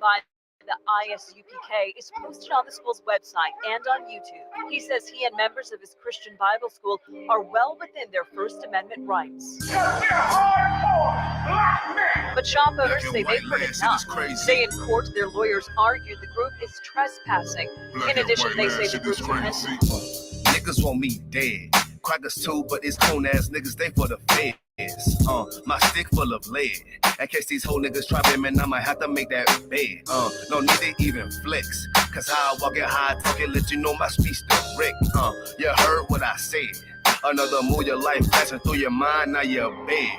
by the I.S.U.P.K is posted on the school's website and on YouTube. He says he and members of his Christian Bible school are well within their First Amendment rights. But shop owners say they've heard enough. Today in court, their lawyers argued the group is trespassing. In addition, they say the group's offensive. Niggas want me dead. Crackers too, but it's coon ass niggas, they for the feds. My stick full of lead. In case these whole niggas try me, man, I might have to make that bed. No need to even flex. Cause how I walk it, how I talk it, let you know my speech direct. You heard what I said. Another move, your life passing through your mind, now you're big.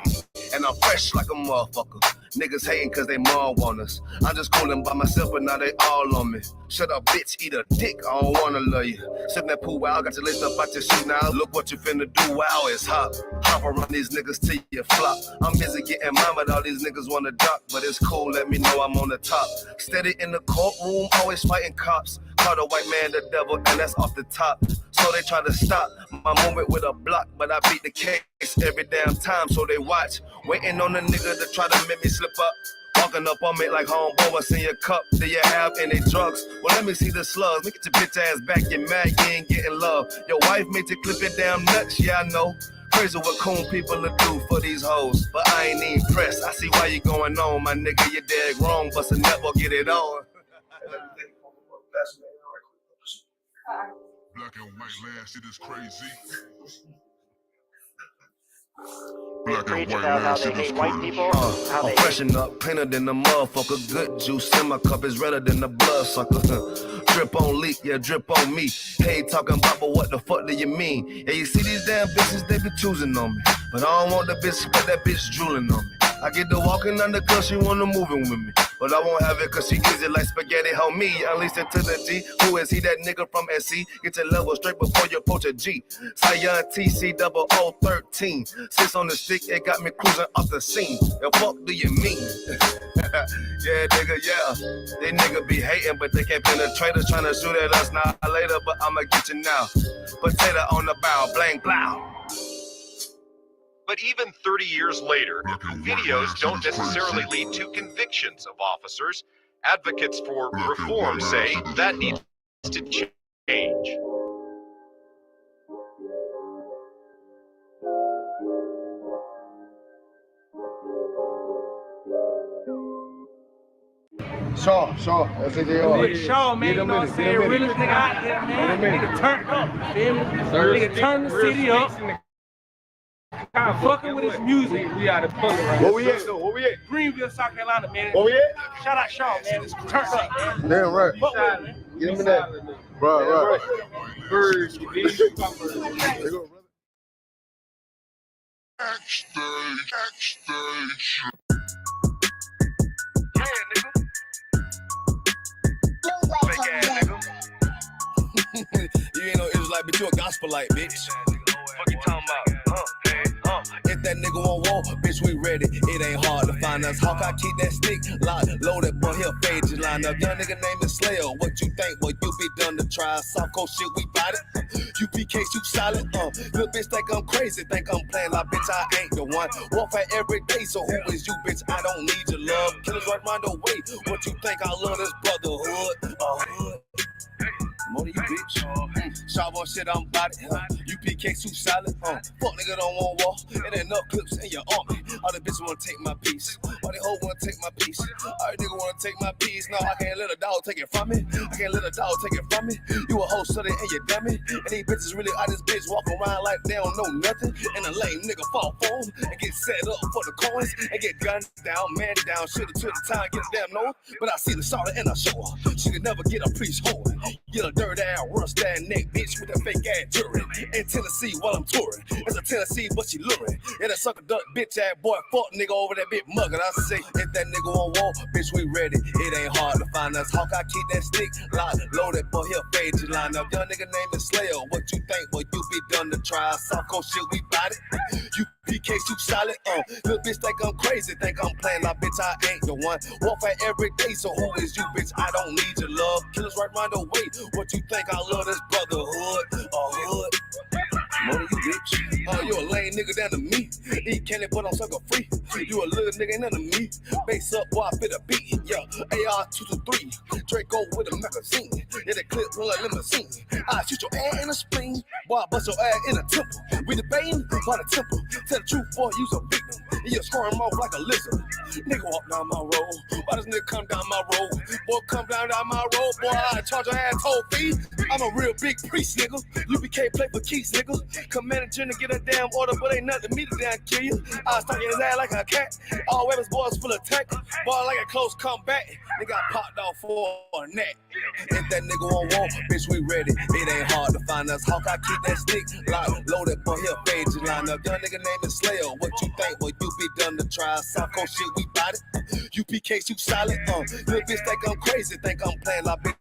And I'm fresh like a motherfucker. Niggas hating cause they more want us. I'm just coolin' by myself, but now they all on me. Shut up, bitch, eat a dick, I don't wanna love you. Sippin' that pool, wow, got your list up out your shoe now. Look what you finna do, wow, it's hot. Hop around these niggas till you flop. I'm busy getting mine, but all these niggas wanna duck. But it's cool, let me know I'm on the top. Steady in the courtroom, always fighting cops. Call the white man the devil, and that's off the top. So they try to stop my movement with a block, but I beat the case every damn time, so they watch. Waiting on a nigga to try to make me slip up. Walking up on me like homeboy, what's in your cup? Do you have any drugs? Well, let me see the slugs. Look at your bitch ass back, you're mad, you ain't getting love. Your wife made you clip your damn nuts, yeah, I know. Crazy what coon people will do for these hoes. But I ain't even pressed. I see why you going on, my nigga, you're dead wrong. Bust a nut, we'll get it on. Black and white land, shit is crazy. Black and white land, shit is crazy. I'm freshen up, cleaner than the motherfucker. Good juice in my cup is redder than the blood sucker. Drip on leak, yeah, drip on me. Hey, talking about, but what the fuck do you mean? Yeah, you see these damn bitches, they be choosing on me. But I don't want the bitch, but that bitch drooling on me. I get to walking under cause she wanna moving with me. But I won't have it cause she easy like spaghetti, homie. Unleash it to the G. Who is he? That nigga from SC? Get your level straight before you approach a G. Cyan TC0013. Sits on the stick, it got me cruising off the scene. The fuck do you mean? Yeah, nigga, yeah. They nigga be hating, but they can't penetrate us. Trying to shoot at us now later, but I'ma get you now. Potato on the bow, blang, blow. But even 30 years later, videos don't necessarily lead to convictions of officers. Advocates for reform say that needs to change. Shaw, SHALAM. Shaw, man, you know what I'm saying? Realest nigga out there, man. Nigga turned up, feel me? Nigga turned the city up. Kind of fucking with his music. We out of fucking right now. Where we at, though? Where we at? Greenville, South Carolina, man. Where we at? Shout out Shaw, man. Turned up, man. Damn right. Fuck with him, man. Get him in that. Right. Birds, you dig? Backstage. Yeah, nigga. Fake ass nigga. You ain't no Israelite, but you a gospelite, bitch. Fuck you talking about? If that nigga won't walk, bitch, we ready. It ain't hard to find us. Hawk, I keep that stick locked, loaded, boy, he'll fade you line up. Young nigga named is Slayer. What you think, boy? You be done to try. Soft cold shit, we bout it. U.P.K, you solid. Little bitch think I'm crazy, think I'm playing like bitch, I ain't the one. Warfare every day, so who is you, bitch? I don't need your love. Killers right round the way. What you think? I love this brotherhood. More than you, bitch. Sharp on shit, I'm about it. U.P.K too solid. Fuck nigga don't want war. It ain't enough clips in your army. All the bitches wanna take my piece. All they hoes wanna take my piece. All the nigga wanna take my piece. No, I can't let a dog take it from me. I can't let a dog take it from me. You a hoe, study and you dummy. And these bitches really out this bitch walk around like they don't know nothing. And a lame nigga fall for them and get set up for the coins and get gunned down, man down. Should've took the time, get a damn nose. But I see the shorty and I show her. She could never get a priest hold. Get a dirt ass, rust that neck bitch with a fake ass jury. In Tennessee while I'm touring. It's a Tennessee, but she luring. And a sucker duck bitch ass boy, fuck nigga over that bitch muggin'. I say, if that nigga won't walk, bitch, we ready. It ain't hard to find us. Hawk, I keep that stick locked, loaded, boy, he'll fade you line up. Young nigga named is Slayer. What you think, boy? You be done to try. Soft cold shit, we bout it. U.P.K too solid. Little bitch think I'm crazy, think I'm playing like bitch, I ain't the one. Warfare every day, so who is you, bitch? I don't need your love. Killers right round the way. What you think? I love this brotherhood. Hood. More than you, bitch. You a lame nigga down to me. Eat candy, but I'm sucker free. You a little nigga, ain't nothing to me. Base up, boy, I fit a beat. Yeah, AR-223. Draco with a magazine. Yeah, the clip run like limousine. I shoot your ass in the spleen. Boy, I bust your ass in the temple. We debating by the temple. Tell the truth, boy, you's a victim. You squirm off like a lizard. Nigga walk down my road. Why this nigga come down my road? Boy, come down my road. Boy, I charge your ass toll fee. I'm a real big priest, nigga. UPK play for keys, nigga. Command a general get a damn order, but ain't nothing to me to damn kill you. I was talking his ass like a cat. All weapons, boys full of tech. Boy, like a close comeback. Nigga got popped off for a neck. If that nigga won't walk, bitch, we ready. It ain't hard to find us. Hawk, I keep that stick locked, loaded, boy, he'll fade you line up. Young nigga name is Slayer. What you think? Well, you be done to try. South Coast shit, we bout it. UPK, you solid. Little bitch think I'm crazy, think I'm playing like bitch.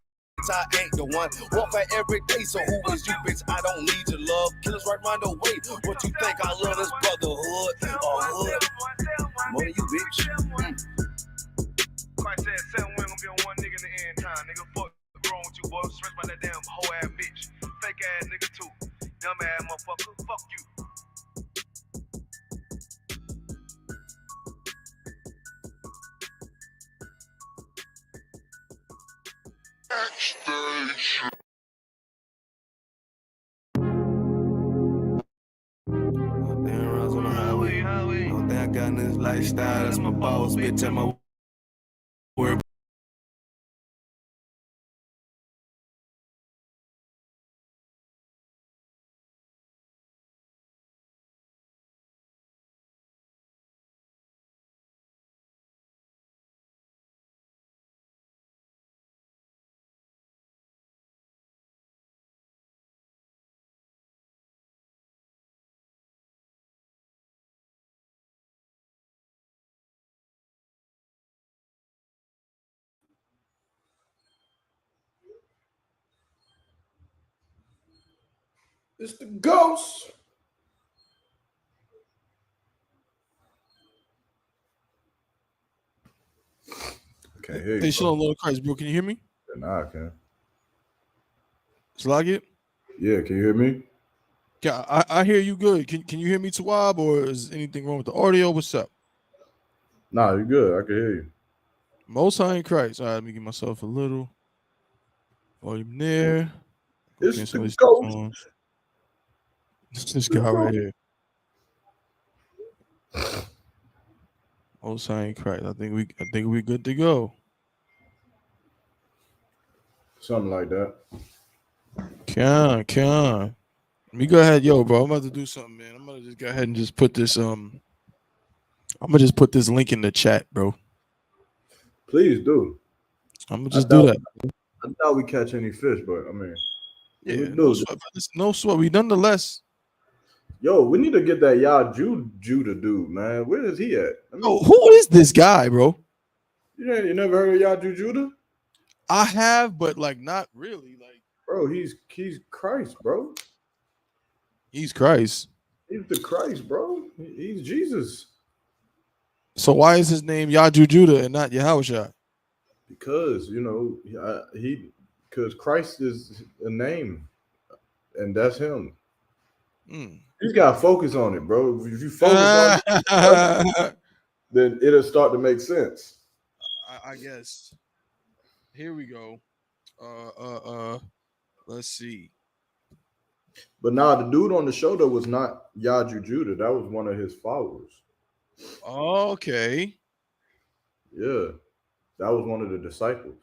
I ain't the one. Warfare every day, so who is you, bitch? I don't need your love. Killers right round the way. What you think? I love this brotherhood or hood? What are you, bitch? Christ said 7 women gonna be on one nigga in the end time. Nigga, fuck wrong with you, boy. Stress by that damn hoe ass bitch. Fake ass nigga too. Dumb ass motherfucker. Fuck you. Don't think I got in this lifestyle. That's my boss, bitch. I'm my word. It's the ghost. Okay, here Hey, you Shalom, go. Lord Christ, bro. Can you hear me? Now I can. Slag it? Yeah, can you hear me? Yeah, I hear you good. Can you hear me, Tawab, or is anything wrong with the audio? What's up? Nah, you good. I can hear you. Most High in Christ. All right, let me give myself a little volume there. It's Cancel the these ghost. on. This guy right here. Most High in Christ. I think we're good to go. Something like that. Can. Let me go ahead, yo, bro. I'm about to do something, man. I'm gonna just go ahead and just put this I'm gonna just put this link in the chat, bro. Please do. I'm gonna just do that. I doubt we catch any fish, but I mean, Yeah, we no do. sweat, brothers. No sweat. We nonetheless. Yo, we need to get that Judah dude, man. Where is he at? Oh, who is this guy, bro? You never heard of Judah? I have, but like not really. Like, Bro, he's Christ, bro. he's Christ. He's the Christ, bro. He's Jesus. So why is his name Yaju Judah and not Yahushua? Because because Christ is a name, and that's him. He's got to focus on it, bro. If you focus on it, then it'll start to make sense. I guess. Here we go. Let's see. But nah, the dude on the show though was not Yaju Judah. That was one of his followers. Okay. Yeah, that was one of the disciples.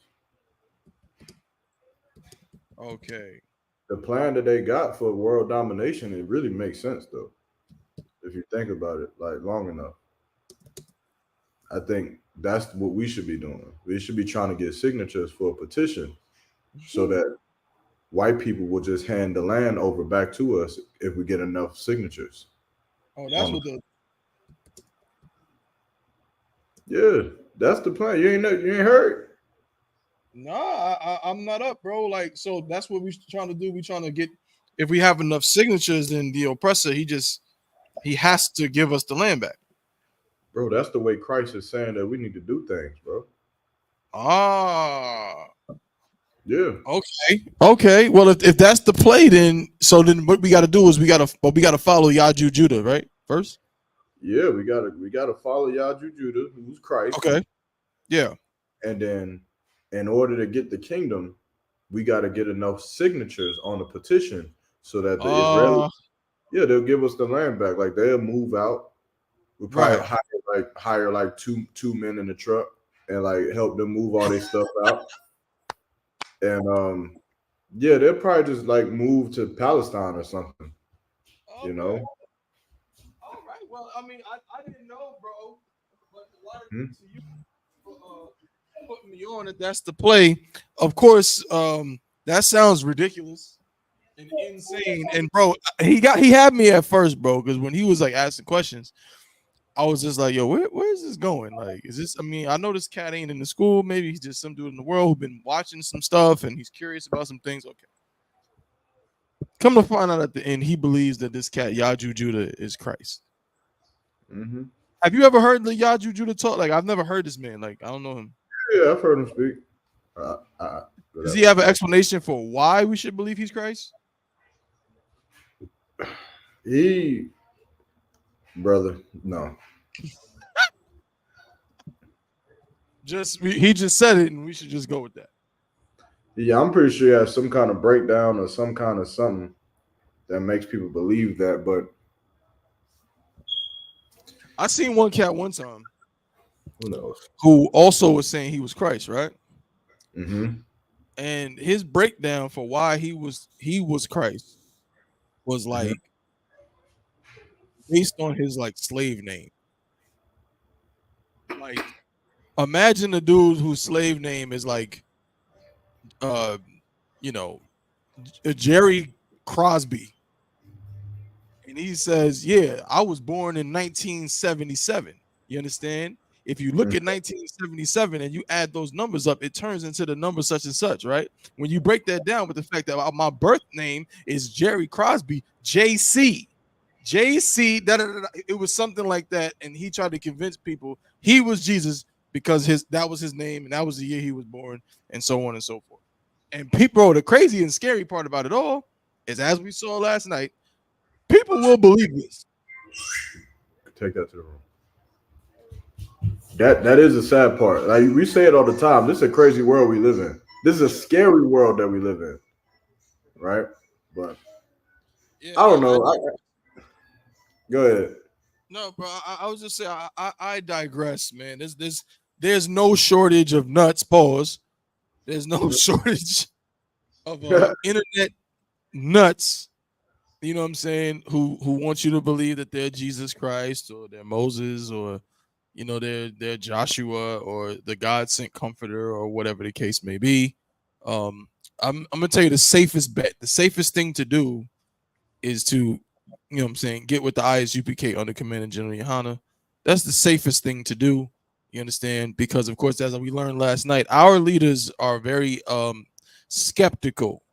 Okay. The plan that they got for world domination, it really makes sense though, if you think about it like long enough. I think that's what we should be doing. We should be trying to get signatures for a petition so that white people will just hand the land over back to us if we get enough signatures. Oh, that's what the. Yeah, that's the plan. You ain't heard? Nah, I'm not up, bro. Like, so that's what we're trying to do. We're trying to get, if we have enough signatures, then the oppressor, he has to give us the land back. Bro, that's the way Christ is saying that we need to do things, bro. Ah. Yeah. Okay. Well, if that's the play, then what we got to do is we got to follow Yaju Judah, right? First. Yeah, we gotta follow Yaju Judah, who's Christ. Okay. Yeah. And then in order to get the kingdom, we gotta get enough signatures on the petition so that the Israelis, they'll give us the land back. Like they'll move out. We'll probably hire like two men in the truck and like help them move all their stuff out. And they'll probably just like move to Palestine or something. Okay. You know. All right. Well, I mean, I didn't know, bro. But a lot of to you for putting me on it. That's the play. Of course, that sounds ridiculous and insane. And bro, he had me at first, bro, because when he was like asking questions, I was just like, yo, where is this going? Like, is this? I mean, I know this cat ain't in the school. Maybe he's just some dude in the world who's been watching some stuff and he's curious about some things. Okay. Come to find out at the end, he believes that this cat Yaju Judah is Christ. Mm-hmm. Have you ever heard the Yaju Judah talk? Like, I've never heard this man. Like, I don't know him. Yeah, I've heard him speak. Does he have an explanation for why we should believe he's Christ? Brother, no. He just said it, and we should just go with that. Yeah, I'm pretty sure he has some kind of breakdown or some kind of something that makes people believe that. But I seen one cat one time. Who knows? Who also was saying he was Christ, right? Mm-hmm. And his breakdown for why he was Christ was like based on his like slave name. Like, imagine a dude whose slave name is like, Jerry Crosby, and he says, "Yeah, I was born in 1977." You understand? If you look at 1977 and you add those numbers up, it turns into the number such and such, right? When you break that down with the fact that my birth name is Jerry Crosby, JC, it was something like that, and he tried to convince people he was Jesus because that was his name and that was the year he was born, and so on and so forth. And people, the crazy and scary part about it all is, as we saw last night, people will believe this. Take that to the room. That is the sad part. Like we say it all the time. This is a crazy world we live in. This is a scary world that we live in, right? But yeah, I don't know. Go ahead. No, bro. I was just saying. I digress, man. There's no shortage of nuts. Pause. There's no shortage of internet nuts. You know what I'm saying? Who want you to believe that they're Jesus Christ or they're Moses or they're Joshua or the God sent comforter or whatever the case may be. I'm gonna tell you the safest bet. The safest thing to do is to, get with the I.S.U.P.K under Command of General YAHANNA. That's the safest thing to do. You understand? Because of course, as we learned last night, our leaders are very skeptical.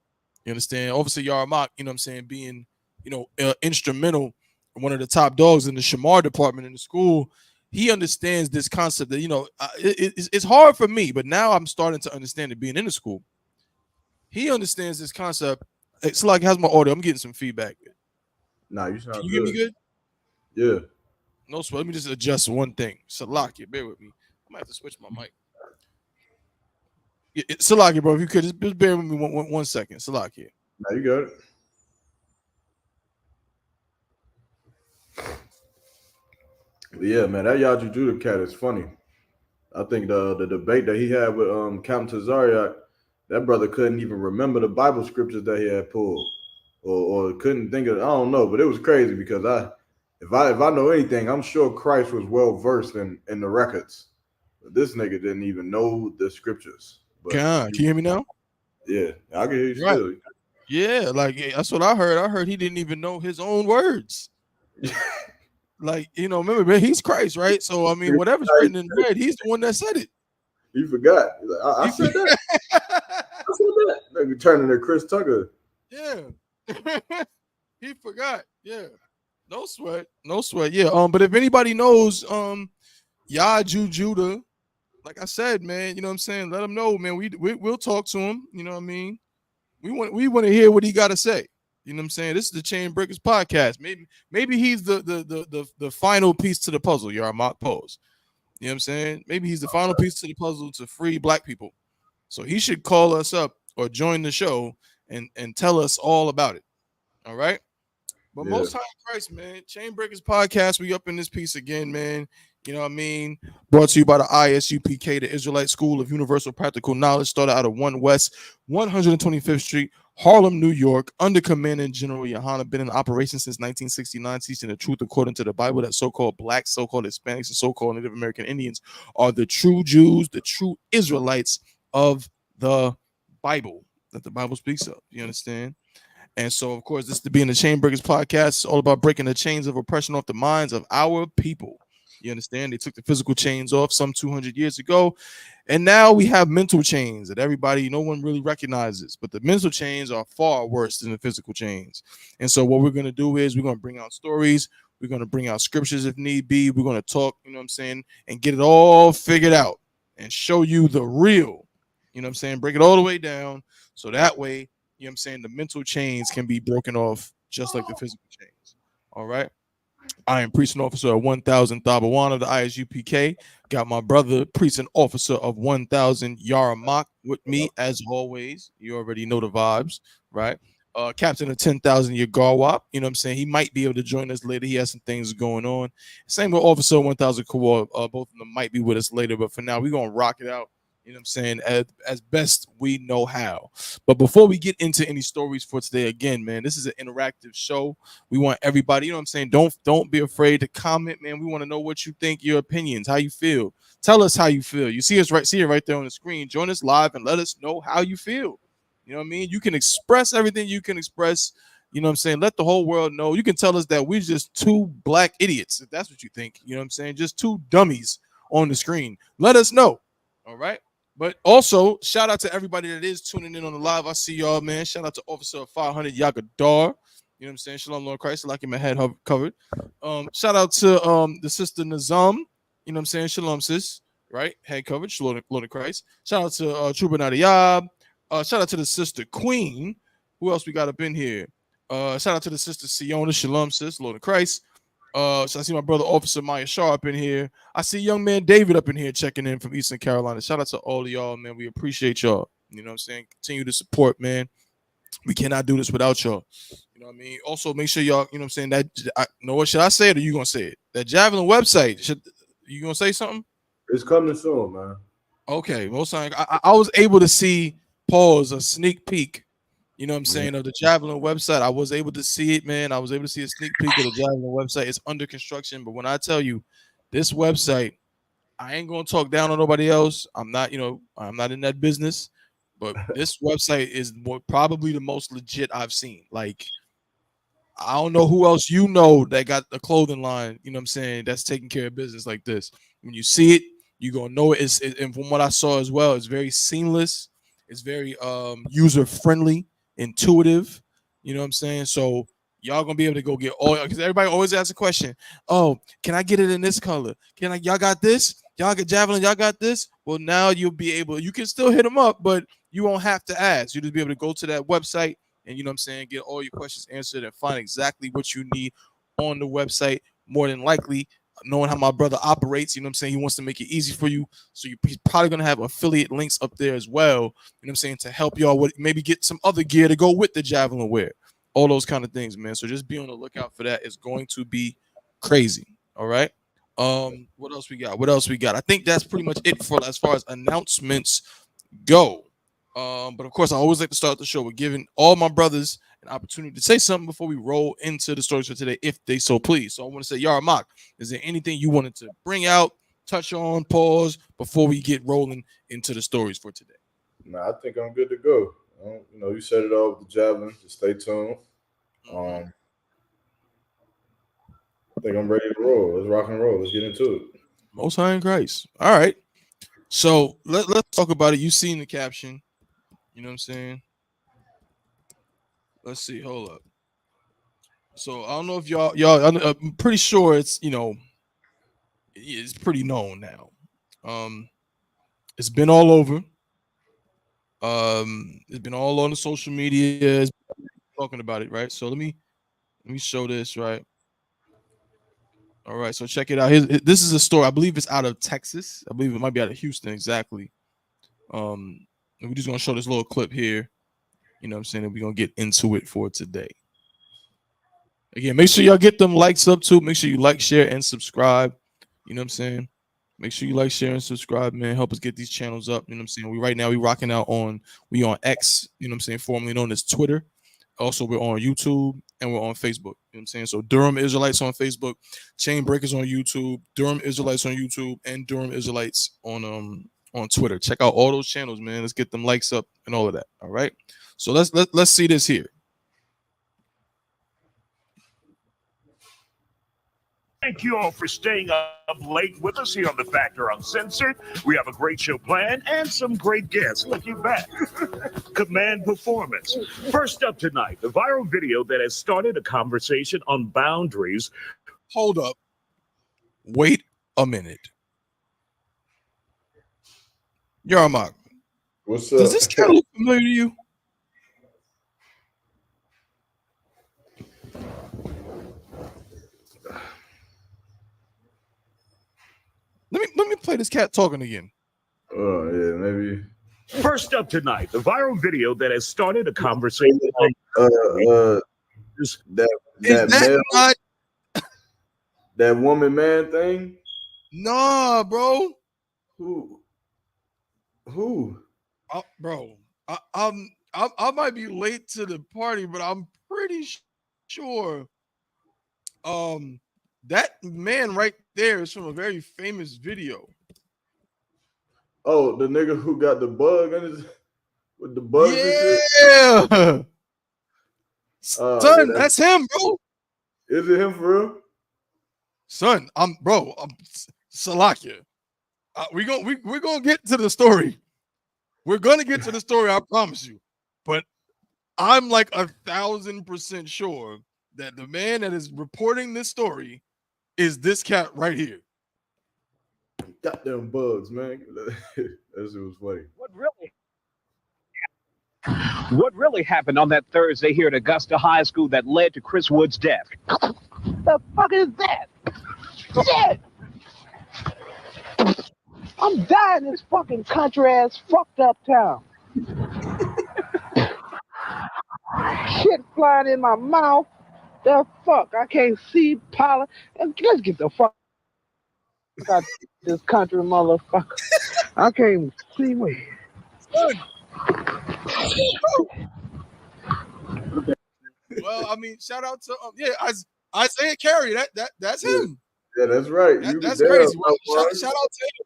You understand? Obviously, YAHANNA, being instrumental, one of the top dogs in the Shamar department in the school. He understands this concept that, it's hard for me, but now I'm starting to understand it being in the school. He understands this concept. It's like, how's my audio? I'm getting some feedback. Nah, you sound good. Can you hear me good? Yeah. No sweat. Let me just adjust one thing. Salakia, bear with me. I might have to switch my mic. Salakia, bro, if you could just bear with me one second. Salakia. Nah, you got it. Yeah, man, that Yaju Judah cat is funny. I think the debate that he had with Captain Tazariak, that brother couldn't even remember the Bible scriptures that he had pulled, or couldn't think of. I don't know, but it was crazy because if I know anything, I'm sure Christ was well versed in the records. But this nigga didn't even know the scriptures. But can you hear me now? Yeah, I can hear you right. still. Yeah, like that's what I heard. I heard he didn't even know his own words. Like, remember, man, he's Christ, right? So, I mean, whatever's written in red, he's the one that said it. He forgot. He's like, I said that. I said that. Nigga turning to Chris Tucker. Yeah. He forgot. Yeah. No sweat. Yeah. But if anybody knows Yaju Judah, like I said, man, you know what I'm saying? Let him know, man. We'll talk to him. You know what I mean? We want to hear what he got to say. You know what I'm saying? This is the Chainbreakers podcast. Maybe he's the final piece to the puzzle. You're our mock pose. You know what I'm saying? Maybe he's the final piece to the puzzle to free black people. So he should call us up or join the show and tell us all about it. All right. But Yeah. most high in Christ, man. Chainbreakers podcast. We up in this piece again, man. You know what I mean? Brought to you by the I.S.U.P.K, the Israelite School of Universal Practical Knowledge, started out of 1 West, 125th Street, Harlem, New York, under Commandant General YAHANNA, been in operation since 1969, teaching the truth according to the Bible that so-called blacks, so-called Hispanics, and so-called Native American Indians are the true Jews, the true Israelites of the Bible that the Bible speaks of. You understand? And so, of course, this to be in the Chainbreakers podcast. It's all about breaking the chains of oppression off the minds of our people. You understand? They took the physical chains off some 200 years ago. And now we have mental chains that no one really recognizes. But the mental chains are far worse than the physical chains. And so what we're going to do is we're going to bring out stories. We're going to bring out scriptures if need be. We're going to talk, you know what I'm saying, and get it all figured out and show you the real, you know what I'm saying, break it all the way down. So that way, you know what I'm saying, the mental chains can be broken off just like the physical chains. All right. I am priest and officer of 1000 Thabawana, the I.S.U.P.K. Got my brother, priest and officer of 1000 YAHANNA with me as always. You already know the vibes, right? Captain of 10,000 Yagarwap. You know what I'm saying? He might be able to join us later. He has some things going on. Same with Officer 1000 Kawar. Both of them might be with us later, but for now, we're going to rock it out. You know what I'm saying? As best we know how. But before we get into any stories for today, again, man, this is an interactive show. We want everybody, you know what I'm saying? Don't be afraid to comment, man. We want to know what you think, your opinions, how you feel. Tell us how you feel. You see it right there on the screen. Join us live and let us know how you feel. You know what I mean? You can express everything you can express. You know what I'm saying? Let the whole world know. You can tell us that we're just two black idiots, if that's what you think. You know what I'm saying? Just two dummies on the screen. Let us know. All right. But also, shout out to everybody that is tuning in on the live. I see y'all, man. Shout out to Officer 500 Yagadar. You know what I'm saying? Shalom, Lord Christ. Like my head covered. Shout out to the sister Nazam. You know what I'm saying? Shalom, sis. Right? Head covered. Shalom, Lord of Christ. Shout out to Truba Nadiyab. Shout out to the sister Queen. Who else we got up in here? Shout out to the sister Siona. Shalom, sis. Lord of Christ. So I see my brother Officer Maya Shaw up in here. I see young man David up in here checking in from Eastern Carolina. Shout out to all of y'all, man. We appreciate y'all. You know what I'm saying? Continue to support, man. We cannot do this without y'all. You know what I mean? Also, make sure y'all, you know what I'm saying, that know what should I say it or you gonna say it? That Javelin website, you gonna say something? It's coming soon, man. Okay, most time I was able to see a sneak peek. You know what I'm saying? Of the Javelin website. I was able to see it, man. I was able to see a sneak peek of the Javelin website. It's under construction. But when I tell you this website, I ain't going to talk down on nobody else. I'm not in that business. But this website is probably the most legit I've seen. Like, I don't know who else you know that got a clothing line, you know what I'm saying, that's taking care of business like this. When you see it, you're going to know it. And from what I saw as well, it's very seamless. It's very user-friendly, intuitive. You know what I'm saying? So y'all going to be able to go get all, because everybody always asks a question. Oh, can I get it in this color? Y'all got this? Y'all get Javelin? Y'all got this? Well, now you'll be able, you can still hit them up, but you won't have to ask. You'll just be able to go to that website and, you know what I'm saying, get all your questions answered and find exactly what you need on the website. More than likely, knowing how my brother operates, you know what I'm saying, he wants to make it easy for you. So he's probably going to have affiliate links up there as well, you know what I'm saying, to help y'all with maybe get some other gear to go with the Javelin wear. All those kind of things, man. So just be on the lookout for that. It's going to be crazy. All right. What else we got? I think that's pretty much it for as far as announcements go. But of course, I always like to start the show with giving all my brothers an opportunity to say something before we roll into the stories for today, if they so please. So I want to say, YAHANNA, is there anything you wanted to bring out, touch on, pause before we get rolling into the stories for today? Nah, I think I'm good to go. You set it all with the Javelin. Just stay tuned. I think I'm ready to roll. Let's rock and roll. Let's get into it. Most High in Christ. All right. So let's talk about it. You seen the caption. You know what I'm saying? Let's see. Hold up. So I don't know if y'all. I'm pretty sure it's it's pretty known now. It's been all over. It's been all on the social media. It's talking about it, right? So let me show this, right? All right, so check it out. This is a story. I believe it's out of Texas. I believe it might be out of Houston, exactly. And we're just gonna show this little clip here. You know what I'm saying? And we're gonna get into it for today. Again, make sure y'all get them likes up too. Make sure you like, share, and subscribe. You know what I'm saying? Make sure you like, share, and subscribe, man. Help us get these channels up. You know what I'm saying? We rocking out on X, you know what I'm saying, formerly known as Twitter. Also, we're on YouTube and we're on Facebook. You know what I'm saying? So Durham Israelites on Facebook, Chainbreakers on YouTube, Durham Israelites on YouTube, and Durham Israelites on Twitter. Check out all those channels, man. Let's get them likes up and all of that. All right. So let's see this here. Thank you all for staying up late with us here on The Factor Uncensored. We have a great show planned and some great guests. Look, you bet. Command Performance. First up tonight, the viral video that has started a conversation on boundaries. Hold up. Wait a minute. Yarmak. What's up? Does this cat look familiar to you? Let me play this cat talking again. Oh yeah, maybe. First up tonight, the viral video that has started a conversation on that woman man thing. Nah, bro. Who? Bro, I might be late to the party, but I'm pretty sure that man right there is from a very famous video. Oh, the nigga who got the bug on his with the bugs and shit? Yeah. Son, that's him, bro. Is it him for real? Son, I'm Salakia. We're gonna get to the story. We're gonna get to the story, I promise you. But I'm like 1,000% sure that the man that is reporting this story is this cat right here. Goddamn bugs, man. That shit was funny. What really happened on that Thursday here at Augusta High School that led to Chris Wood's death? The fuck is that? Shit! I'm dying in this fucking country ass fucked up town. Shit flying in my mouth. The fuck? I can't see pollen. And let's get the fuck out this country, motherfucker. I can't see me. Well, I mean, shout out to Isaiah Carey. That's him. Yeah, that's right. That's crazy. Shout out to him.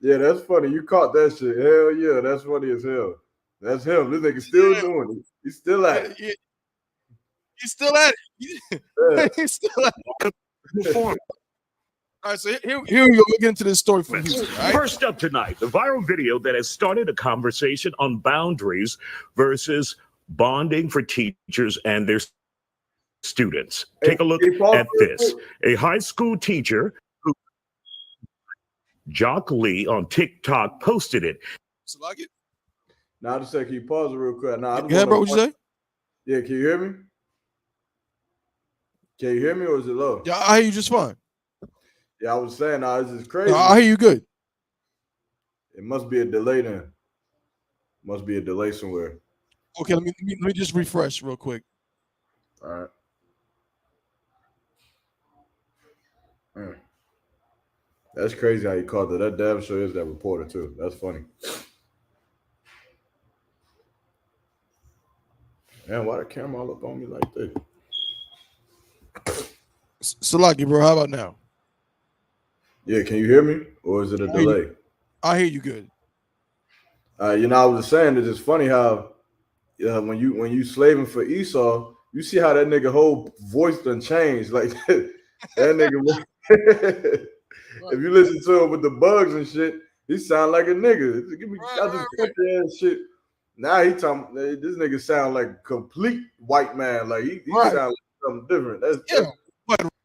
Yeah, that's funny. You caught that shit. Hell yeah, that's funny as hell. That's him. This nigga still doing it. He's still at it. Yeah. He's still at it. Yeah. He's still at it. All right, so here we go. We'll get into this story from Houston. Right? First up tonight, the viral video that has started a conversation on boundaries versus bonding for teachers and their students. Take a look at this. A high school teacher, Jock Lee on TikTok, posted it. Now, just say, can you pause it real quick? Now, yeah, bro, what you say? Yeah, can you hear me? Can you hear me or is it low? Yeah, I hear you just fine. Yeah, I was saying, this is crazy. No, I hear you good. It must be a delay then. Must be a delay somewhere. Okay, let me just refresh real quick. All right. That's crazy how you called it. That damn sure is that reporter too. That's funny. Man, why the camera all up on me like this? Salaki, bro, how about now? Yeah, can you hear me? Or is it a delay? I hear you good. You know, I was just saying that it's funny how when you slaving for Esau, you see how that nigga whole voice done changed. Like that nigga. If you listen to him with the bugs and shit, he sound like a nigga. Give me this country ass shit. Now he talking. This nigga sound like a complete white man. Like he sound like something different. That's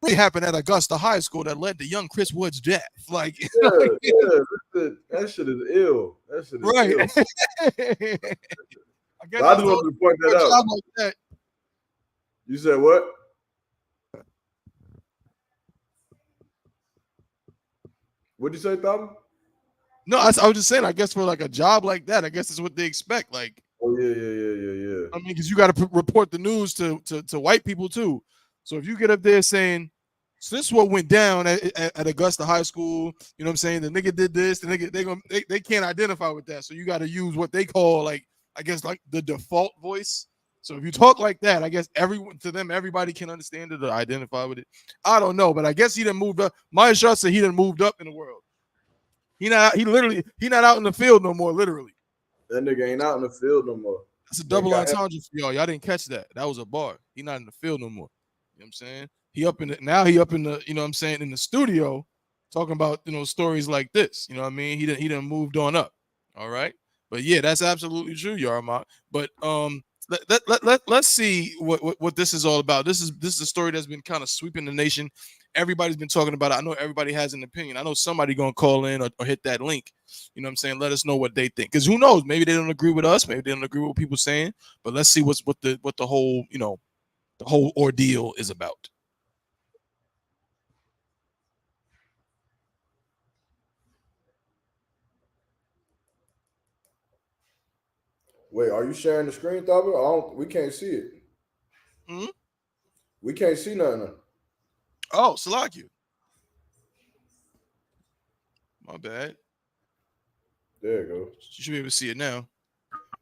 really happened at Augusta High School that led to young Chris Wood's death. Like, That shit is ill. That shit is right. ill. I guess But I just wanted to point that out. Like that. You said what? What'd you say, Tom? No, I was just saying. I guess for like a job like that, I guess it's what they expect. Like, oh yeah. I mean, because you got to report the news to white people too. So if you get up there saying, "So this is what went down at Augusta High School," you know what I'm saying? The nigga did this. The nigga they can't identify with that. So you got to use what they call like, I guess, like the default voice. So if you talk like that, I guess everybody can understand it or identify with it. I don't know, but I guess he done moved up. Maya Shaw said he done moved up in the world. He not out in the field no more, literally. That nigga ain't out in the field no more. That's a double entendre for y'all. Y'all didn't catch that. That was a bar. He not in the field no more. You know what I'm saying? He up in the, you know what I'm saying, in the studio talking about, you know, stories like this. You know what I mean? He done moved on up. All right. But yeah, that's absolutely true, Yarma. But let's see what this is all about. This is a story that's been kind of sweeping the nation. Everybody's been talking about it. I know everybody has an opinion. I know somebody gonna call in or hit that link. You know what I'm saying? Let us know what they think. Because who knows? Maybe they don't agree with us. Maybe they don't agree with what people saying. But let's see what the whole, you know, the whole ordeal is about. Wait, are you sharing the screen, Thabo? We can't see it. Hmm? We can't see nothing. Oh, Salakia. My bad. There you go. You should be able to see it now.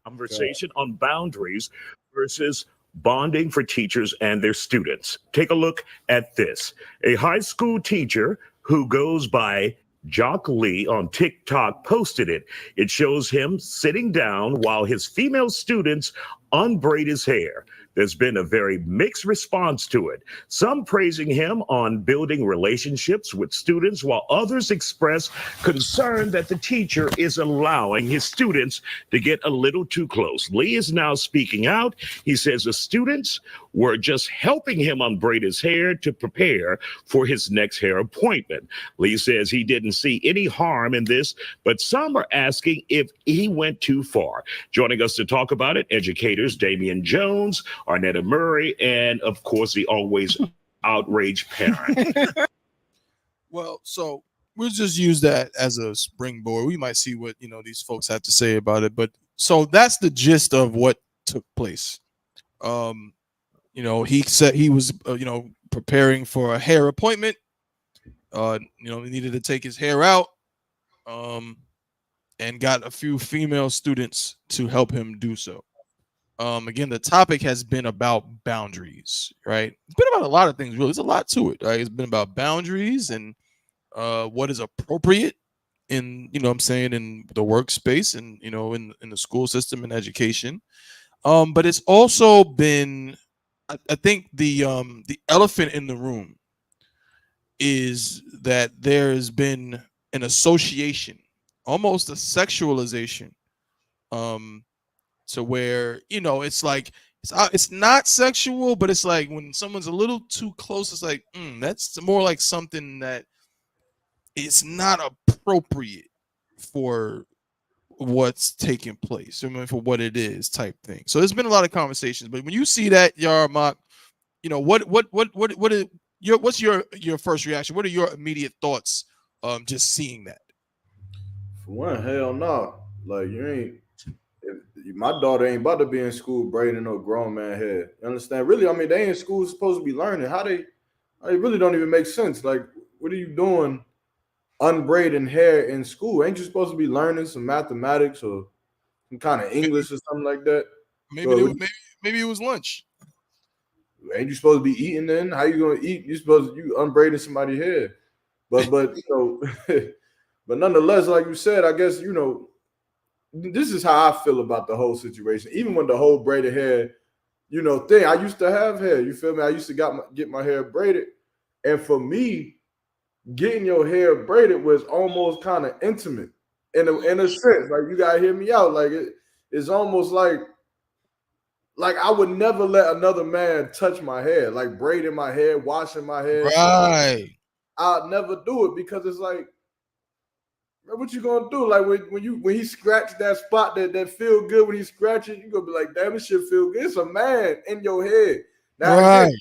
Conversation on boundaries versus bonding for teachers and their students. Take a look at this. A high school teacher who goes by Jock Lee on TikTok posted it. It shows him sitting down while his female students unbraid his hair. There's been a very mixed response to it. Some praising him on building relationships with students, while others express concern that the teacher is allowing his students to get a little too close. Lee is now speaking out. He says the students were just helping him unbraid his hair to prepare for his next hair appointment. Lee says he didn't see any harm in this, but some are asking if he went too far. Joining us to talk about it, educators Damian Jones, Arnetta Murray, and of course the always outraged parent. Well, so we'll just use that as a springboard. We might see what, you know, these folks have to say about it. But so that's the gist of what took place. You know, he said he was, you know, preparing for a hair appointment. You know, he needed to take his hair out, and got a few female students to help him do so. Again, the topic has been about boundaries, right? It's been about a lot of things, really. There's a lot to it, right? It's been about boundaries and what is appropriate in, you know what I'm saying, in the workspace and, you know, in the school system and education. But it's also been, I think the elephant in the room is that there's been an association, almost a sexualization, to where, you know, it's like it's not sexual, but it's like when someone's a little too close, it's like that's more like something that it's not appropriate for what's taking place, I mean, for what it is, type thing. So there's been a lot of conversations, but when you see that, Yarmak, you know, what's your first reaction? What are your immediate thoughts just seeing that? For one, hell no. Like, you ain't, my daughter ain't about to be in school braiding no grown man hair. You understand? Really, I mean, they in school supposed to be learning. How they really don't even make sense. Like, what are you doing unbraiding hair in school? Ain't you supposed to be learning some mathematics or some kind of English or something like that? Maybe it was lunch. Ain't you supposed to be eating then? How you gonna eat? You unbraiding somebody's hair. But you know, but nonetheless, like you said, I guess, you know, this is how I feel about the whole situation. Even when the whole braided hair, you know, thing, I used to have hair. You feel me? I used to get my hair braided, and for me, getting your hair braided was almost kind of intimate in a sense. Like, you gotta hear me out. Like, it's almost like Like I would never let another man touch my hair, like braiding my hair, washing my hair. Right. I'd never do it because it's like, what you gonna do? Like when he scratched that spot that feel good when he scratch it, you gonna be like, damn, this shit feel good. It's a man in your head. Now Right. again,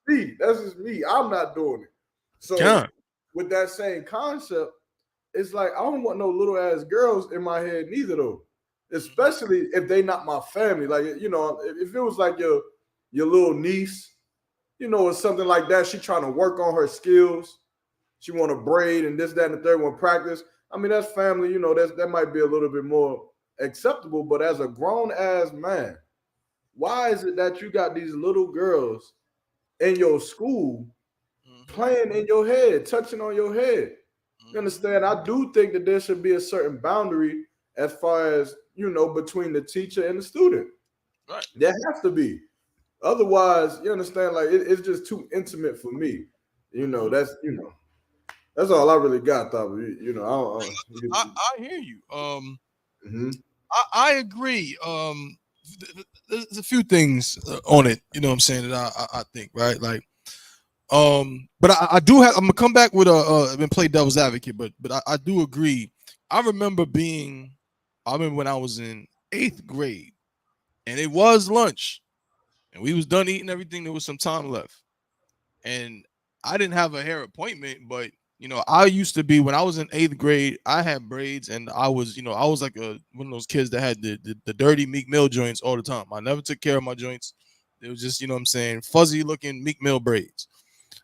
me, that's just me. I'm not doing it. So with that same concept, it's like I don't want no little ass girls in my head neither though. Especially if they not my family. Like, you know, if it was like your little niece, you know, or something like that, she trying to work on her skills. She want to braid and this, that, and the third one practice. I mean, that's family, you know, that might be a little bit more acceptable. But as a grown ass man, why is it that you got these little girls in your school playing in your head, touching on your head? You understand? I do think that there should be a certain boundary as far as, you know, between the teacher and the student. Right. There has to be. Otherwise, you understand, like it's just too intimate for me. You know, that's all I really got, though. You know, I hear you. I agree. There's a few things on it, you know what I'm saying, that I think, right? Like, but I do have, I'm gonna come back with I've been play devil's advocate, but I do agree. I remember when I was in 8th grade and it was lunch and we was done eating everything. There was some time left and I didn't have a hair appointment, but you know, I used to be, when I was in 8th grade, I had braids and I was, you know, I was like one of those kids that had the dirty Meek Mill joints all the time. I never took care of my joints. It was just, you know what I'm saying, fuzzy looking Meek Mill braids.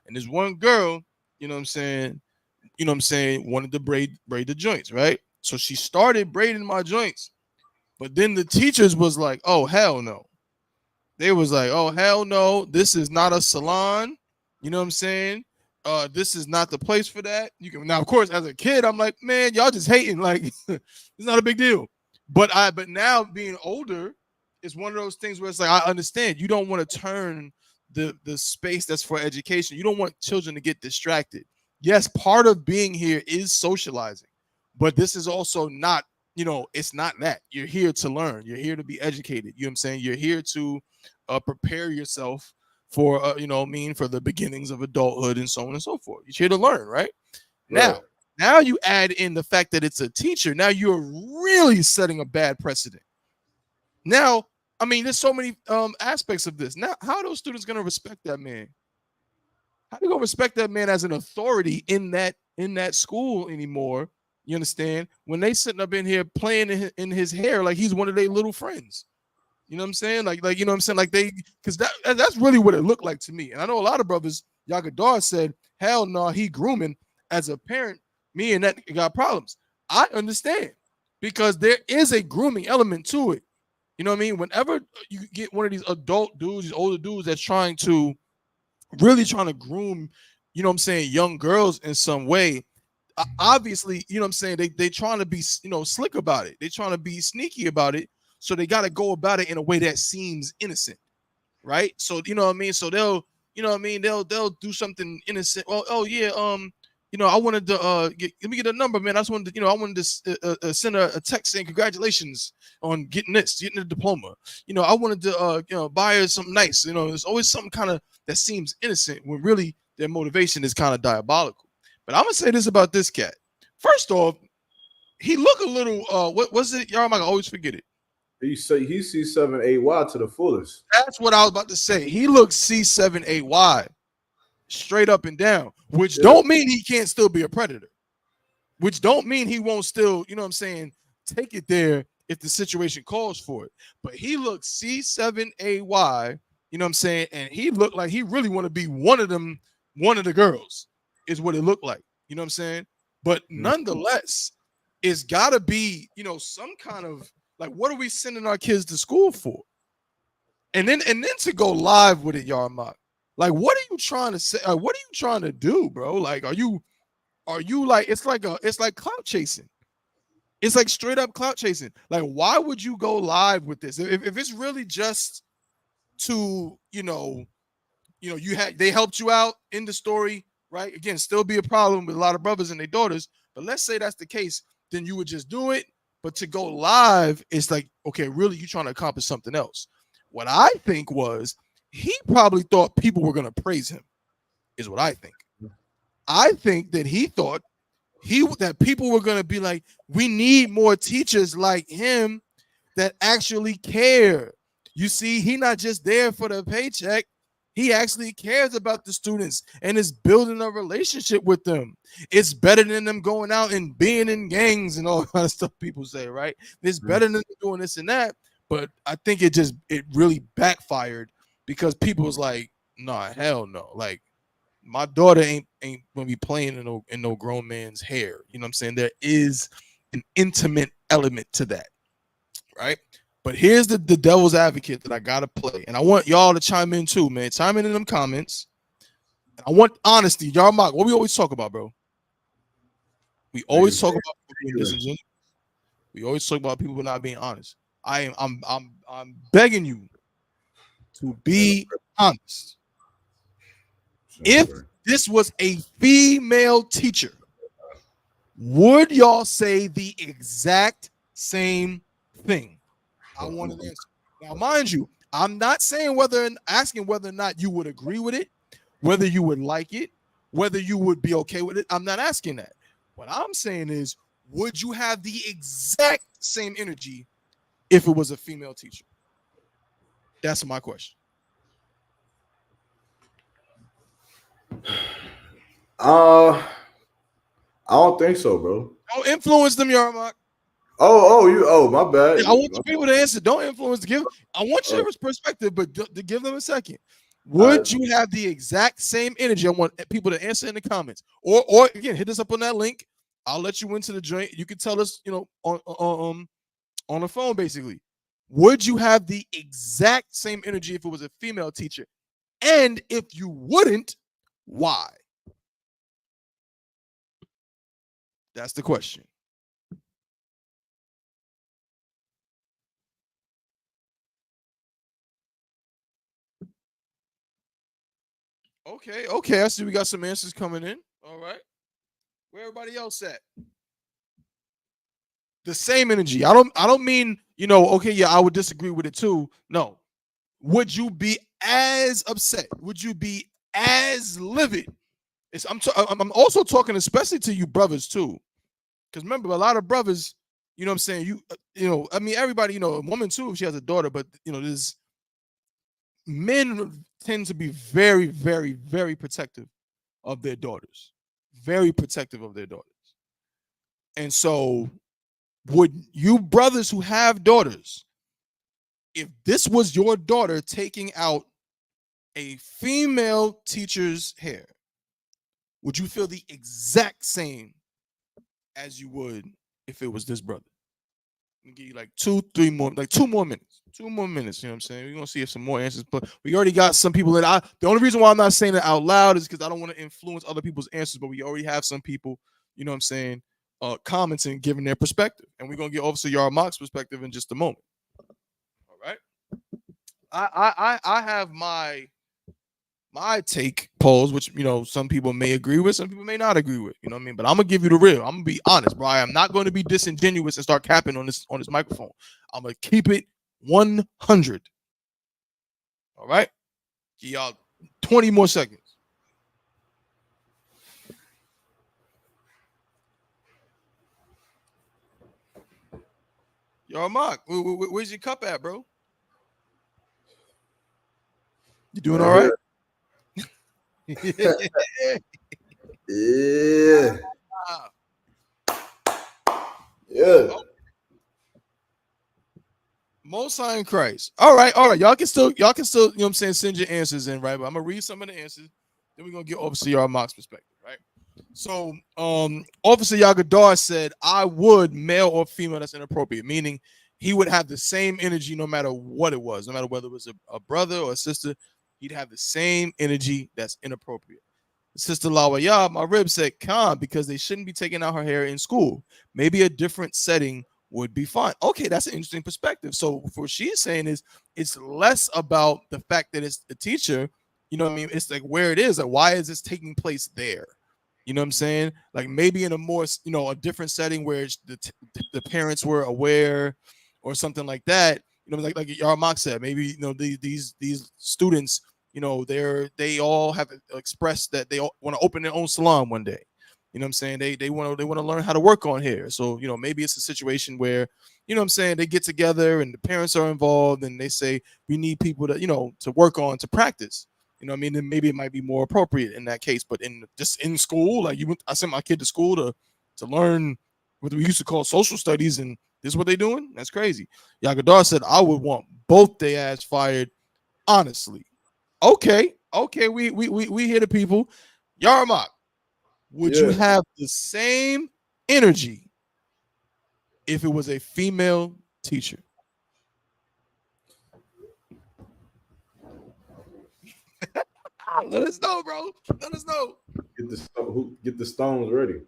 And there's one girl, you know what I'm saying, wanted to braid the joints, right? So she started braiding my joints. But then the teachers was like, oh, hell no. They was like, oh, hell no, this is not a salon. You know what I'm saying? This is not the place for that. You can now, of course, as a kid, I'm like, man, y'all just hating. Like, it's not a big deal. But now being older, it's one of those things where it's like, I understand. You don't want to turn the space that's for education. You don't want children to get distracted. Yes, part of being here is socializing, but this is also not, you know, it's not that. You're here to learn. You're here to be educated. You know what I'm saying? You're here to prepare yourself for, for the beginnings of adulthood and so on and so forth. You're here to learn, right? Now you add in the fact that it's a teacher. Now you're really setting a bad precedent. Now, I mean, there's so many aspects of this. Now, how are those students going to respect that man? How are they going to respect that man as an authority in that school anymore? You understand? When they sitting up in here playing in his hair like he's one of their little friends. You know what I'm saying? Like you know what I'm saying? Like because that's really what it looked like to me. And I know a lot of brothers, Yagadar said, hell no, he grooming. As a parent, me and that got problems. I understand because there is a grooming element to it. You know what I mean? Whenever you get one of these adult dudes, these older dudes that's really trying to groom, you know what I'm saying, young girls in some way, obviously, you know what I'm saying, they trying to be, you know, slick about it. They trying to be sneaky about it. So they got to go about it in a way that seems innocent, right? So, you know what I mean? So they'll, you know what I mean? They'll do something innocent. Well, oh yeah, you know, I wanted to let me get a number, man. I just wanted to, you know, I wanted to send a text saying congratulations on getting the diploma. You know, I wanted to you know, buy her something nice. You know, there's always something kind of that seems innocent when really their motivation is kind of diabolical. But I'm gonna say this about this cat. First off, he look a little what was it? Y'all might always forget it. He C7-8Y to the fullest. That's what I was about to say. He looks C7-8Y straight up and down, which don't mean he can't still be a predator, which don't mean he won't still, you know what I'm saying, take it there if the situation calls for it. But he looks C7-8Y, you know what I'm saying, and he looked like he really want to be one of the girls is what it looked like, you know what I'm saying? But nonetheless, it's got to be, you know, some kind of, like, what are we sending our kids to school for? And then to go live with it, YAHANNA. Like, what are you trying to say? What are you trying to do, bro? Like, are you like, it's like clout chasing. It's like straight up clout chasing. Like, why would you go live with this? If it's really just to, they helped you out in the story, right? Again, still be a problem with a lot of brothers and their daughters. But let's say that's the case, then you would just do it. But to go live, it's like, okay, really, you trying to accomplish something else. What I think was he probably thought people were going to praise him, is what I think. I think that he thought that people were going to be like, we need more teachers like him that actually care. You see, he not just there for the paycheck. He actually cares about the students and is building a relationship with them. It's better than them going out and being in gangs and all kind of stuff people say, right? It's better than them doing this and that. But I think it really backfired because people was like, nah, hell no. Like, my daughter ain't gonna be playing in no grown man's hair. You know what I'm saying? There is an intimate element to that, right? But here's the devil's advocate that I gotta play, and I want y'all to chime in too, man. Chime in them comments. I want honesty, y'all. Mock what we always talk about, bro. We always talk about people being disingenuous. We always talk about people not being honest. I'm begging you to be honest. If this was a female teacher, would y'all say the exact same thing? I want an answer. Now, mind you, I'm not saying asking whether or not you would agree with it, whether you would like it, whether you would be okay with it. I'm not asking that. What I'm saying is, would you have the exact same energy if it was a female teacher? That's my question. I don't think so, bro. Don't influence them, Yarmark. My bad. I want the people to answer. Don't influence. I want your perspective, but to give them a second. Would you have the exact same energy? I want people to answer in the comments, or again, hit us up on that link. I'll let you into the joint. You can tell us, on the phone, basically. Would you have the exact same energy if it was a female teacher? And if you wouldn't, why? That's the question. Okay. I see we got some answers coming in. All right. Where everybody else at? The same energy. I don't mean, okay, yeah, I would disagree with it too. No. Would you be as upset? Would you be as livid? I'm also talking especially to you brothers too. Because remember, a lot of brothers, you know what I'm saying? Everybody, a woman too, if she has a daughter, but there's men tend to be very, very, very protective of their daughters. Very protective of their daughters. And so would you brothers who have daughters, if this was your daughter taking out a female teacher's hair, would you feel the exact same as you would if it was this brother? I'm gonna give you like 2 more minutes. 2 more minutes, you know what I'm saying? We're gonna see if some more answers, but we already got some people that the only reason why I'm not saying it out loud is because I don't want to influence other people's answers, but we already have some people, you know what I'm saying, commenting, giving their perspective. And we're gonna get Officer Yarmark's perspective in just a moment. All right. I have my take polls, which some people may agree with, some people may not agree with. You know what I mean? But I'm gonna give you the real. I'm gonna be honest, bro. I'm not going to be disingenuous and start capping on this microphone. I'm gonna keep it 100. All right, give y'all 20 more seconds. Yo, Mark, where's your cup at, bro? You doing all right? Yeah. Most High in Christ. All right. Y'all can still, you know what I'm saying, send your answers in, right? But I'm gonna read some of the answers. Then we're gonna get Officer Yarmark's perspective, right? So Officer Yagadar said, I would, male or female, that's inappropriate, meaning he would have the same energy no matter what it was, no matter whether it was a brother or a sister, he'd have the same energy that's inappropriate. Sister Lawaya, my rib said, calm, because they shouldn't be taking out her hair in school. Maybe a different setting would be fine. Okay, that's an interesting perspective. So what she's saying is it's less about the fact that it's the teacher, you know what I mean? It's like where it is, like why is this taking place there? You know what I'm saying? Like maybe in a more, a different setting where the parents were aware or something like that. You know, like Yarmak said, maybe, you know, these students, you know, they all have expressed that they want to open their own salon one day. You know what I'm saying? They want to learn how to work on hair. So, you know, maybe it's a situation where, you know what I'm saying, they get together and the parents are involved and they say, we need people to, you know, to work on, to practice. You know what I mean? Then maybe it might be more appropriate in that case. But in school, like I sent my kid to school to learn what we used to call social studies, and this is what they doing? That's crazy. Yagadar said, I would want both their ass fired, honestly. Okay, we hear the people. Yarmak, would you have the same energy if it was a female teacher? Let us know, bro. Let us know. Get the stones ready.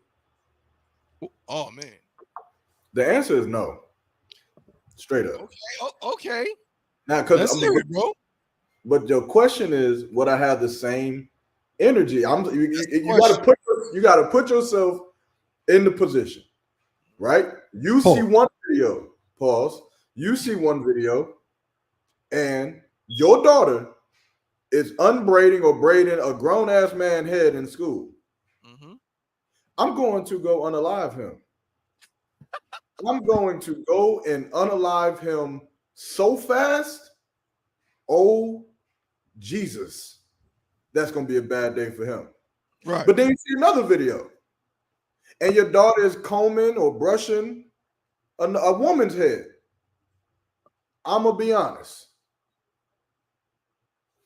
Oh man. The answer is no. Straight up. Okay. Now, because bro. But your question is, would I have the same energy? You gotta put yourself in the position, right? You see one video, pause. You see one video, and your daughter is unbraiding or braiding a grown-ass man head in school. Mm-hmm. I'm going to go unalive him. I'm going to go and unalive him so fast. Oh, Jesus. That's going to be a bad day for him. Right. But then you see another video, and your daughter is combing or brushing a woman's head. I'm going to be honest.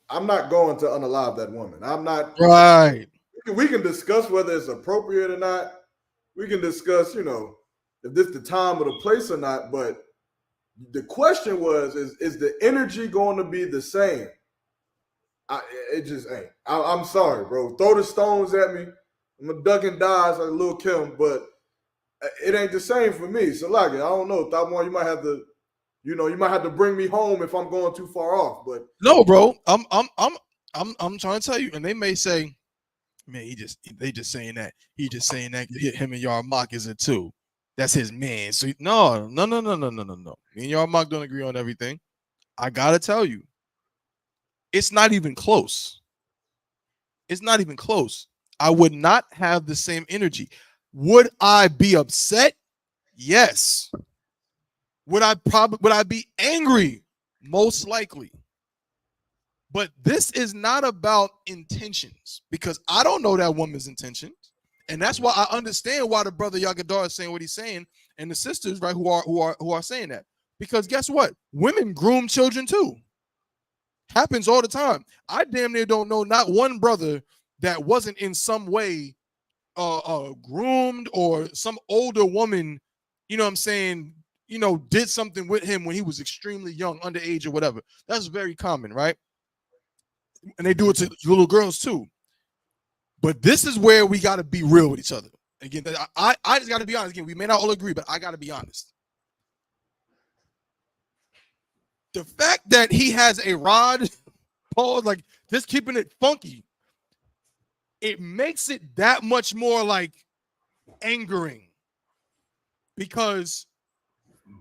I'm not going to unalive that woman. I'm not. Right. We can discuss whether it's appropriate or not. We can discuss, you know, if this is the time or the place or not. But the question was, is the energy going to be the same? It just ain't. I'm sorry, bro. Throw the stones at me. I'm a duck and dies like Lil Kim, but it ain't the same for me. So like, I don't know. Thought you might have to, you know, you might have to bring me home if I'm going too far off. But no, bro. I'm trying to tell you, and they may say, man, they just saying that. He just saying that him and Yarmak is it too. That's his man. So no. Me and Yarmak don't agree on everything. I gotta tell you, it's not even close. It's not even close. I would not have the same energy. Would I be upset? Yes. Would I be angry? Most likely. But this is not about intentions, because I don't know that woman's intentions. And that's why I understand why the brother Yagadar is saying what he's saying, and the sisters, right, who are saying that. Because guess what? Women groom children too. Happens all the time. I damn near don't know not one brother that wasn't in some way groomed, or some older woman, you know what I'm saying, you know, did something with him when he was extremely young, underage or whatever. That's very common, right? And they do it to little girls too. But this is where we got to be real with each other. Again, I just got to be honest. Again, we may not all agree, but I got to be honest. The fact that he has a rod, Paul, like just keeping it funky, it makes it that much more like angering, because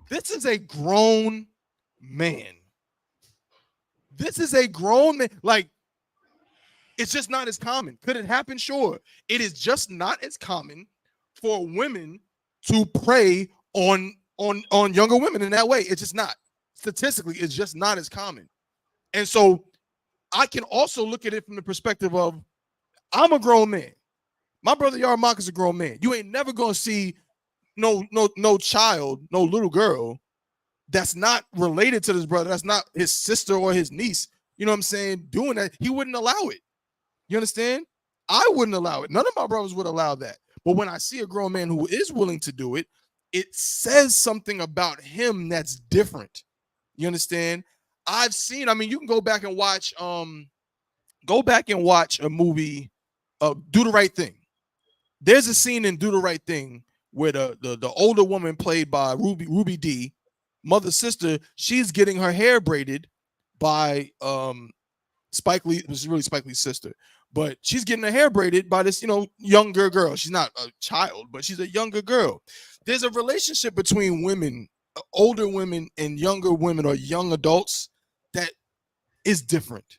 this is a grown man. This is a grown man. Like, it's just not as common. Could it happen? Sure. It is just not as common for women to prey on younger women in that way. It's just not. Statistically, it's just not as common. And so I can also look at it from the perspective of, I'm a grown man. My brother Yarmak is a grown man. You ain't never gonna see no child, no little girl that's not related to this brother, that's not his sister or his niece, you know what I'm saying, doing that. He wouldn't allow it. You understand? I wouldn't allow it. None of my brothers would allow that. But when I see a grown man who is willing to do it, it says something about him that's different. You understand? I've seen, I mean, you can go back and watch a movie, Do the Right Thing. There's a scene in Do the Right Thing where the older woman played by Ruby D, mother's sister, she's getting her hair braided by Spike Lee. This is really Spike Lee's sister, but she's getting her hair braided by this, you know, younger girl. She's not a child, but she's a younger girl. There's a relationship between women older women and younger women or young adults, that is different.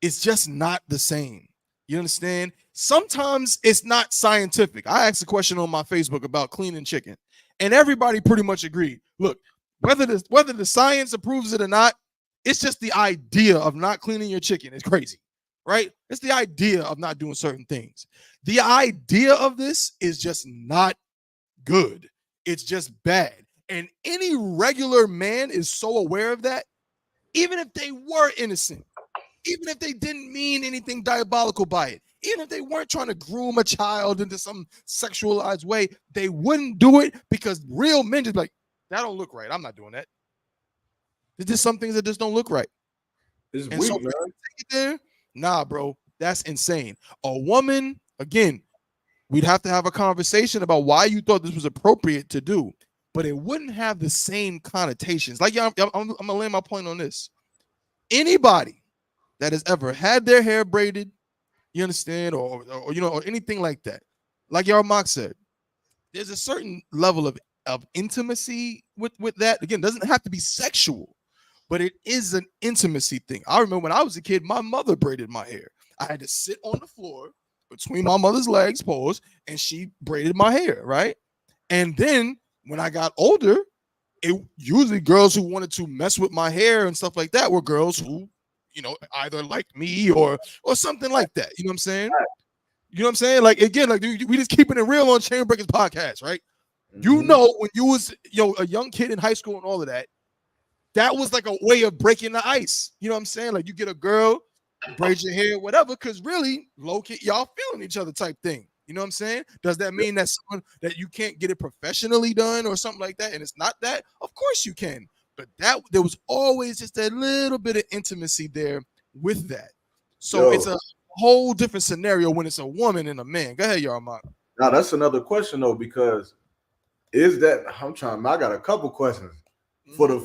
It's just not the same. You understand? Sometimes it's not scientific. I asked a question on my Facebook about cleaning chicken, and everybody pretty much agreed. Look, whether the science approves it or not, it's just the idea of not cleaning your chicken is crazy, right? It's the idea of not doing certain things. The idea of this is just not good. It's just bad. And any regular man is so aware of that, even if they were innocent, even if they didn't mean anything diabolical by it, even if they weren't trying to groom a child into some sexualized way, they wouldn't do it because real men just like, that don't look right. I'm not doing that. There's just some things that just don't look right. It's And weak, so man. take it there. Nah, bro, that's insane. A woman, again, we'd have to have a conversation about why you thought this was appropriate to do, but it wouldn't have the same connotations. Like, I'm gonna lay my point on this. Anybody that has ever had their hair braided, you understand, or or anything like that, like YAHANNA said, there's a certain level of intimacy with that. Again, doesn't have to be sexual, but it is an intimacy thing. I remember when I was a kid, my mother braided my hair. I had to sit on the floor between my mother's legs, pause, and she braided my hair, right? And then when I got older, it usually girls who wanted to mess with my hair and stuff like that were girls who, either liked me or something like that. You know what I'm saying? You know what I'm saying? Like, again, like we just keeping it real on Chainbreakers podcast, right? You know, when you was a young kid in high school and all of that, that was like a way of breaking the ice. You know what I'm saying? Like, you get a girl, braid your hair, whatever, because really, low key, y'all feeling each other type thing. You know what I'm saying? Does that mean that that you can't get it professionally done or something like that? And it's not that? Of course you can. But there was always just a little bit of intimacy there with that. So it's a whole different scenario when it's a woman and a man. Go ahead, YAHANNA. Now that's another question though, because I got a couple questions for the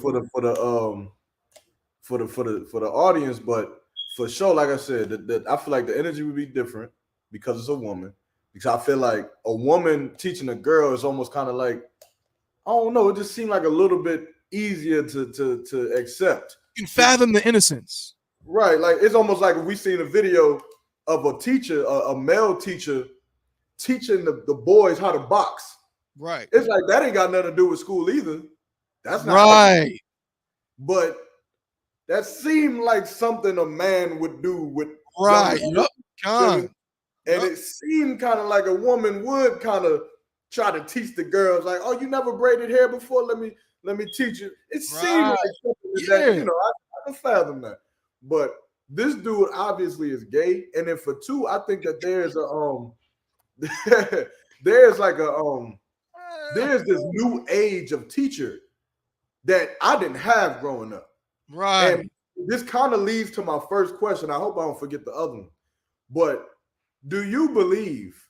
audience, but for sure, like I said, I feel like the energy would be different because it's a woman. Because I feel like a woman teaching a girl is almost kind of like, I don't know, it just seemed like a little bit easier to accept. You can fathom the innocence. Right. Like, it's almost like if we seen a video of a teacher, a male teacher, teaching the boys how to box. Right. It's like that ain't got nothing to do with school either. That's not right. But that seemed like something a man would do with right. And it seemed kind of like a woman would kind of try to teach the girls, like, oh, you never braided hair before? Let me teach you. It seemed like something that, I can fathom that. But this dude obviously is gay. And then for two, I think that there's there's this new age of teacher that I didn't have growing up. Right. And this kind of leads to my first question. I hope I don't forget the other one. But do you believe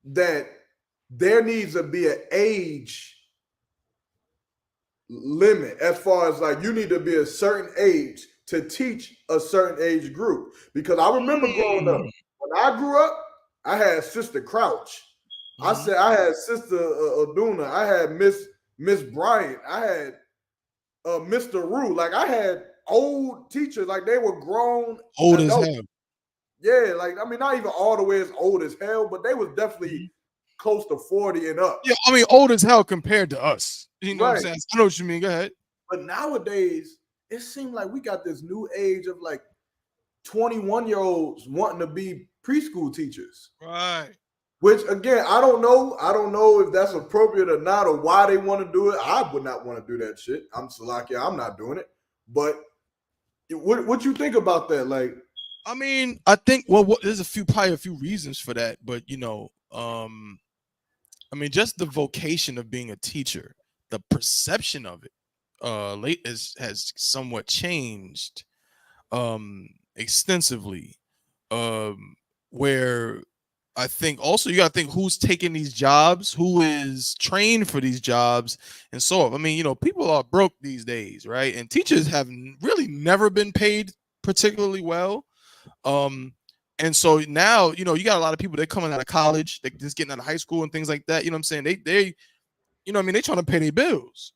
that there needs to be an age limit as far as like you need to be a certain age to teach a certain age group? Because I remember growing up, when I grew up, I had Sister Crouch. I said I had Sister Aduna. I had Miss Bryant. I had Mr. Rue. Like, I had old teachers, like they were grown, old adults. As hell. Yeah, like, I mean, not even all the way as old as hell, but they was definitely close to 40 and up. Yeah, I mean, old as hell compared to us. You know what I'm saying? I know what you mean. Go ahead. But nowadays, it seems like we got this new age of like 21-year-olds wanting to be preschool teachers. Right. Which, again, I don't know. I don't know if that's appropriate or not, or why they want to do it. I would not want to do that shit. I'm Salakia. I'm not doing it. But what you think about that? Like, I mean, I think there's probably a few reasons for that, but I mean, just the vocation of being a teacher, the perception of it, has somewhat changed, extensively, where I think also you got to think who's taking these jobs, who is trained for these jobs, and so on. I mean, people are broke these days, right? And teachers have really never been paid particularly well. And so now, you got a lot of people, they're coming out of college, they're just getting out of high school and things like that. You know what I'm saying? They I mean, they're trying to pay their bills.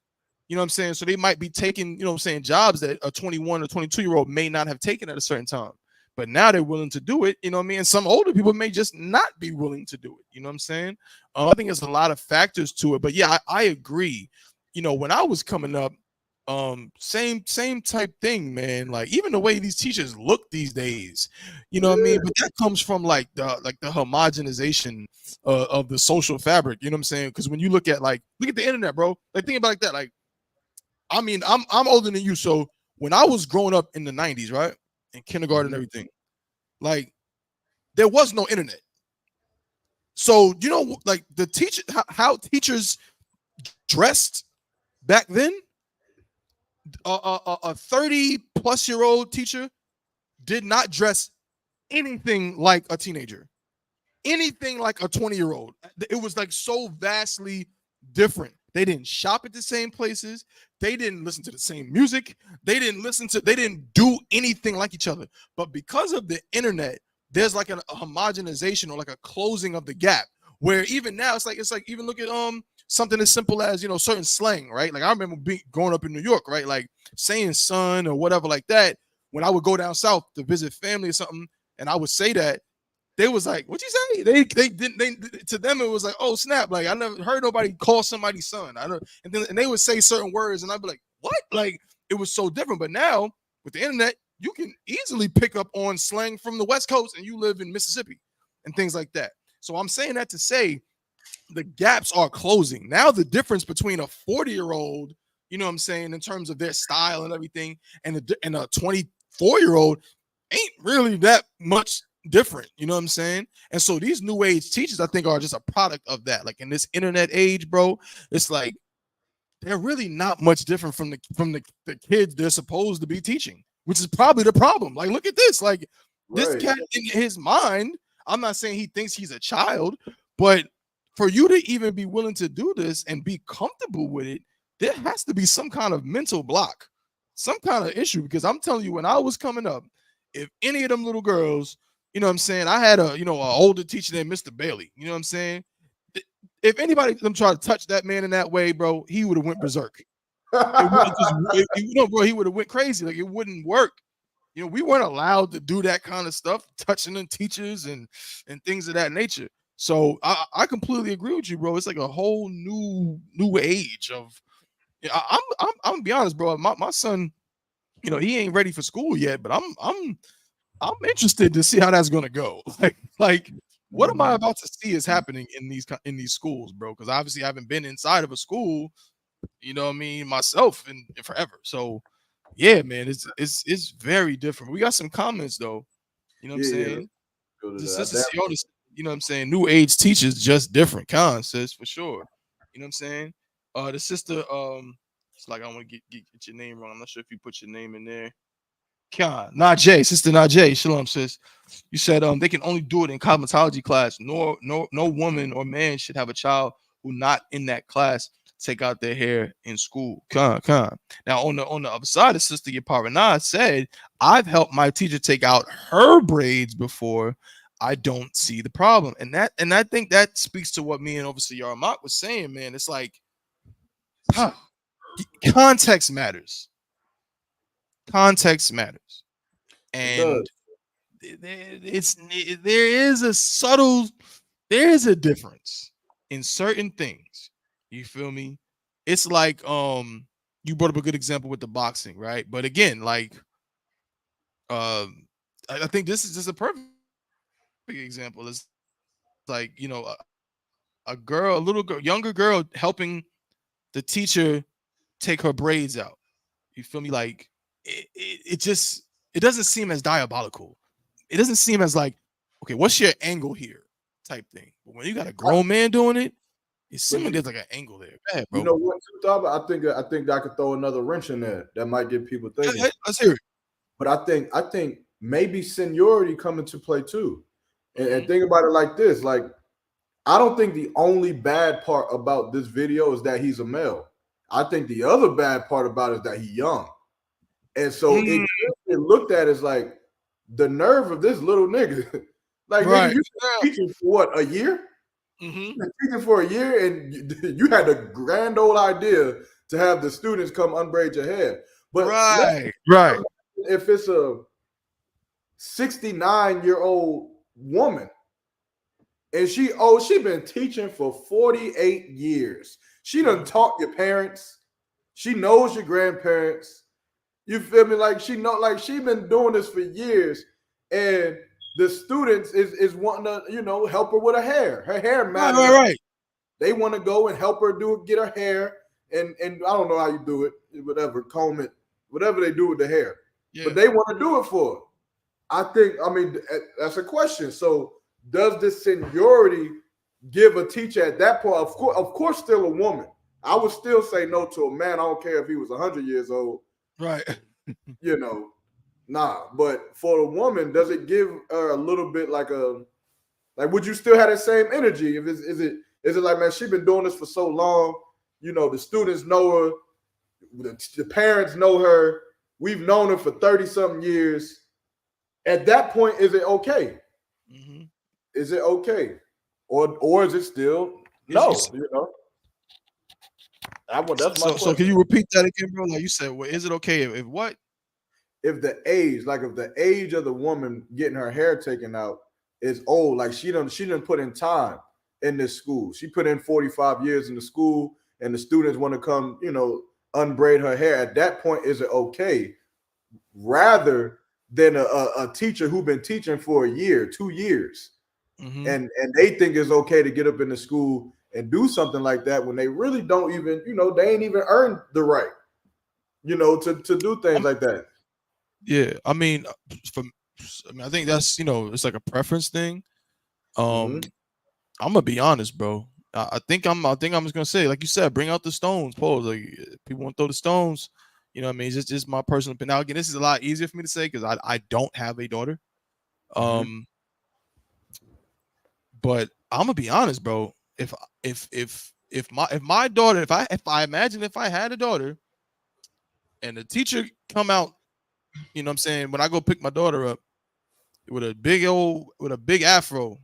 You know what I'm saying? So they might be taking, you know what I'm saying, jobs that a 21 or 22-year-old may not have taken at a certain time. But now they're willing to do it, you know what I mean? And some older people may just not be willing to do it. You know what I'm saying? I think there's a lot of factors to it. But yeah, I agree. You know, when I was coming up, same type thing, man. Like even the way these teachers look these days, you know what I mean? But that comes from like the homogenization of the social fabric. You know what I'm saying? Because when you look at the internet, bro. Like think about it like that. Like, I mean, I'm older than you, so when I was growing up in the 90s, right, in kindergarten and everything, like there was no internet. So you know, like the teacher, how teachers dressed back then, a 30-plus-year-old teacher did not dress anything like a teenager, anything like a 20-year-old. It was like so vastly different. They didn't shop at the same places. They didn't listen to the same music. They didn't do anything like each other. But because of the internet, there's like a homogenization or like a closing of the gap where even now it's like even look at something as simple as, you know, certain slang, right? Like I remember growing up in New York, right? Like saying son or whatever like that. When I would go down south to visit family or something, and I would say that, they was like, "What you say?" They didn't. To them, it was like, "Oh snap!" Like I never heard nobody call somebody son. I don't. And they would say certain words, and I'd be like, "What?" Like it was so different. But now with the internet, you can easily pick up on slang from the West Coast, and you live in Mississippi, and things like that. So I'm saying that to say the gaps are closing. Now the difference between a 40-year-old, you know what I'm saying, in terms of their style and everything, and a 24-year-old ain't really that much different, you know what I'm saying? And so these new age teachers, I think, are just a product of that. Like in this internet age, bro, it's like they're really not much different from the kids they're supposed to be teaching, which is probably the problem. Like, look at this. Like this cat in his mind, I'm not saying he thinks he's a child, but for you to even be willing to do this and be comfortable with it, there has to be some kind of mental block, some kind of issue. Because I'm telling you, when I was coming up, if any of them little girls, you know what I'm saying, I had an older teacher named Mr. Bailey, you know what I'm saying? If anybody them try to touch that man in that way, bro, he would have went berserk. Bro, he would have went crazy. Like it wouldn't work. You know, we weren't allowed to do that kind of stuff, touching the teachers and things of that nature. So I completely agree with you, bro. It's like a whole new age of. I'm gonna be honest, bro. My son, you know, he ain't ready for school yet, but I'm interested to see how that's gonna go. Like what am I about to see is happening in these schools, bro? Because obviously I haven't been inside of a school, you know what I mean, myself in forever. So yeah, man, it's very different. We got some comments though, you know what I'm saying? The sister, you know what I'm saying? New age teachers just different concepts for sure. You know what I'm saying? The sister, it's like I want to get your name wrong. I'm not sure if you put your name in there. Najee, sister Najee, shalom, sis. You said they can only do it in cosmetology class. No woman or man should have a child who not in that class take out their hair in school. Now on the other side, the sister Yaparana said, I've helped my teacher take out her braids before. I don't see the problem. And I think that speaks to what me and Overseer Yarmak was saying, man. It's like context matters. Context matters. And there is a difference in certain things. You feel me? It's like you brought up a good example with the boxing, right? But again, like I think this is just a perfect example. It's like, you know, a little girl, younger girl helping the teacher take her braids out. You feel me? Like it doesn't seem as diabolical. It doesn't seem as like, okay, what's your angle here type thing. But when you got a grown man doing it, it seems like there's like an angle there. Ahead, bro. You know what, I think I could throw another wrench in there that might get people thinking. Let's hear it. But I think maybe seniority come into play too. And think about it like this: like, I don't think the only bad part about this video is that he's a male. I think the other bad part about it is that he's young. And so it looked at as like the nerve of this little nigga. Like, right. Nigga, you teaching for what, a year? You've been teaching for a year, and you had a grand old idea to have the students come unbraid your hair. But right. if it's a 69-year-old woman and she been teaching for 48 years. She done taught your parents. She knows your grandparents. You feel me? Like she been doing this for years, and the students is wanting to, help her with her hair. Her hair matters. Right. They want to go and help her get her hair, and I don't know how you do it, whatever, comb it, whatever they do with the hair. Yeah. But they want to do it for her. I mean, that's a question. So does this seniority give a teacher at that point? Of course, still a woman. I would still say no to a man. I don't care if he was 100 years old. Right. Nah. But for a woman, does it give her a little bit like would you still have that same energy? If is it like, man, she's been doing this for so long, the students know her, the parents know her, we've known her for 30-something years. At that point, is it okay? Mm-hmm. Is it okay? Or is it still no? That's my question. So can you repeat that again, bro? Like you said, well, is it okay if what? If the age of the woman getting her hair taken out is old, like she done put in time in this school. She put in 45 years in the school, and the students want to come, unbraid her hair. At that point, is it okay? Rather than a teacher who been teaching for a year, 2 years, mm-hmm. and they think it's okay to get up in the school and do something like that when they really don't even, they ain't even earned the right, to do things like that. Yeah, I mean, I think that's it's like a preference thing. Mm-hmm. I'm gonna be honest, bro. I think I'm just gonna say, like you said, bring out the stones. Pose like people want to throw the stones. I mean, it's just my personal opinion. Now, again, this is a lot easier for me to say because I don't have a daughter. Mm-hmm. But I'm gonna be honest, bro. If my daughter, if I imagine if I had a daughter, and the teacher come out, what I'm saying, when I go pick my daughter up with a big afro,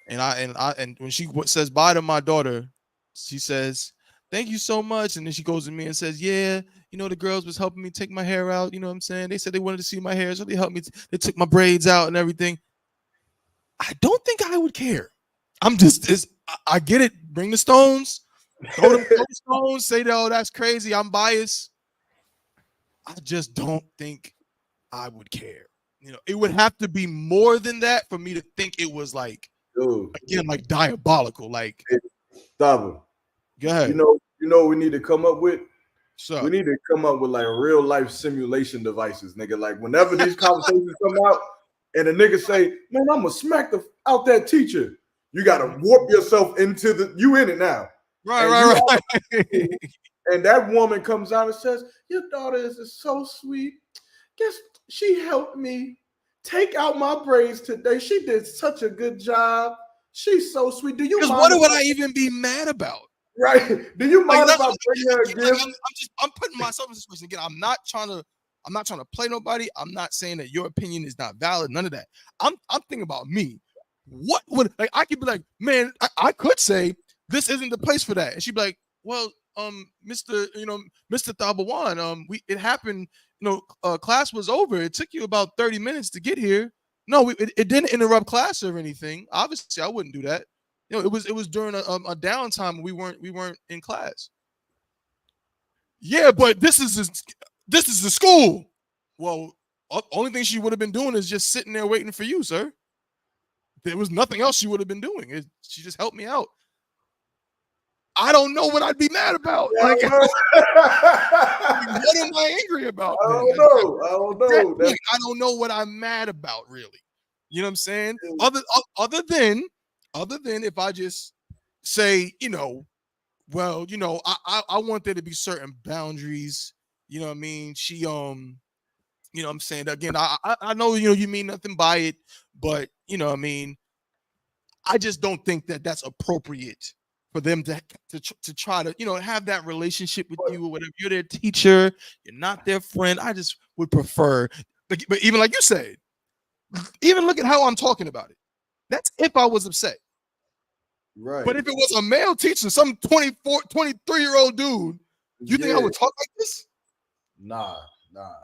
and when she says bye to my daughter, she says, "Thank you so much," and then she goes to me and says, "Yeah, the girls was helping me take my hair out. You know what I'm saying? They said they wanted to see my hair, so they helped me. They took my braids out and everything." I don't think I would care. I get it. Bring the stones, throw the stones. Say, "Oh, that's crazy. I'm biased." I just don't think I would care. It would have to be more than that for me to think it was like, again, like diabolical. Like, stop him. Go ahead. We need to come up with. So we need to come up with like real life simulation devices, nigga. Like whenever these conversations come out, and a nigga say, "Man, I'm gonna smack out that teacher," you gotta warp yourself into you in it now. Right. And that woman comes out and says, "Your daughter is so sweet. Guess she helped me take out my braids today. She did such a good job. She's so sweet." Do you? Because what would I even be mad about? Right? Do you mind if I bring her a gift? I'm putting myself in this situation again. I'm not trying to play nobody. I'm not saying that your opinion is not valid. None of that. I'm thinking about me. What would I could be like, man? I could say this isn't the place for that, and she'd be like, well, Mr. Thabawan, it happened. Class was over. It took you about 30 minutes to get here. No, it didn't interrupt class or anything. Obviously, I wouldn't do that. It was during a downtime. We weren't in class. Yeah, but this is the school. Well, only thing she would have been doing is just sitting there waiting for you, sir. There was nothing else she would have been doing. She just helped me out. I don't know what I'd be mad about. Like, what am I angry about? I don't know. I don't know what I'm mad about, really. You know what I'm saying? Other than if I just say, well, I want there to be certain boundaries. You know what I mean? She, you know what I'm saying? Again, I know, you mean nothing by it, but, what I mean? I just don't think that that's appropriate for them to try to, have that relationship with you or whatever. You're their teacher. You're not their friend. I just would prefer, but even like you said, even look at how I'm talking about it. That's if I was upset. Right. But if it was a male teacher, some 23-year-old dude You think I would talk like this? Nah.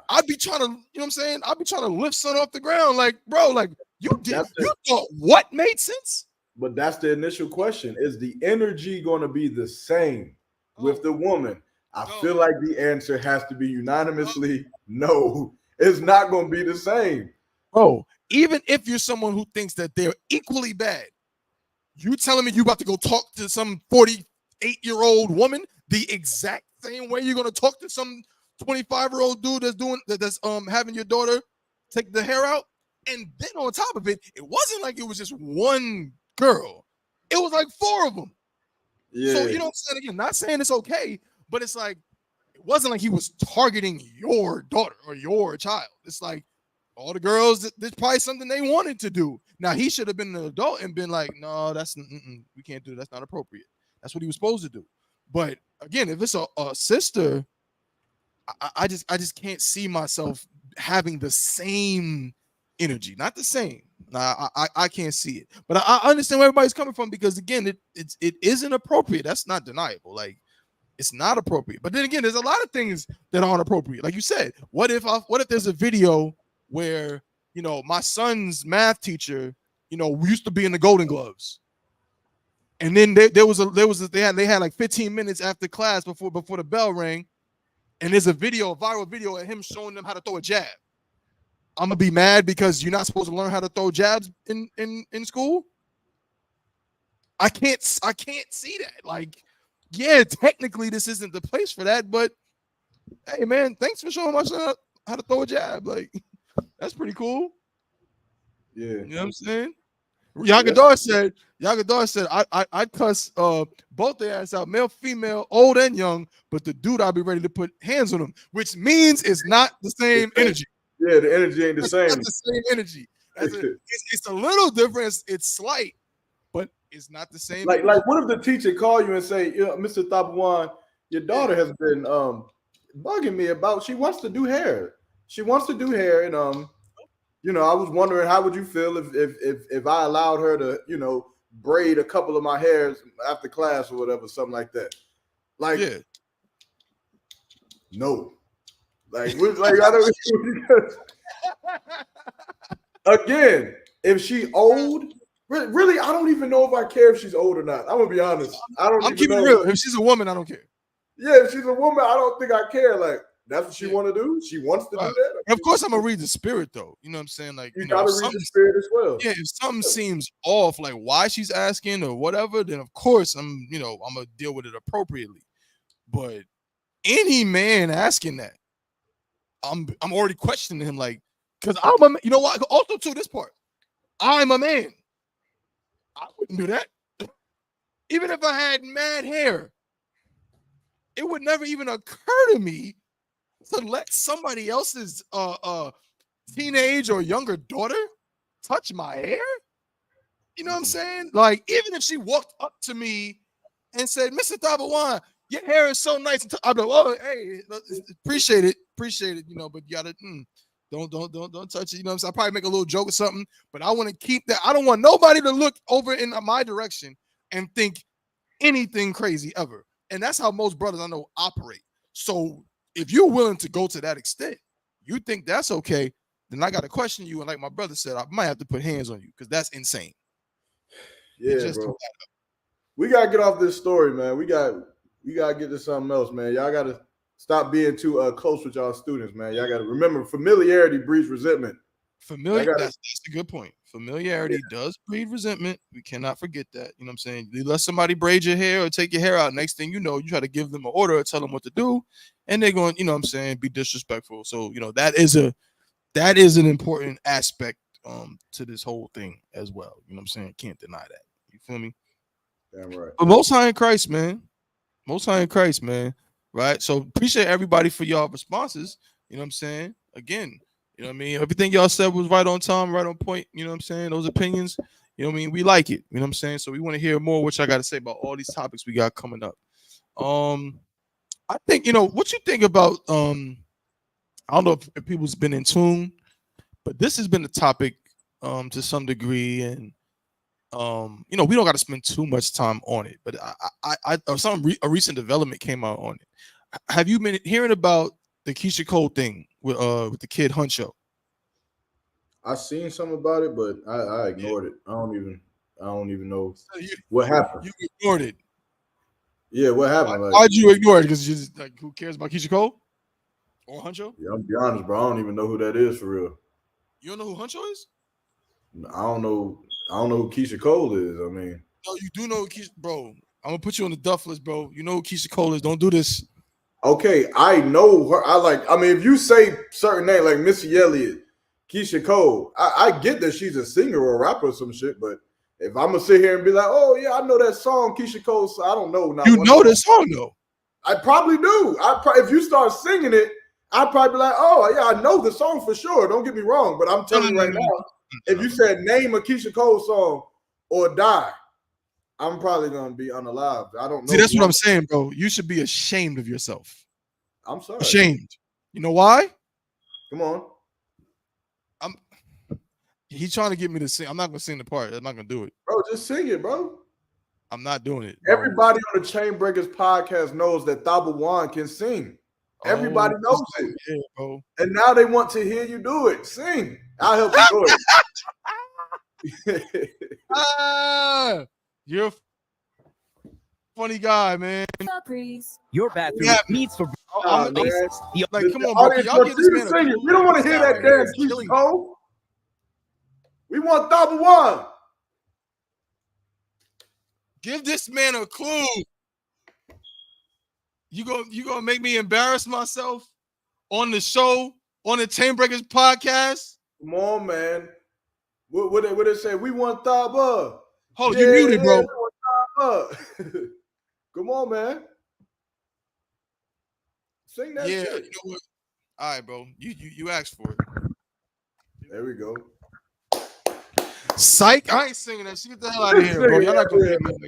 I'd be trying to, you know what I'm saying? I'd be trying to lift son off the ground. Like, bro, like you thought what made sense? But that's the initial question. Is the energy going to be the same with the woman? I feel like the answer has to be unanimously no. It's not going to be the same. Bro, even if you're someone who thinks that they're equally bad, you telling me you about to go talk to some 48-year-old woman the exact same way you're going to talk to some 25-year-old dude that's having your daughter take the hair out? And then on top of it, it wasn't like it was just one girl. It was like 4 of them. Yeah. So, you know what I'm saying? Again, not saying it's okay, but it's like, it wasn't like he was targeting your daughter or your child. It's like all the girls, there's probably something they wanted to do. Now, he should have been an adult and been like, no, we can't do that. That's not appropriate. That's what he was supposed to do. But again, if it's a sister, I just can't see myself having the same energy. Not the same. Nah, I can't see it. But I understand where everybody's coming from, because again, it isn't appropriate. That's not deniable. Like, it's not appropriate. But then again, there's a lot of things that aren't appropriate. Like you said, what if there's a video where, you know, my son's math teacher, you know, we used to be in the Golden Gloves, and then they had like 15 minutes after class before the bell rang, and there's a viral video of him showing them how to throw a jab. I'm gonna be mad because you're not supposed to learn how to throw jabs in school. I can't see that. Like, yeah, technically this isn't the place for that, but hey, man, thanks for showing my son how to throw a jab. Like, that's pretty cool. Yeah, you know what I'm saying. Yagadar said, I'd cuss both their ass out, male, female, old and young, but the dude, I'll be ready to put hands on him, which means it's not the same energy. Yeah, the energy ain't the same. It's not the same energy. It's a little different. It's slight, but it's not the same. Like what if the teacher call you and say, Mr. Thabawan, your daughter has been bugging me about, she wants to do hair. And you know, I was wondering, how would you feel if I allowed her to, you know, braid a couple of my hairs after class or whatever, something like that. Like, yeah. No. Like I don't. Again, if she old, really, I don't even know if I care if she's old or not. I'm gonna be honest. I'm keeping it real. If she's a woman, I don't care. Yeah, if she's a woman, I don't think I care. Like, that's what she want to do. She wants to do that. And of course, I'm gonna read the spirit, though. You know what I'm saying? Like, you gotta read the spirit as well. Yeah, if something seems off, like why she's asking or whatever, then of course I'm gonna deal with it appropriately. But any man asking that, I'm already questioning him, like, because I'm a, you know what? Also, to this part, I'm a man. I wouldn't do that. Even if I had mad hair, it would never even occur to me to let somebody else's teenage or younger daughter touch my hair. You know what I'm saying? Like, even if she walked up to me and said, Mr. Thabawan, your hair is so nice, I'd be like, oh, hey, appreciate it, you know, but you gotta don't touch it. You know what I'm saying? I'll probably make a little joke or something, but I want to keep that. I don't want nobody to look over in my direction and think anything crazy ever. And that's how most brothers I know operate. So if you're willing to go to that extent, you think that's okay, then I got to question you. And like my brother said, I might have to put hands on you because that's insane. Yeah, bro. We got to get off this story, man. We got to get to something else, man. Y'all got to stop being too close with y'all students, man. Y'all got to remember, familiarity breeds resentment. That's a good point. Familiarity does breed resentment. We cannot forget that. You know what I'm saying? You let somebody braid your hair or take your hair out. Next thing you know, you try to give them an order or tell them what to do, and they're going, you know what I'm saying, be disrespectful. So, you know, that is an important aspect to this whole thing as well. You know what I'm saying? Can't deny that. You feel me? Damn right. But Most High in Christ, man. Most High in Christ, man. Right? So appreciate everybody for y'all responses. You know what I'm saying? Again, you know what I mean? Everything y'all said was right on time, right on point. You know what I'm saying? Those opinions, you know what I mean? We like it. You know what I'm saying? So we want to hear more, which I got to say about all these topics we got coming up. I think, you know, what you think about, I don't know if people's been in tune, but this has been a topic to some degree. And, you know, we don't got to spend too much time on it, but a recent development came out on it. have you been hearing about the Keisha Cole thing with the kid Huncho? I seen something about it, but I ignored it. I don't even know what happened. You ignored it. Yeah, what happened? Why'd you ignore it? Because you just like, who cares about Keisha Cole or Huncho? Yeah, I'm be honest, bro. I don't even know who that is for real. You don't know who Huncho is? I don't know who Keisha Cole is. I mean, no, you do know who Keisha, bro. I'm gonna put you on the duff list, bro. You know who Keisha Cole is. Don't do this. Okay, I know her. I mean, if you say certain names like Missy Elliott, Keisha Cole, I get that she's a singer or a rapper or some shit, but if I'm gonna sit here and be like, oh yeah, I know that song, Keisha Cole, so I don't know. You know this song though. I probably do. If you start singing it, I'd probably be like, oh yeah, I know the song for sure. Don't get me wrong, but I'm telling you right now, if you said name a Keisha Cole song or die, I'm probably gonna be unalived. I don't know. See, that's what I'm saying, bro. You should be ashamed of yourself. I'm sorry. Ashamed. You know why? Come on. He's trying to get me to sing. I'm not gonna sing the part. I'm not gonna do it. Bro, just sing it, bro. I'm not doing it. Bro. Everybody on the Chainbreakers podcast knows that Thaba Wan can sing. Everybody knows it. Yeah, bro. And now they want to hear you do it. Sing. I'll help you do it. You're a funny guy, man. Your bathroom needs for like, come on, bro. Y'all get this man sing it. We don't want to hear that damn Keisha Cole. We want Thaba Wan. Give this man a clue. You gonna make me embarrass myself on the show, on the Chainbreakers podcast? Come on, man. What they say? We want Thaba. Hold on, you muted, bro. We want Thaba. Come on, man. Sing that shit. You know what? All right, bro. You asked for it. There we go. Psych, I ain't singing that shit. Get the hell out of here, bro. Y'all not gonna get me on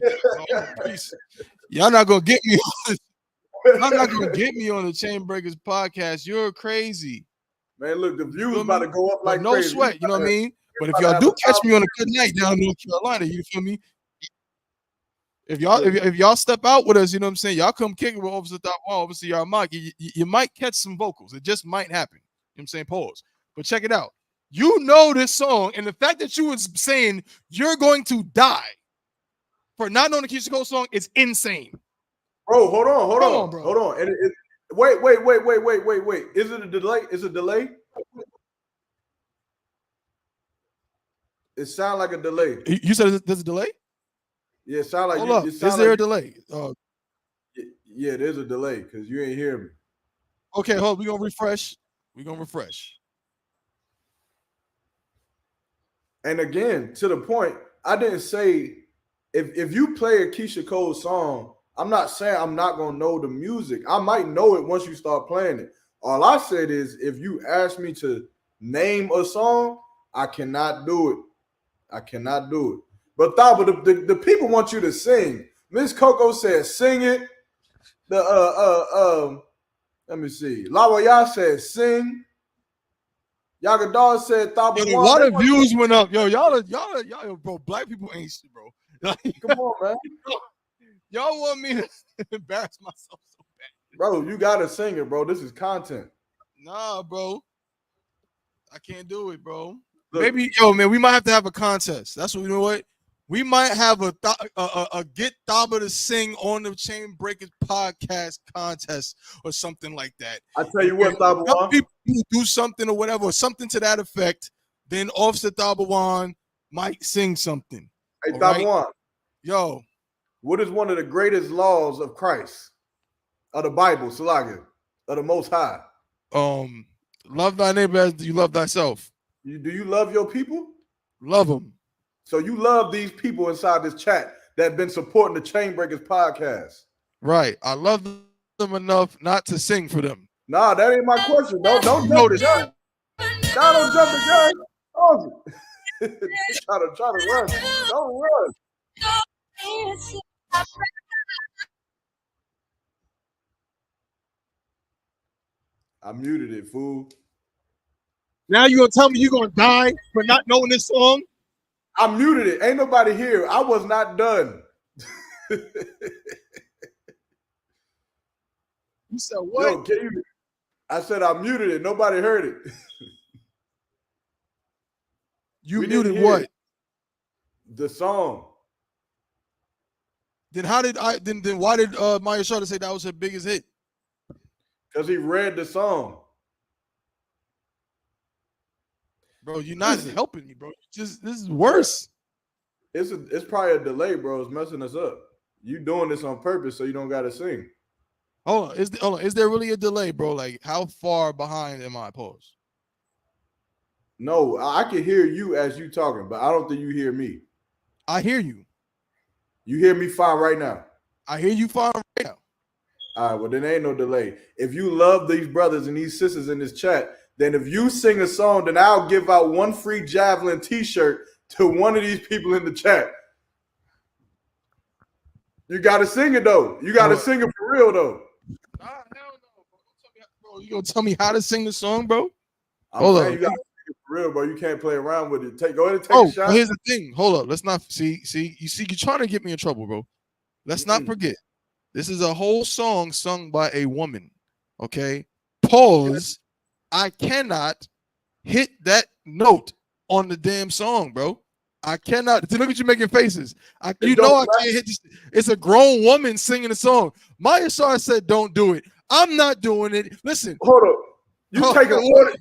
the Y'all not gonna get me on Y'all not gonna get me on the Chainbreakers podcast. You're crazy. Man, look, the views about to go up like no crazy. Sweat, you know what I mean? But if y'all do catch me on a good night down in North Carolina, you feel me? If y'all step out with us, you know what I'm saying? Y'all come kicking with Officer Thaba Wan, Officer Yarmak, you might catch some vocals. It just might happen. You know what I'm saying? Pause. But check it out. You know this song, and the fact that you was saying you're going to die for not knowing the Keisha Cole song is insane. Bro, hold on, bro. Hold on. Wait. Is it a delay? Is it a delay? It sounds like a delay. You said there's a delay? Yeah, it sounds like Hold up. Is there a delay? Yeah, there's a delay because you ain't hear me. Okay, hold on. We're gonna refresh. And again, to the point, I didn't say if you play a Keisha Cole song, I'm not saying I'm not gonna know the music. I might know it once you start playing it. All I said is if you ask me to name a song, I cannot do it. But Thaba, the people want you to sing. Miss Coco said sing it. Let me see. Lawaya said sing. Yagadar said Thaba Wan. A lot of views went up. Yo, y'all, bro. Black people ain't shit, bro. Come on, man. Y'all want me to embarrass myself so bad. Bro, you gotta sing it, bro. This is content. Nah, bro. I can't do it, bro. Look, maybe, man, we might have to have a contest. That's what, you know what? We might have a get Thaba to sing on the Chainbreakers podcast contest or something like that. I tell you what, Thaba Wan. People do something or whatever, or something to that effect. Then Officer Thaba Wan might sing something. Hey, Thaba Wan. Yo. What is one of the greatest laws of Christ? Of the Bible, Salaga, of the Most High? Love thy neighbor as you love thyself. Do you love your people? Love them. So you love these people inside this chat that have been supporting the Chainbreakers podcast. Right. I love them enough not to sing for them. Nah, that ain't my question. Don't jump the gun. Nah, don't jump the gun. Oh. try to run. Don't run. I muted it, fool. Now you gonna tell me you gonna die for not knowing this song? I muted it. Ain't nobody here. I was not done. You said what? Yo, can you? I said I muted it. Nobody heard it. You We didn't muted hear what? it. The song. Then how did I? Then why did Maya Shorter say that was her biggest hit? Because he read the song. Bro, you're not helping me, bro. This is worse. It's probably a delay, bro. It's messing us up. You doing this on purpose so you don't gotta sing. Hold on. Is there really a delay, bro? Like, how far behind am I? Pause. No, I can hear you as you talking, but I don't think you hear me. I hear you. You hear me fine right now. I hear you fine right now. All right, well, then ain't no delay. If you love these brothers and these sisters in this chat, then if you sing a song, then I'll give out one free Javelin t-shirt to one of these people in the chat. You got to sing it, though. You got to sing it for real, though. Nah, hell no, bro. You gonna tell me how to sing the song, bro? I'm saying you got to sing it for real, bro. You can't play around with it. Go ahead and take a shot. Well, here's the thing. Hold up. Let's not see. You're trying to get me in trouble, bro. Let's not forget. This is a whole song sung by a woman. Okay. Pause. I cannot hit that note on the damn song, bro. I cannot. Look at you making faces. I can't hit this. It's a grown woman singing a song. Maya Shar said, "Don't do it." I'm not doing it. Listen. Hold up. You taking order.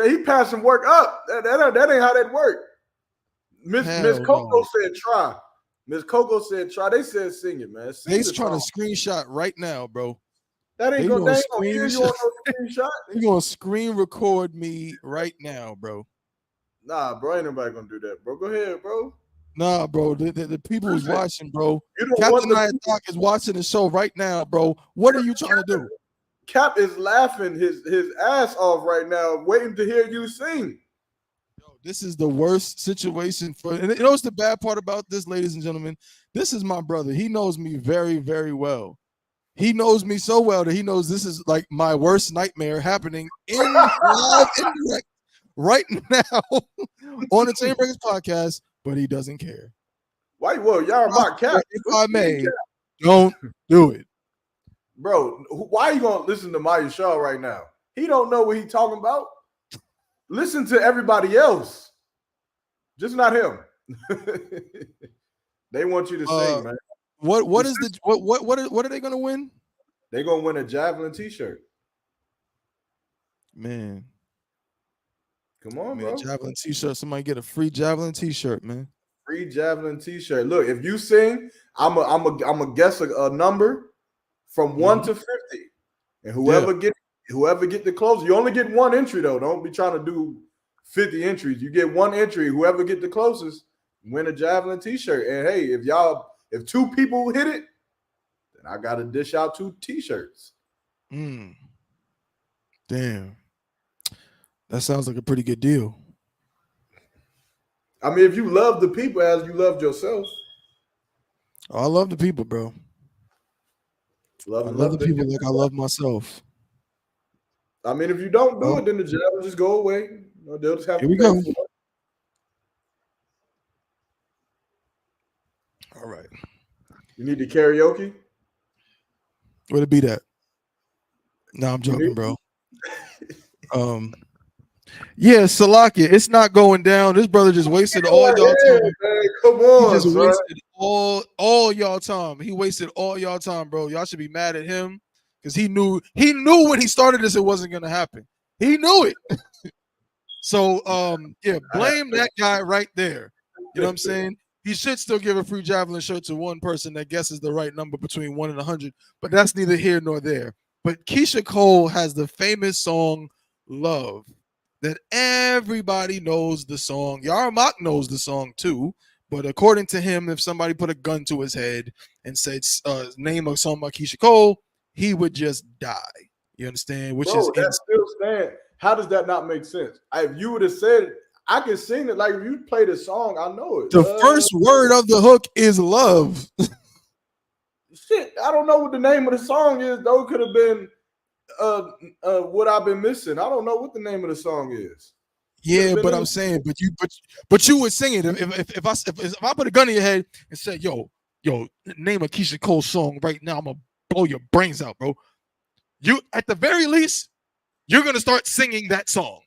He passing work up. That ain't how that work. Miss Coco said try. Miss Coco said try. They said sing it, man. They's trying to screenshot right now, bro. That ain't gonna hear you on no screenshot. They're gonna screen record me right now, bro. Nah, bro, ain't nobody gonna do that, bro. Go ahead, bro. Nah, bro. The people who's watching, bro. Captain Ayatok is watching the show right now, bro. What are you trying to do? Cap is laughing his ass off right now, waiting to hear you sing. Yo, this is the worst situation for. And you know what's the bad part about this, ladies and gentlemen? This is my brother. He knows me very, very well. He knows me so well that he knows this is like my worst nightmare happening in live indirect right now on the Chainbreakers podcast, but he doesn't care. Why? Well, y'all mock Cap. If I may, don't do it. Bro, why are you gonna listen to Maya Shaw right now? He don't know what he's talking about. Listen to everybody else, just not him. They want you to sing, man. What are they gonna win? They're gonna win a Javelin t-shirt. Man. Come on, bro. Javelin t-shirt. Somebody get a free Javelin t-shirt, man. Free Javelin t-shirt. Look, if you sing, I'm a guess a number from 1 to 50. And whoever get the closest, you only get one entry though. Don't be trying to do 50 entries. You get one entry. Whoever get the closest, win a Javelin t-shirt. And hey, if two people hit it, then I gotta dish out 2 t-shirts. Damn. That sounds like a pretty good deal. I mean, if you love the people as you loved yourself. Oh, I love the people, bro. I love the people like I love myself. I mean, if you don't do it, then the job will just go away. They'll just have Here to we go. pay for it. All right. You need the karaoke? Where'd it be that? No, I'm joking, bro. Yeah, Salakia, it's not going down. This brother just wasted all y'all time. Man, come on, he just son. wasted all y'all time. He wasted all y'all time, bro. Y'all should be mad at him because he knew when he started this it wasn't gonna happen. He knew it. So yeah, blame that guy right there. You know what I'm saying? He should still give a free Javelin shirt to one person that guesses the right number between 1 and 100, but that's neither here nor there. But Keisha Cole has the famous song Love that everybody knows the song. YAHANNA knows the song too, but according to him, if somebody put a gun to his head and said name a song by Keisha Cole, he would just die. You understand? Which is that still stand. How does that not make sense? If you would have said I can sing it, like if you play the song, I know it. The first word of the hook is love. Shit, I don't know what the name of the song is, though. It could have been What I've Been Missing. I don't know what the name of the song is. Yeah, but I'm saying, but you would sing it if I put a gun in your head and said, yo, name a Keisha Cole song right now, I'm gonna blow your brains out, bro. you at the very least, you're gonna start singing that song.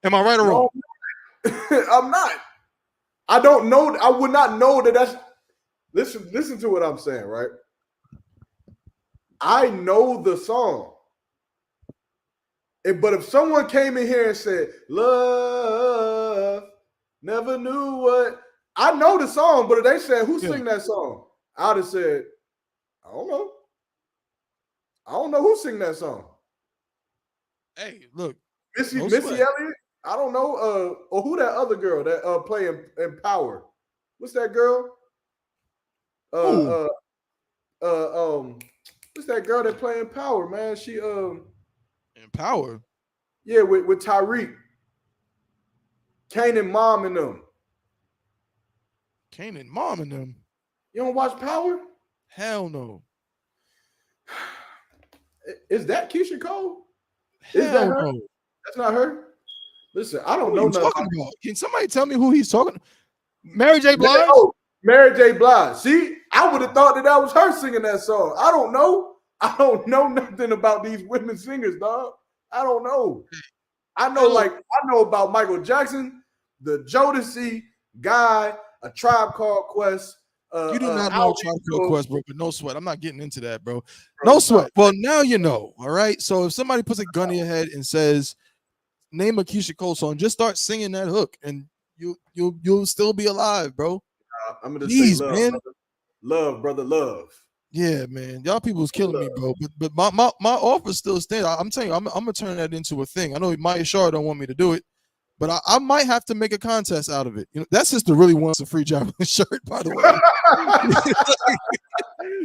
Am I right or wrong? I'm not. I don't know. I would not know that that's. Listen to what I'm saying, right? I know the song. But if someone came in here and said, love, never knew what, I know the song, but if they said, who sing that song? I'd have said, I don't know. I don't know who sing that song. Hey, look. Missy Elliott? I don't know. Or who that other girl that play in Power? What's that girl? What's that girl that play in Power, man? She in Power. Yeah, with Tyreek. Kanan mom and them. Kanan mom and them. You don't watch Power? Hell no. Is that Keisha Cole? Hell Is that her? no. That's not her. Listen, I don't Who know are you nothing talking about. Can somebody tell me who he's talking? Mary J. Blige? Oh, Mary J. Blige. See, I would have thought that was her singing that song. I don't know. I don't know nothing about these women singers, dog. I don't know. I know about Michael Jackson, the Jodeci guy, A Tribe Called Quest. You do not know Tribe Called Quest, bro, but no sweat. I'm not getting into that, bro. No sweat. Well, now you know, all right? So if somebody puts a gun in your head and says, name a Keisha Cole song, just start singing that hook, and you'll still be alive, bro. I'm gonna Please, say love, man. brother. Love, brother, love. Yeah, man. Y'all people's killing me, bro. But my offer still stands. I'm telling you, I'm gonna turn that into a thing. I know Maya Shar don't want me to do it, but I might have to make a contest out of it. You know, that sister really wants a free javelin shirt, by the way.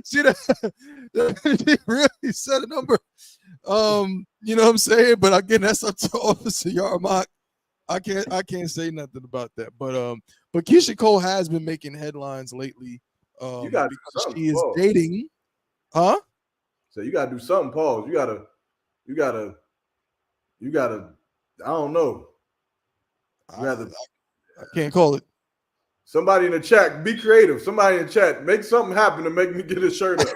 See that? He really set a number. You know what I'm saying? But again, that's up to Officer Yarmak. I can't say nothing about that. But Keisha Cole has been making headlines lately. You gotta do because something, she is Paul. dating. Huh? So you gotta do something, Paul. You gotta. I don't know. I can't call it. Somebody in the chat, be creative. Somebody in the chat, make something happen to make me get a shirt up.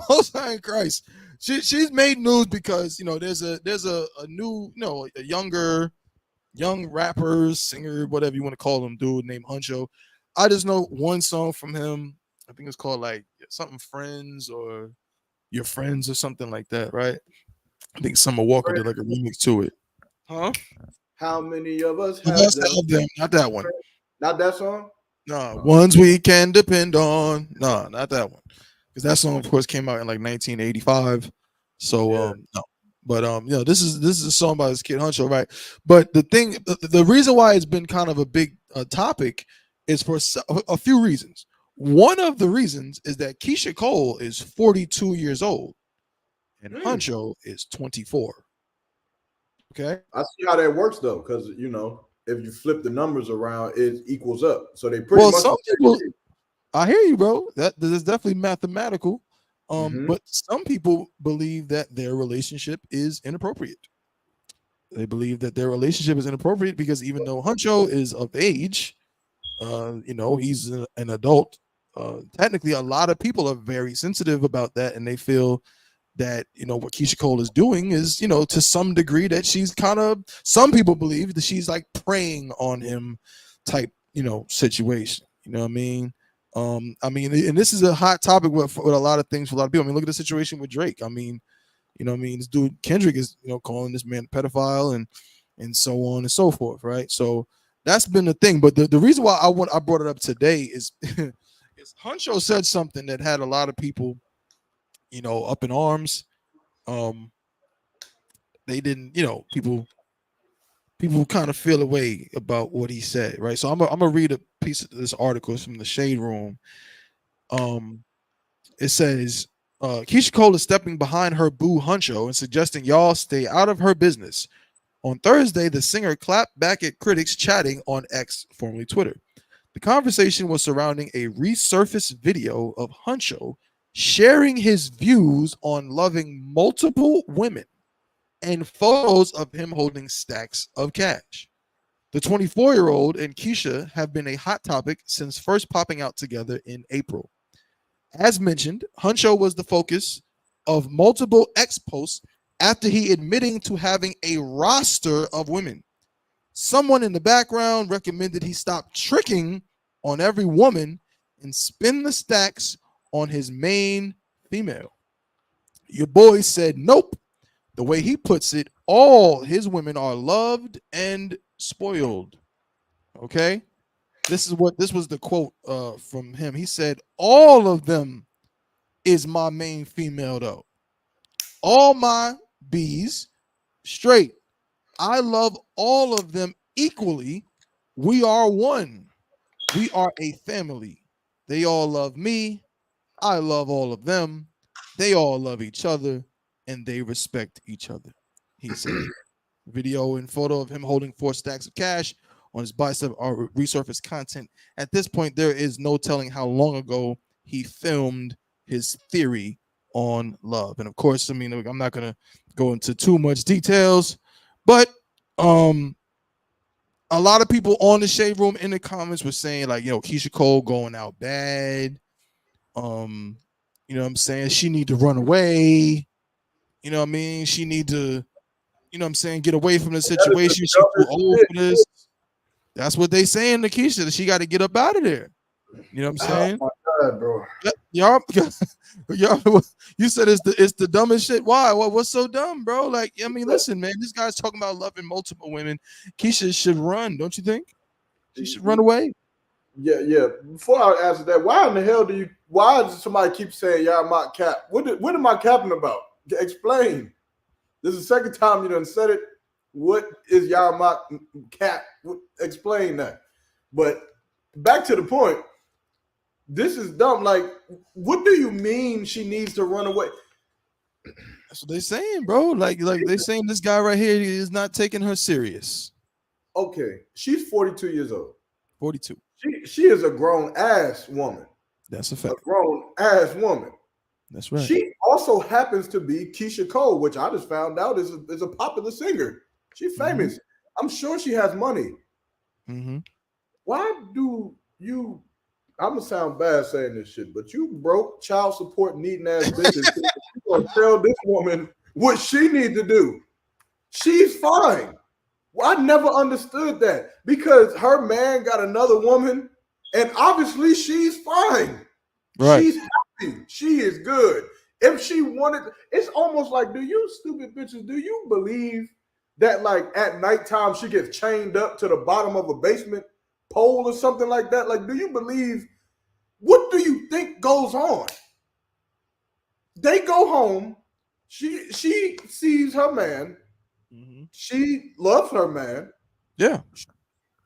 Most High in Christ. She's made news because there's a new a young rapper, singer, whatever you want to call him, dude named Huncho. I just know one song from him. I think it's called like something Friends or Your Friends or something like that, right? I think Summer Walker did like a remix to it. Huh? How many of us have them? Not that one. Not that song? No, ones we can depend on. No, not that one. Because that song, of course, came out in like 1985. So no. But this is a song by this kid Huncho, right? But the reason why it's been kind of a big topic is for a few reasons. One of the reasons is that Keisha Cole is 42 years old and Huncho is 24. Okay, I see how that works though, because if you flip the numbers around, it equals up. So they pretty much. Some people, I hear you, bro. That is definitely mathematical. But some people believe that their relationship is inappropriate. They believe that their relationship is inappropriate because even though Huncho is of age, he's an adult. Technically, a lot of people are very sensitive about that, and they feel that what Keisha Cole is doing is to some degree that she's some people believe that she's like preying on him type situation. You know what I mean? And this is a hot topic with a lot of things for a lot of people. I mean, look at the situation with Drake. I mean, this dude Kendrick is calling this man a pedophile and so on and so forth, right? So that's been the thing. But the reason why I brought it up today is is Huncho said something that had a lot of people up in arms. They didn't, people kind of feel a way about what he said, right? So I'm gonna read a piece of this article. It's from the Shade Room. It says Keisha Cole is stepping behind her boo Huncho and suggesting y'all stay out of her business. On Thursday, the singer clapped back at critics chatting on X, formerly Twitter. The conversation was surrounding a resurfaced video of Huncho sharing his views on loving multiple women and photos of him holding stacks of cash. The 24-year-old and Keisha have been a hot topic since first popping out together in April. As mentioned, Huncho was the focus of multiple X posts after he admitting to having a roster of women. Someone in the background recommended he stop tricking on every woman and spin the stacks on his main female. Your boy said nope. The way he puts it, all his women are loved and spoiled. Okay? This was the quote from him. He said, all of them is my main female though. All my bees straight. I love all of them equally. We are one. We are a family. They all love me. I love all of them. They all love each other and they respect each other. He said. Video and photo of him holding 4 stacks of cash on his bicep are resurfaced content. At this point, there is no telling how long ago he filmed his theory on love. And of course, I mean, I'm not gonna go into too much details, but a lot of people on the Shade Room in the comments were saying, like, Keisha Cole going out bad. You know what I'm saying? She need to run away. You know what I mean? She need to, you know what I'm saying, get away from the situation. She's too old for this. That's what they saying to Keisha, that she got to get up out of there. You know what I'm saying? Oh my God, bro. Y'all, you said it's the dumbest shit. Why? What's so dumb, bro? Like, I mean, listen, man, this guy's talking about loving multiple women. Keisha should run, don't you think? She should run away. Yeah. Before I answer that, why in the hell why does somebody keep saying y'all mock cap? What am I capping about? Explain. This is the second time you done said it. What is y'all mock cap? Explain that. But back to the point. This is dumb. Like, what do you mean she needs to run away? That's what they're saying, bro. Like they saying this guy right here is not taking her serious. Okay, she's 42 years old. 42. She is a grown ass woman. That's a fact. A grown ass woman. That's right. She also happens to be Keisha Cole, which I just found out is a popular singer. She's famous. I'm sure she has money. Why do you? I'm gonna sound bad saying this shit, but you broke child support needing ass bitches. You gonna tell this woman what she need to do? She's fine. Well, I never understood that because her man got another woman, and obviously she's fine. Right. She's happy. She is good. If she wanted, it's almost like, do you stupid bitches, do you believe that like at nighttime she gets chained up to the bottom of a basement pole or something like that? Like, do you believe, what do you think goes on? They go home. She sees her man. She loves her man. Yeah.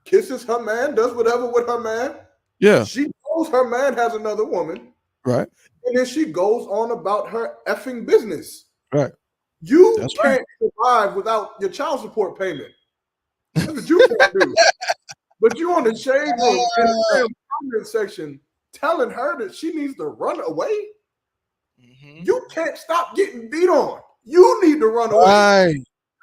Kisses her man, does whatever with her man. Yeah. She knows her man has another woman. Right. And then she goes on about her effing business. Right. You can't survive without your child support payment. That's what you can't do. But you on the Shade Room in the comment section telling her that she needs to run away. You can't stop getting beat on. You need to run away. Right.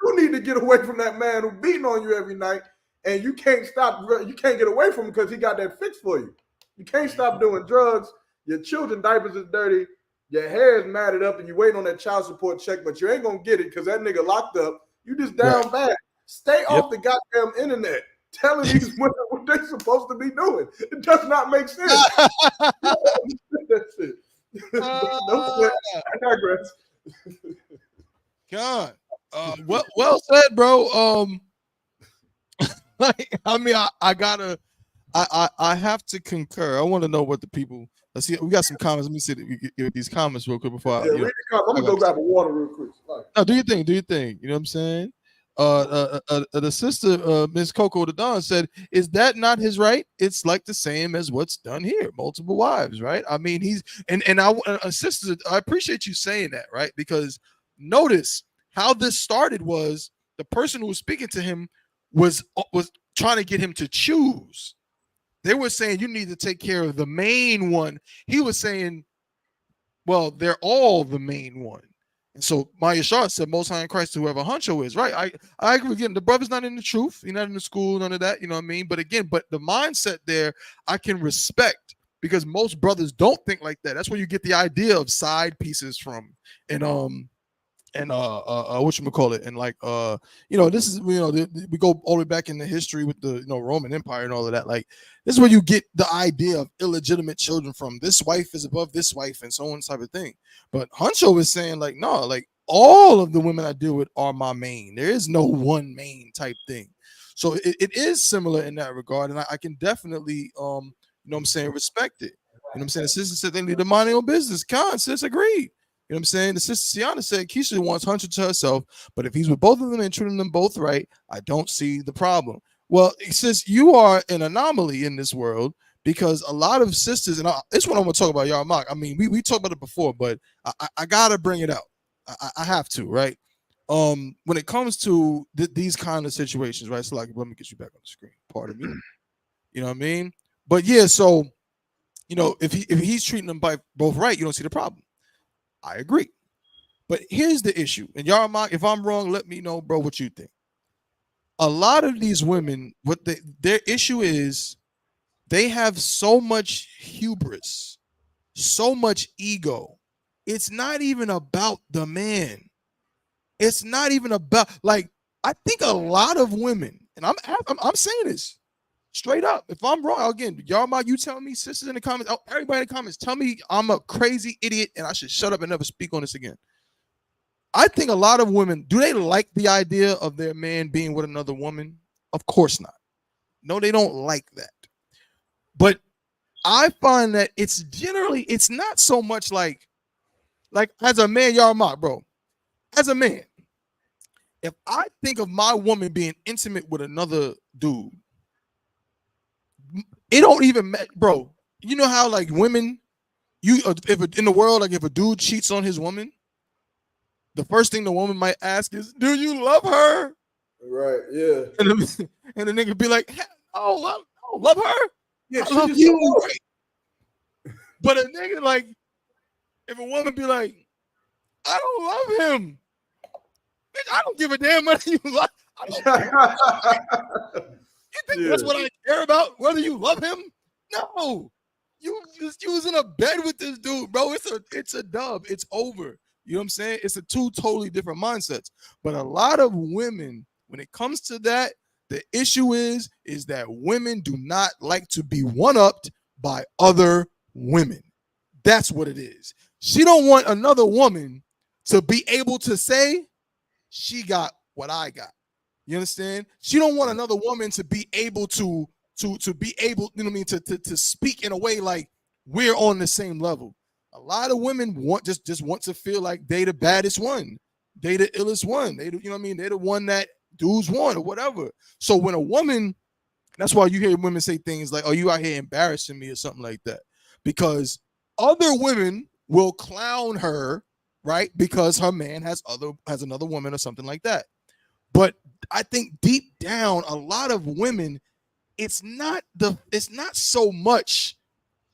You need to get away from that man who's beating on you every night, and you can't stop. You can't get away from him because he got that fix for you. You can't stop doing drugs. Your children diapers is dirty. Your hair is matted up, and you waiting on that child support check, but you ain't gonna get it because that nigga locked up. You just down bad. Stay off the goddamn internet telling these women what they're supposed to be doing. It does not make sense. That shit. I digress. God. Well said, bro. I mean, I have to concur. I want to know what the people. Let's see. We got some comments. Let me see these comments real quick before read the comments. I'm gonna go grab a water real quick. No, do your thing. Do your thing. You know what I'm saying? The sister, Miss Coco the Don said, "Is that not his right? It's like the same as what's done here. Multiple wives, right? I mean, he's sister. I appreciate you saying that, right? Because notice how this started was the person who was speaking to him was trying to get him to choose. They were saying you need to take care of the main one. He was saying, well, they're all the main one. And so Maya Shah said, Most High in Christ, whoever Huncho is, right? I agree. Again, the brother's not in the truth. He's not in the school, none of that. You know what I mean? But again, the mindset there, I can respect because most brothers don't think like that. That's where you get the idea of side pieces from. And whatchamacallit, and like this is we go all the way back in the history with the Roman Empire and all of that. Like this is where you get the idea of illegitimate children from. This wife is above this wife and so on type of thing. But Huncho is saying like, no, like all of the women I deal with are my main. There is no one main type thing. So it is similar in that regard, and I can definitely respect it. You know what I'm saying? The sister said they need to mind their own business. Khan sis agreed. You know what I'm saying? The sister Sienna said Keisha wants Hunter to herself, but if he's with both of them and treating them both right, I don't see the problem. Well, sis, you are an anomaly in this world because a lot of sisters, and this is what I'm going to talk about, YAHANNA. I mean, we talked about it before, but I got to bring it out. I have to, right? When it comes to these kind of situations, right? So, like, let me get you back on the screen. Pardon me. You know what I mean? But yeah, so, if he's treating them both right, you don't see the problem. I agree. But here's the issue. And YAHANNA, if I'm wrong, let me know, bro, what you think. A lot of these women, their issue is they have so much hubris, so much ego. It's not even about the man. It's not even about, like, I think a lot of women, and I'm saying this straight up. If I'm wrong, again, YAHANNA, you tell me, sisters in the comments, everybody in the comments, tell me I'm a crazy idiot and I should shut up and never speak on this again. I think a lot of women, do they like the idea of their man being with another woman? Of course not. No, they don't like that. But I find that it's not so much like as a man, YAHANNA, bro, as a man, if I think of my woman being intimate with another dude, it don't even matter, bro. You know how like women, if in the world, like if a dude cheats on his woman, the first thing the woman might ask is, "Do you love her?" Right? Yeah. And the nigga be like, "Oh, I don't love her. Yeah, I love you." But a nigga like, if a woman be like, "I don't love him," bitch, I don't give a damn whether you love. You think that's what I care about? Whether you love him? No. You was in a bed with this dude, bro. It's a dub. It's over. You know what I'm saying? It's a two totally different mindsets. But a lot of women, when it comes to that, the issue is that women do not like to be one-upped by other women. That's what it is. She don't want another woman to be able to say, she got what I got. You understand? She don't want another woman to be able to be able, you know what I mean, to speak in a way like we're on the same level. A lot of women just want to feel like they the baddest one, they the illest one, you know what I mean, they're the one that dudes want or whatever. So when a woman, that's why you hear women say things like, "Oh, you out here embarrassing me" or something like that, because other women will clown her, right? Because her man has another woman or something like that. But I think deep down, a lot of women, it's not so much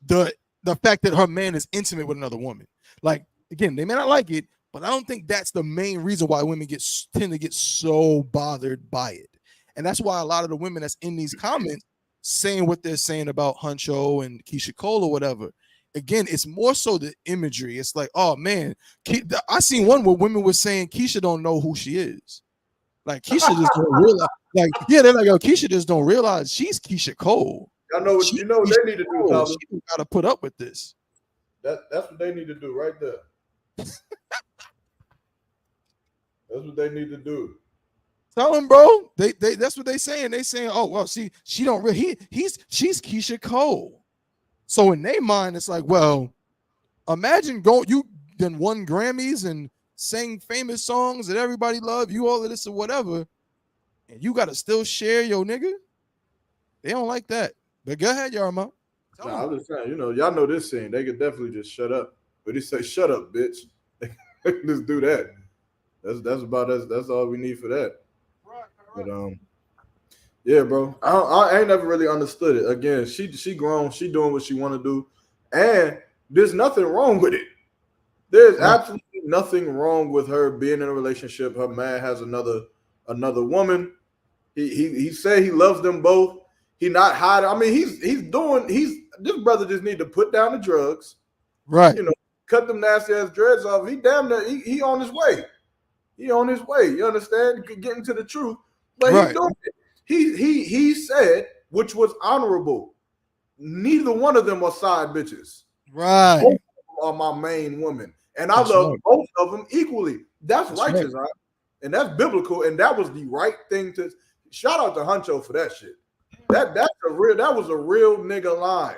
the fact that her man is intimate with another woman. Like, again, they may not like it, but I don't think that's the main reason why women tend to get so bothered by it. And that's why a lot of the women that's in these comments saying what they're saying about Huncho and Keisha Cole or whatever, again, it's more so the imagery. It's like, oh man, I seen one where women were saying Keisha don't know who she is. Like Keisha just don't realize. Like, yeah, they're like, "Oh, Keisha just don't realize she's Keisha Cole." I know what they need to do, Tyler. She got to put up with this. That's what they need to do right there. That's what they need to do. Tell them, bro. They that's what they saying. They saying, "Oh, well, she don't really. She's Keisha Cole." So in their mind, it's like, well, imagine you then won Grammys and sang famous songs that everybody loved, you all of this or whatever, and you got to still share your nigga. They don't like that. But go ahead, YAHANNA. Nah, I'm just saying, y'all know this scene. They could definitely just shut up. But he say, "Shut up, bitch." They can just do that. That's about us. That's all we need for that. Right. But yeah, bro. I ain't never really understood it. Again, she grown. She doing what she want to do, and there's nothing wrong with it. There's absolutely nothing wrong with her being in a relationship. Her man has another woman. He said he loves them both. He not hiding. I mean, this brother just need to put down the drugs. Right. You know, cut them nasty ass dreads off. He damn near he on his way. He on his way. You understand? Getting to the truth. But Right. he's doing it. He said, which was honorable. Neither one of them are side bitches. Right. Both are my main women. And I love both of them equally. That's righteous, right? And that's biblical. And that was the right thing to shout out to Huncho for that shit. That was a real nigga line.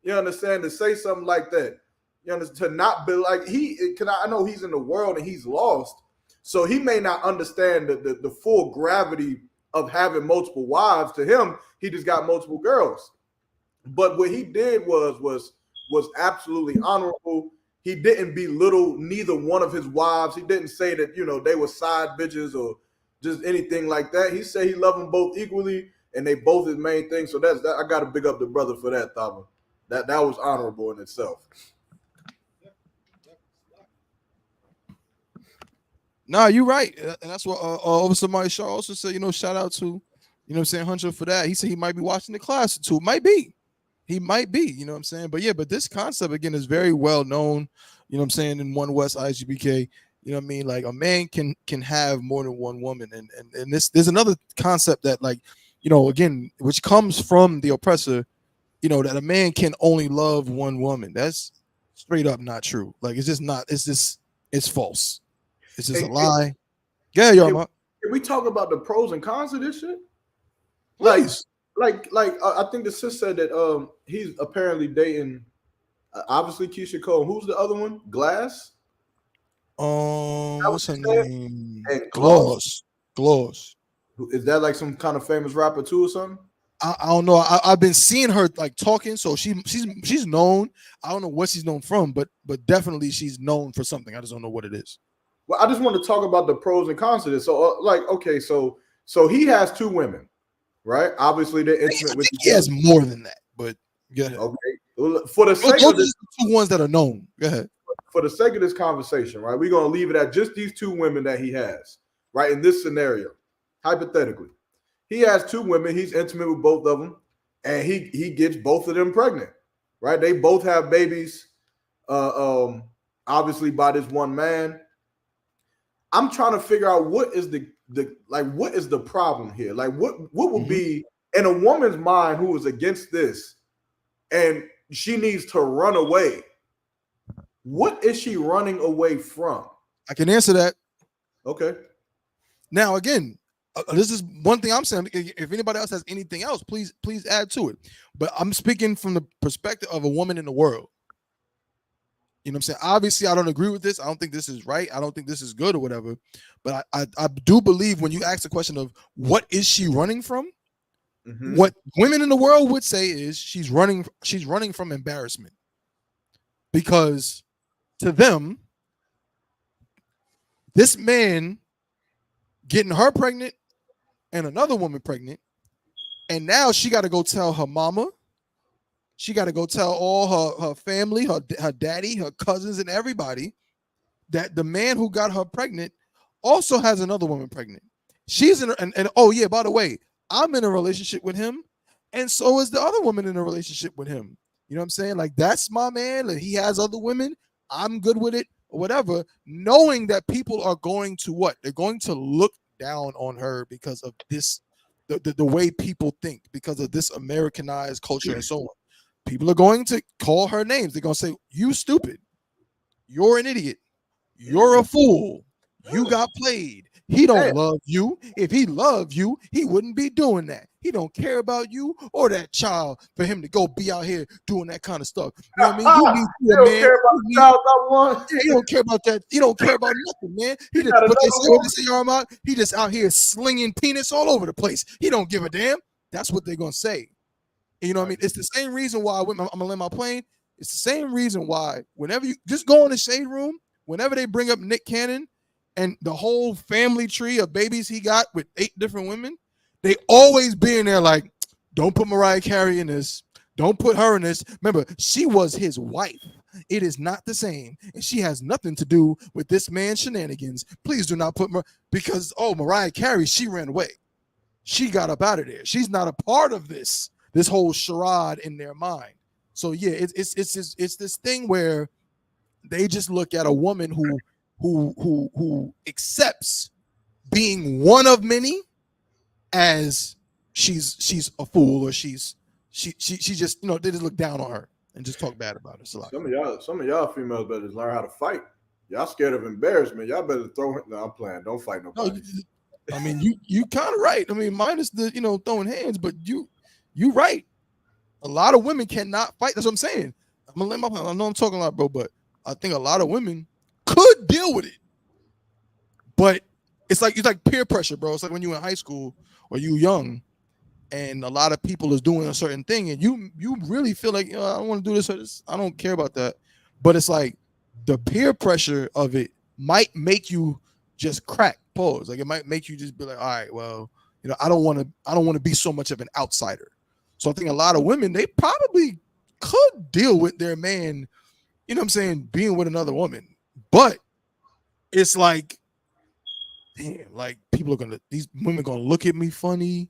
You understand? To say something like that. You understand? To not be like I know he's in the world and he's lost. So he may not understand the full gravity of having multiple wives. To him, he just got multiple girls. But what he did was absolutely honorable. He didn't belittle neither one of his wives. He didn't say that, they were side bitches or just anything like that. He said he loved them both equally, and they both his main thing. So that's that. I got to big up the brother for that, Thaba. That was honorable in itself. Nah, you're right, and that's what Officer Marshall also said. Shout out to, Hunter for that. He said he might be watching the class too. Might be. He might be, you know what I'm saying? But yeah, this concept again is very well known, in One West I.S.U.P.K. You know what I mean? Like a man can have more than one woman. And there's another concept that again, which comes from the oppressor, that a man can only love one woman. That's straight up not true. Like it's false. It's just a lie. Yeah, Can we talk about the pros and cons of this shit? Please. Like I think the sis said that he's apparently dating obviously Keisha Cole. Who's the other one? Glass. What's her name? And Gloss. Is that like some kind of famous rapper too or something? I don't know. I've been seeing her like talking, so she's known. I don't know what she's known from, but definitely she's known for something. I just don't know what it is. Well, I just want to talk about the pros and cons of this. So okay, so he has two women. Right, obviously they're intimate with each other. He has more than that, but go ahead. Okay, for the sake of this, the two ones that are known. Go ahead. For the sake of this conversation, right, we're gonna leave it at just these two women that he has. Right, in this scenario, hypothetically, he has two women. He's intimate with both of them, and he gets both of them pregnant. Right, they both have babies. Obviously by this one man. I'm trying to figure out what is what is the problem here? Like what would be in a woman's mind who is against this and she needs to run away? What is she running away from? I can answer that. Okay. Now again, this is one thing I'm saying. If anybody else has anything else, please add to it. But I'm speaking from the perspective of a woman in the world. You know what I'm saying? Obviously, I don't agree with this. I don't think this is right. I don't think this is good or whatever. But I do believe when you ask the question of what is she running from, what women in the world would say is she's running from embarrassment. Because to them, this man getting her pregnant and another woman pregnant, and now she got to go tell her mama. She got to go tell all her family, her daddy, her cousins, and everybody that the man who got her pregnant also has another woman pregnant. She's in, and oh yeah, by the way, I'm in a relationship with him, and so is the other woman in a relationship with him. You know what I'm saying? Like that's my man. Like, he has other women. I'm good with it or whatever. Knowing that people are going to what? They're going to look down on her because of this, the way people think, because of this Americanized culture and so on. People are going to call her names. They're going to say, you stupid. You're an idiot. You're a fool. You got played. He don't love you. If he loved you, he wouldn't be doing that. He don't care about you or that child for him to go be out here doing that kind of stuff. You know what I mean? You need you don't care about the child I want. He don't care about that. He don't care about nothing, man. He just what they say about. He just out here slinging peanuts all over the place. He don't give a damn. That's what they're gonna say. You know what I mean? It's the same reason why I'm gonna land my plane. It's the same reason why whenever you just go in the shade room, whenever they bring up Nick Cannon and the whole family tree of babies he got with 8 different women, they always be in there like, don't put Mariah Carey in this. Don't put her in this. Remember, she was his wife. It is not the same, and she has nothing to do with this man's shenanigans. Please do not put because Mariah Carey, she ran away. She got up out of there. She's not a part of this whole charade in their mind. So yeah, it's this thing where they just look at a woman who accepts being one of many as she's a fool, or she just they just look down on her and just talk bad about her. So some of y'all females better learn how to fight. Y'all scared of embarrassment. Y'all better throw it. No, I'm playing. Don't fight nobody. No, I mean, you kind of right. I mean, minus the throwing hands, but you right. A lot of women cannot fight. That's what I'm saying. I'm gonna let my. I know I'm talking a lot, bro, but I think a lot of women could deal with it. But it's like peer pressure, bro. It's like when you in high school or you young, and a lot of people is doing a certain thing, and you really feel like I don't want to do this or this. I don't care about that. But it's like the peer pressure of it might make you just crack. Pause. Like it might make you just be like, all right, well, I don't want to be so much of an outsider. So I think a lot of women, they probably could deal with their man, being with another woman. But it's like, damn, like these women gonna look at me funny.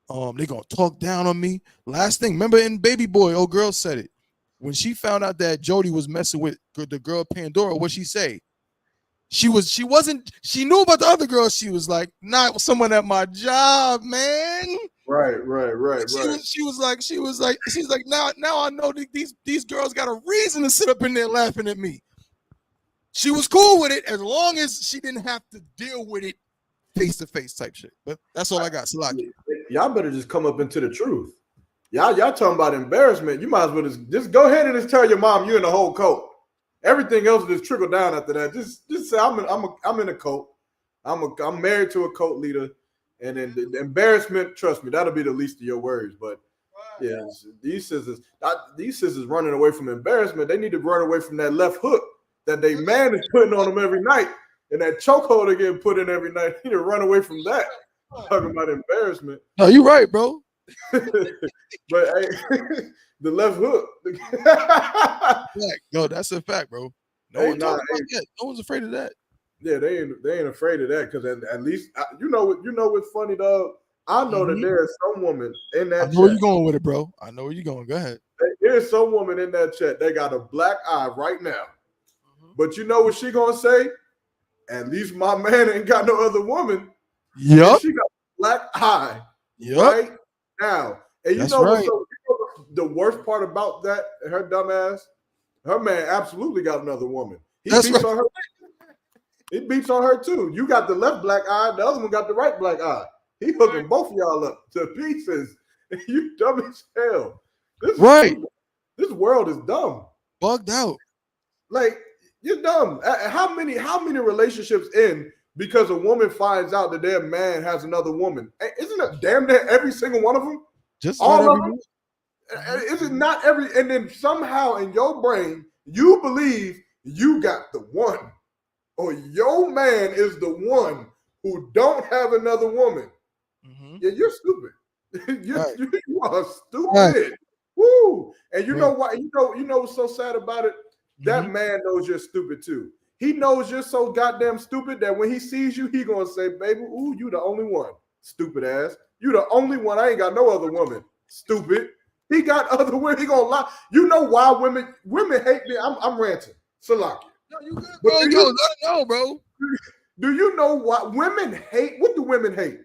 They gonna talk down on me. Last thing, remember in Baby Boy, old girl said it. When she found out that Jody was messing with the girl Pandora, what she say? She knew about the other girl. She was like, not someone at my job, man. Right. She's like, now I know that these girls got a reason to sit up in there laughing at me. She was cool with it as long as she didn't have to deal with it face to face type shit. But that's all I got. Salaki. Y'all better just come up into the truth. Y'all talking about embarrassment. You might as well just go ahead and just tell your mom you in a whole coat. Everything else will just trickle down after that. Just say I'm in a coat. I'm married to a coat leader, and then the embarrassment. Trust me, that'll be the least of your worries. But yeah, these sisters running away from embarrassment. They need to run away from that left hook that they man is putting on them every night, and that chokehold they're getting put in every night. They need to run away from that. Talking about embarrassment. No, you're right, bro. But hey, the left hook. No, that's a fact, bro. No one's afraid of that. Yeah, they ain't afraid of that because at least you know what's funny, dog. I know that there is some woman in that. I know where you're going with it, bro. I know where you're going. Go ahead. There's some woman in that chat. They got a black eye right now, but you know what she gonna say? At least my man ain't got no other woman. Yep. She got a black eye. Yep. Right now, and That's right. The worst part about that, her dumb ass, her man absolutely got another woman. He beats on her too. You got the left black eye, the other one got the right black eye. He hooking both of y'all up to pieces. You dumb as hell. This world is dumb. Bugged out. Like, you're dumb. How many relationships end because a woman finds out that their man has another woman? Isn't it damn near every single one of them? Just all of them? Is it not every? And then somehow in your brain, you believe you got the one, or your man is the one who don't have another woman. Mm-hmm. Yeah, you're stupid. You are stupid. Right. Woo! And you know why? You know what's so sad about it? That man knows you're stupid too. He knows you're so goddamn stupid that when he sees you, he gonna say, "Baby, ooh, you the only one, stupid ass. You the only one. I ain't got no other woman, stupid." He got other women. He gonna lie. You know why women hate me? I'm ranting. Salaki. No, you good, bro. Let it know, bro. Do you know why women hate? What do women hate?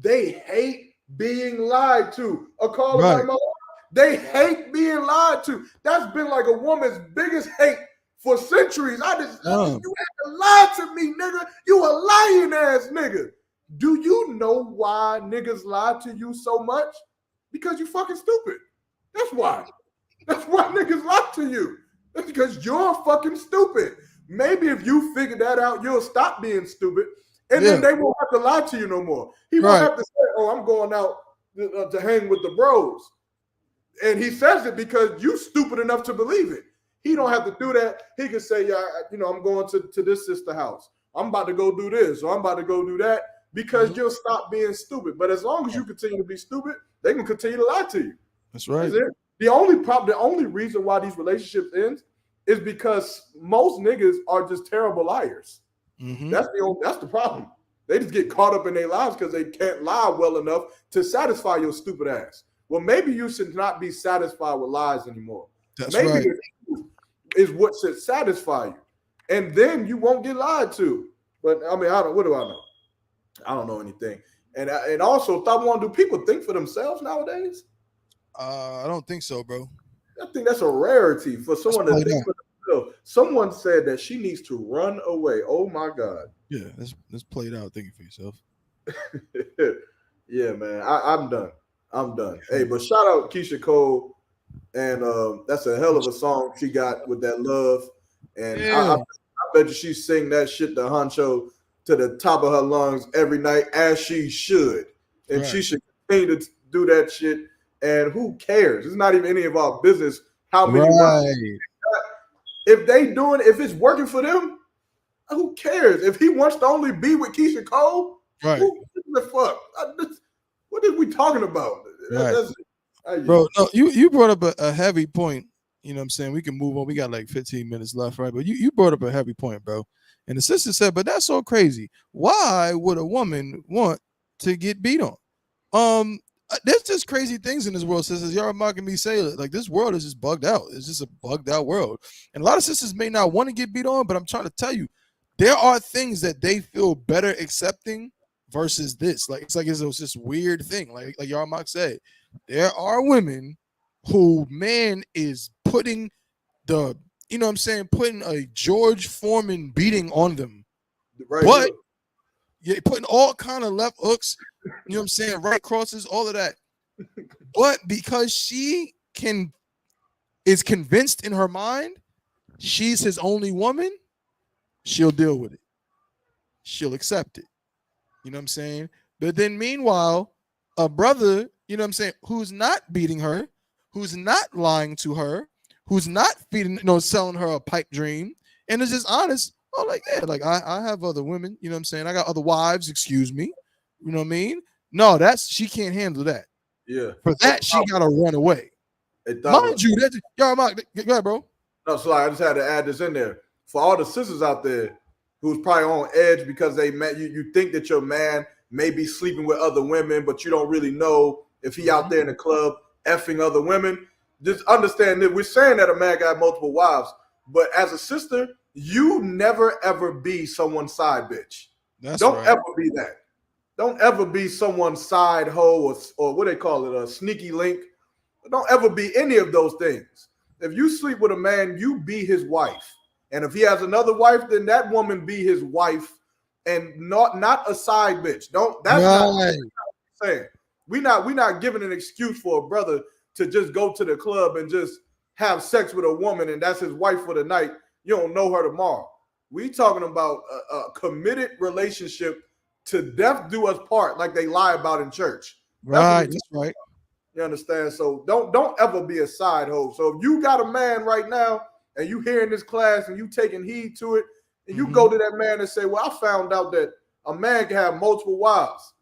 They hate being lied to. They hate being lied to. That's been like a woman's biggest hate for centuries. You have to lie to me, nigga. You a lying ass nigga. Do you know why niggas lie to you so much? Because you fucking stupid. That's why. That's why niggas lie to you. That's because you're fucking stupid. Maybe if you figure that out, you'll stop being stupid, and then they won't have to lie to you no more. He won't have to say, "Oh, I'm going out to hang with the bros," and he says it because you stupid enough to believe it. He don't have to do that. He can say, "Yeah, I'm going to this sister house. I'm about to go do this, or I'm about to go do that," because you'll stop being stupid. But as long as you continue to be stupid, they can continue to lie to you. That's right. The only reason why these relationships end is because most niggas are just terrible liars. Mm-hmm. That's the problem. They just get caught up in their lives because they can't lie well enough to satisfy your stupid ass. Well, maybe you should not be satisfied with lies anymore. That's maybe right. the truth is what should satisfy you, and then you won't get lied to. But I mean, what do I know? I don't know anything. And also, do people think for themselves nowadays? I don't think so, bro. I think that's a rarity for someone to think for themselves. Someone said that she needs to run away. Oh my God. Yeah, let's play it out. Thinking for yourself. Yeah, man. I'm done. Hey, but shout out Keisha Cole, and that's a hell of a song she got with that love. And I bet you she sing that shit to Honcho to the top of her lungs every night, as she should. And she should continue to do that shit. And who cares? It's not even any of our business how many if if it's working for them, who cares? If he wants to only be with Keisha Cole, who the fuck? What are we talking about? Bro, no, you brought up a heavy point. You know what I'm saying? We can move on. We got like 15 minutes left, right? But you brought up a heavy point, bro. And the sister said, but that's so crazy. Why would a woman want to get beat on? There's just crazy things in this world, sisters. Y'all mocking me say like this world is just bugged out. It's just a bugged out world. And a lot of sisters may not want to get beat on, but I'm trying to tell you, there are things that they feel better accepting versus this. Like it's this weird thing. Like Yarmak said, there are women who man is putting putting a George Foreman beating on them. Right, but yeah, putting all kind of left hooks, you know what I'm saying, right crosses, all of that. But because she is convinced in her mind she's his only woman, she'll deal with it. She'll accept it. You know what I'm saying? But then meanwhile, a brother, you know what I'm saying, who's not beating her, who's not lying to her, who's not selling her a pipe dream, and is just honest. Oh, like, yeah, like I have other women, you know what I'm saying? I got other wives, excuse me. You know what I mean? No, she can't handle that. Yeah. For that, she gotta run away. Mind you, go ahead, bro. No, so I just had to add this in there. For all the sisters out there who's probably on edge because they met you think that your man may be sleeping with other women, but you don't really know if he out there in the club effing other women. Just understand that we're saying that a man got multiple wives, but as a sister, you never ever be someone's side bitch. Don't ever be that. Don't ever be someone's side hoe or what they call it, a sneaky link. Don't ever be any of those things. If you sleep with a man, you be his wife. And if he has another wife, then that woman be his wife and not a side bitch. That's not what I'm saying. We're not giving an excuse for a brother to just go to the club and just have sex with a woman and that's his wife for the night. You don't know her tomorrow. We talking about a committed relationship to death do us part, like they lie about in church. That's right. You understand? So don't ever be a side hoe. So if you got a man right now and you here in this class and you taking heed to it, and you go to that man and say, well, I found out that a man can have multiple wives.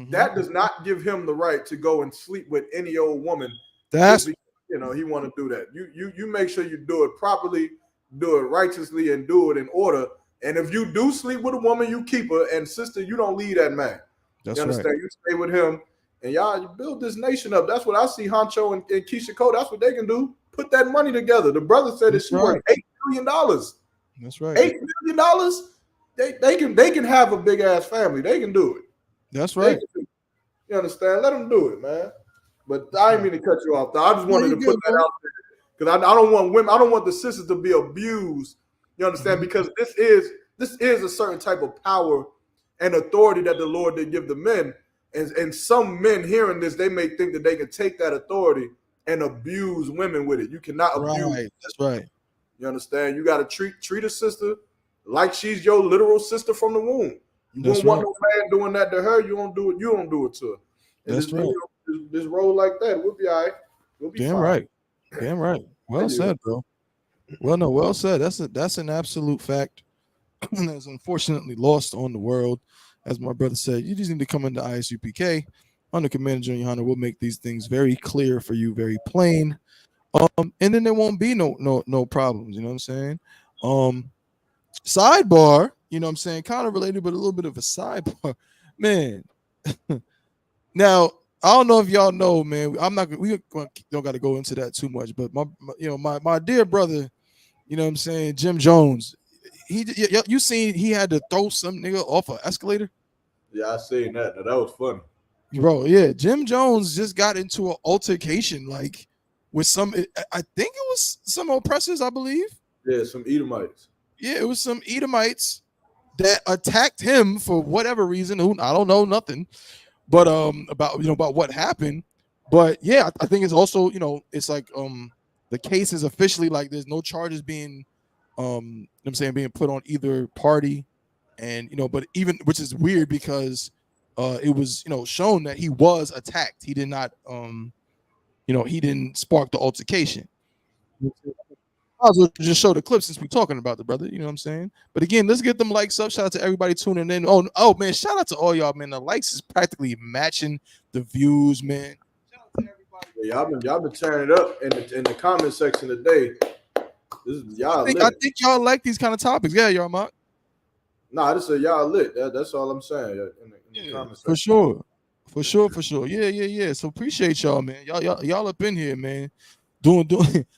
That does not give him the right to go and sleep with any old woman. That's because, he want to do that. You make sure you do it properly, do it righteously, and do it in order. And if you do sleep with a woman, you keep her. And sister, you don't leave that man. That's you understand? Right. You stay with him. And y'all, you build this nation up. That's what I see Honcho and Keisha Cole. That's what they can do. Put that money together. The brother said that she worth $8 million. That's right. $8 million. They can have a big ass family. They can do it. That's right. You understand? Let them do it, man. But I didn't mean to cut you off. Though. I just wanted to put that out there because I don't want women. I don't want the sisters to be abused. You understand? Because this is a certain type of power and authority that the Lord did give the men. And some men hearing this, they may think that they can take that authority and abuse women with it. You cannot abuse. Right. That's right. You understand? You got to treat a sister like she's your literal sister from the womb. You don't want no man doing that to her. You don't do it. You don't do it to her. And that's right. Just roll like that. We'll be all right. We'll be damn fine. Right. Damn right. Well said, bro. Well, no, well said. That's an absolute fact. That's unfortunately lost on the world. As my brother said, you just need to come into I.S.U.P.K. under Commander John YAHANNA. We'll make these things very clear for you, very plain. And then there won't be no problems. You know what I'm saying? Sidebar, you know what I'm saying? Kind of related, but a little bit of a sidebar. Man. Now, I don't know if y'all know, man. We don't got to go into that too much, but my dear brother, you know what I'm saying, Jim Jones, you seen he had to throw some nigga off an escalator? Yeah, I seen that. That was funny. Bro, yeah, Jim Jones just got into an altercation like with I think it was some oppressors, I believe. Yeah, some Edomites. Yeah, it was some Edomites that attacked him for whatever reason. I don't know nothing, but about what happened. But yeah, I think it's also it's like the case is officially like there's no charges being being put on either party, and but even which is weird because it was shown that he was attacked. He did not he didn't spark the altercation. I was just show the clip since we're talking about the brother, you know what I'm saying? But again, let's get them likes up. Shout out to everybody tuning in. Oh man, shout out to all y'all, man. The likes is practically matching the views, man. Shout out to everybody. Yeah, y'all been tearing it up in the comment section today. I think y'all like these kind of topics. Yeah, y'all Mark. Nah, I just said y'all lit. That's all I'm saying. In the comment section. For sure. Yeah. So appreciate y'all, man. Y'all up in here, man. Doing.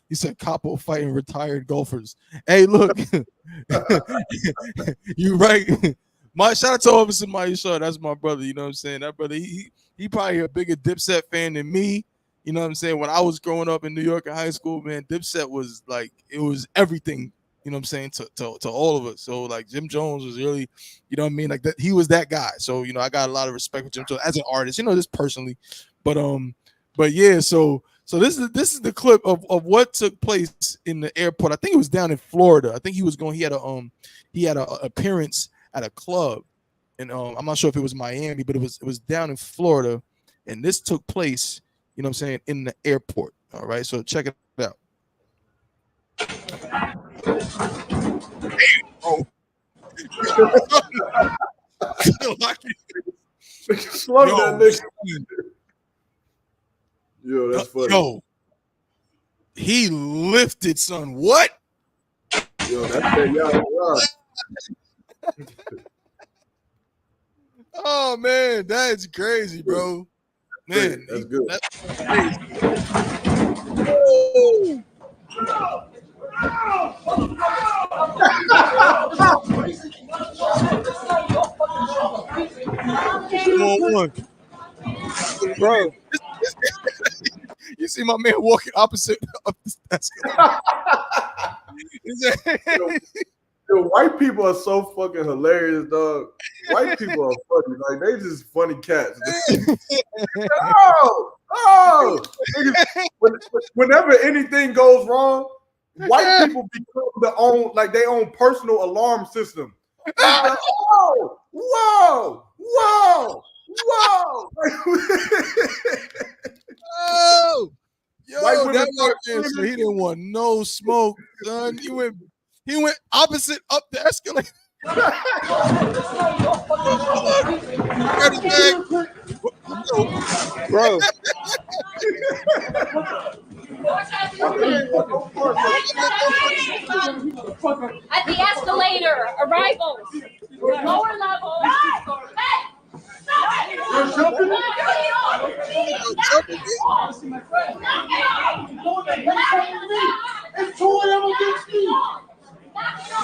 He said Capo fighting retired golfers. Hey, look, you right. My shout out to Officer Maisha. That's my brother. You know what I'm saying? That brother, he probably a bigger Dipset fan than me. You know what I'm saying? When I was growing up in New York in high school, man, Dipset was like it was everything. You know what I'm saying, to all of us. So like Jim Jones was really, you know what I mean, like that he was that guy. So I got a lot of respect for Jim Jones as an artist, just personally. But yeah, so this is the clip of what took place in the airport. I think it was down in Florida. I think he had a appearance at a club, and I'm not sure if it was Miami, but it was down in Florida, and this took place, you know what I'm saying, in the airport. All right, so check it out. Oh. Slow that nigga. Yo, that's funny. Yo, he lifted, son. What? Yo, that's that. Oh man, that's crazy, bro. Man, that's good. That's crazy. Bro, you see my man walking opposite of this escalator. Yo, white people are so fucking hilarious, dog. White people are funny. Like, they just funny cats. Whenever anything goes wrong, white people become their own personal alarm system. Like, oh, whoa. Oh, yo, that man, so he didn't want no smoke, son. He went opposite up the escalator. Bro. At the escalator, arrivals, lower level. Hey! It's 2 of them against me. You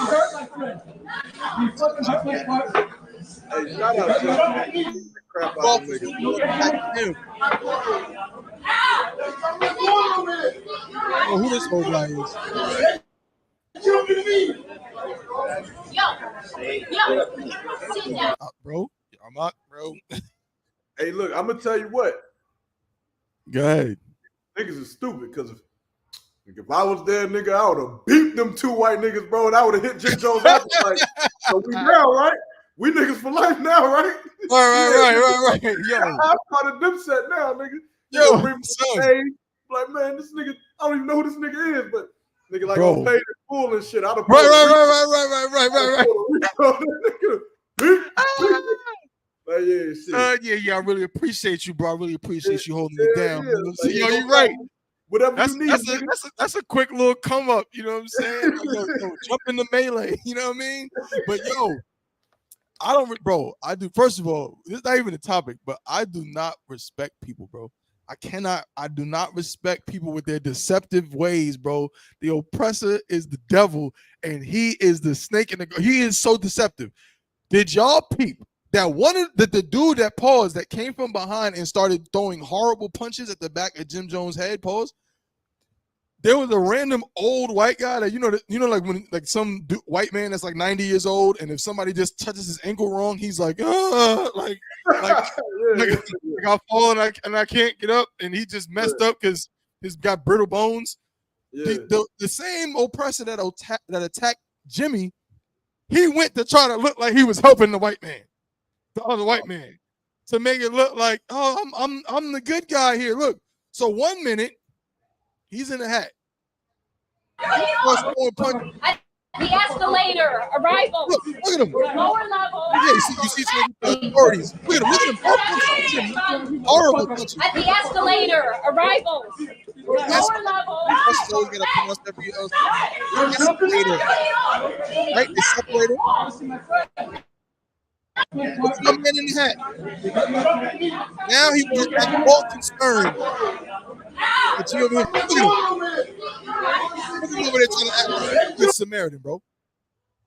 hurt my friend. You fucking hurt my partner. Hey, shout out to crap out of niggas. Oh, who this old guy is? Bro, I'm not, bro. Hey, look, I'm gonna tell you what. Go ahead. Niggas is stupid because if I was there, nigga, I would have beat them 2 white niggas, bro, and I would have hit Jim Jones after. Like, so we now, right? We niggas for life now, right? Right. Yo, I'm part of Dipset now, nigga. Yo, son. Like, man, this nigga, I don't even know who this nigga is, but nigga like bro. I'm paid in full and shit. I'd have Like, yeah, I really appreciate you, bro. I really appreciate you holding it down. Yo, you're right. Whatever you need, that's a quick little come up. You know what I'm saying? Yo, jump in the melee. You know what I mean? But yo, I don't, bro. I do. First of all, this is not even a topic, but I do not respect people, bro. I do not respect people with their deceptive ways, bro. The oppressor is the devil, and he is the snake in the. He is so deceptive. Did y'all peep that the dude that paused that came from behind and started throwing horrible punches at the back of Jim Jones' head? Pause. There was a random old white guy that like when like some white man that's like 90 years old, and if somebody just touches his ankle wrong, he's like, like I fall and I can't get up, and he just messed up because he's got brittle bones. Yeah. The same oppressor that attacked Jimmy, he went to try to look like he was helping the white man, the other white man, to make it look like, I'm the good guy here. Look, so 1 minute. He's in the hat. At the escalator, arrival. Look at him. Lower level. Yeah, you see some authorities. Look at him. Horrible punches. At the escalator, arrival. Lower level. Escalator. Right? They separated. Look at the man in the hat. Now he was like all concerned. But you look at him over there trying to act like a good Samaritan, bro.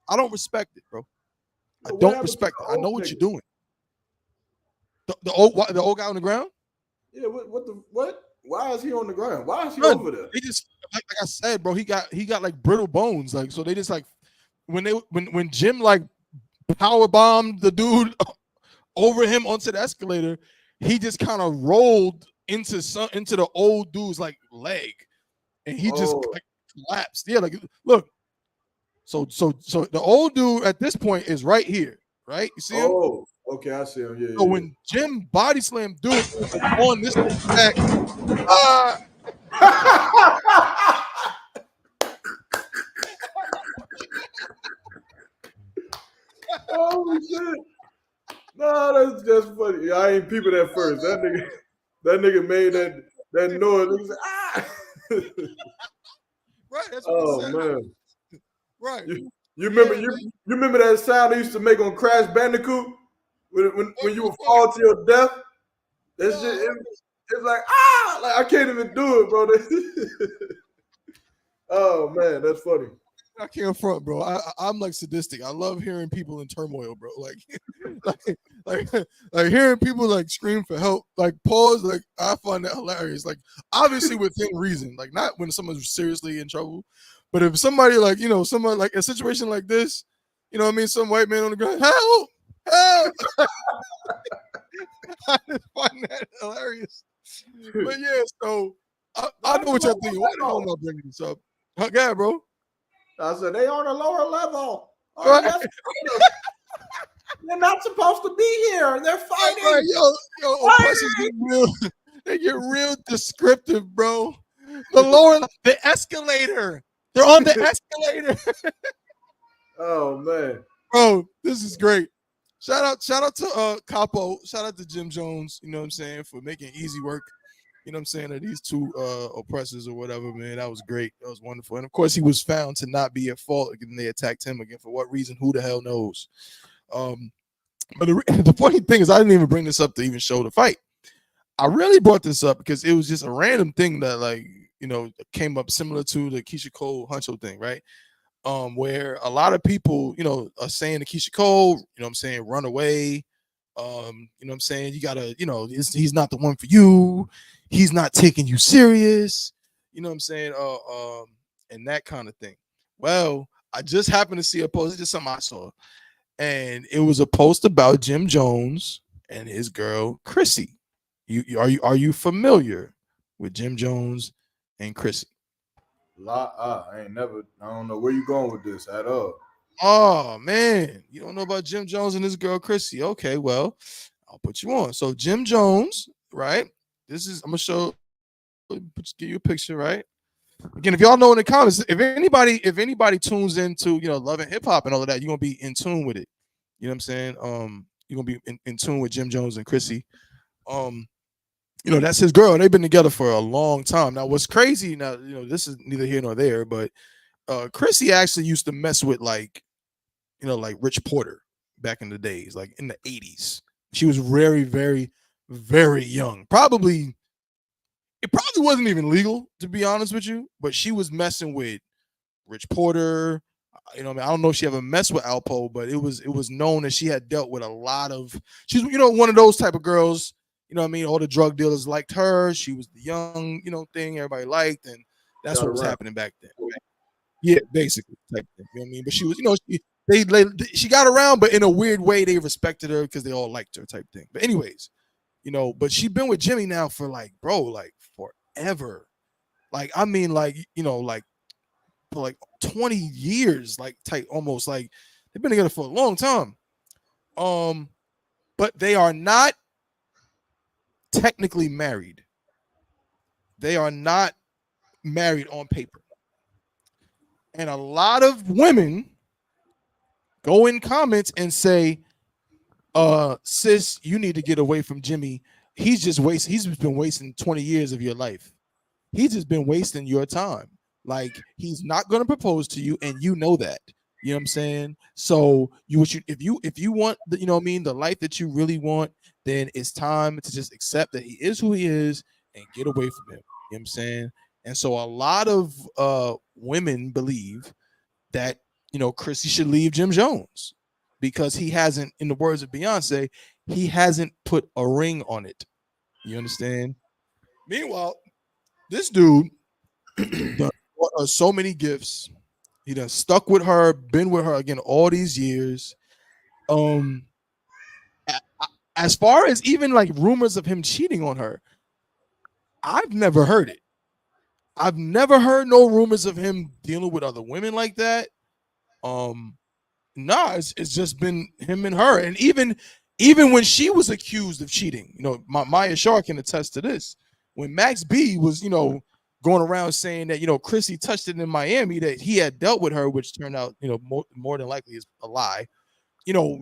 I don't respect it, bro. I don't respect it. I know what you're doing. The old guy on the ground? Yeah, what? Why is he on the ground? Why is he over there? They just like I said, bro, he got like brittle bones. Like, so they just like when Jim like power bombed the dude over him onto the escalator, he just kind of rolled into the old dude's like leg, and he just like collapsed. Yeah, like look. So the old dude at this point is right here, right? You see him? Oh, okay, I see him. Yeah. So when Jim body slammed dude on this back, oh shit! No, that's just funny. I ain't peeping at first. That nigga made that noise. He said, ah! Right. That's what he said. Man. Right. You remember that sound they used to make on Crash Bandicoot when you would fall to your death? That shit, it's like like I can't even do it, bro. Oh man, that's funny. I can't front, bro. I'm like sadistic. I love hearing people in turmoil, bro. Like hearing people like scream for help, like pause. Like I find that hilarious. Like obviously within reason, like not when someone's seriously in trouble, but if somebody like someone like a situation like this, you know what I mean? Some white man on the ground, help. I just find that hilarious. But yeah, so I know what y'all thinking. Why the hell am I bringing this up? Okay, bro. I said they on a lower level. Right. They're not supposed to be here. They're fighting. Right, yo, oppressors get real. They get real descriptive, bro. The escalator. They're on the escalator. Oh man, bro, this is great. Shout out to Capo. Shout out to Jim Jones. You know what I'm saying, for making easy work. You know what I'm saying, of these two oppressors or whatever, man. That was great. That was wonderful. And of course, he was found to not be at fault. And they attacked him again. For what reason? Who the hell knows? But the funny thing is, I didn't even bring this up to even show the fight. I really brought this up because it was just a random thing that, like, came up similar to the Keisha Cole Huncho thing, right? Where a lot of people, are saying to Keisha Cole, run away. You know what I'm saying? You gotta, he's not the one for you. He's not taking you serious. You know what I'm saying? And that kind of thing. Well, I just happened to see a post. It's just something I saw. And it was a post about Jim Jones and his girl, Chrissy. Are you familiar with Jim Jones and Chrissy? I don't know where you going with this at all. Oh man, you don't know about Jim Jones and his girl Chrissy. Okay, well, I'll put you on. So Jim Jones, right? I'm gonna give you a picture, right? Again, if y'all know in the comments, if anybody tunes into Love and Hip Hop and all of that, you're gonna be in tune with it. You know what I'm saying? You're gonna be in tune with Jim Jones and Chrissy. that's his girl. They've been together for a long time. Now, what's crazy now, this is neither here nor there, but Chrissy actually used to mess with like Rich Porter back in the days, like in the 80s. She was very, very, very young. It probably wasn't even legal, to be honest with you, but she was messing with Rich Porter. I don't know if she ever messed with Alpo, but it was known that she had dealt with a lot of. She's one of those type of girls. All the drug dealers liked her. She was the young, thing everybody liked, and that's what was happening back then. Right? Yeah, basically type thing. You know what I mean? But she was, she got around, but in a weird way, they respected her because they all liked her type thing. But anyways, but she's been with Jimmy now for like forever. Like, I mean, for like 20 years, like type, almost like they've been together for a long time. But they are not technically married. They are not married on paper. And a lot of women go in comments and say, sis, you need to get away from Jimmy. He's just been wasting 20 years of your life. He's just been wasting your time. Like, he's not going to propose to you, and you know that. You know what I'm saying? So if you want the, the life that you really want, then it's time to just accept that he is who he is and get away from him. You know what I'm saying? And so a lot of women believe that, Chrissy should leave Jim Jones because he hasn't, in the words of Beyonce, he hasn't put a ring on it. You understand? Meanwhile, this dude done bought her so many gifts. He done stuck with her, been with her again all these years. As far as even like rumors of him cheating on her, I've never heard it. I've never heard no rumors of him dealing with other women like that. It's just been him and her. And even when she was accused of cheating, Maya Shaw can attest to this. When Max B was, going around saying that, Chrissy touched it in Miami, that he had dealt with her, which turned out, more than likely is a lie.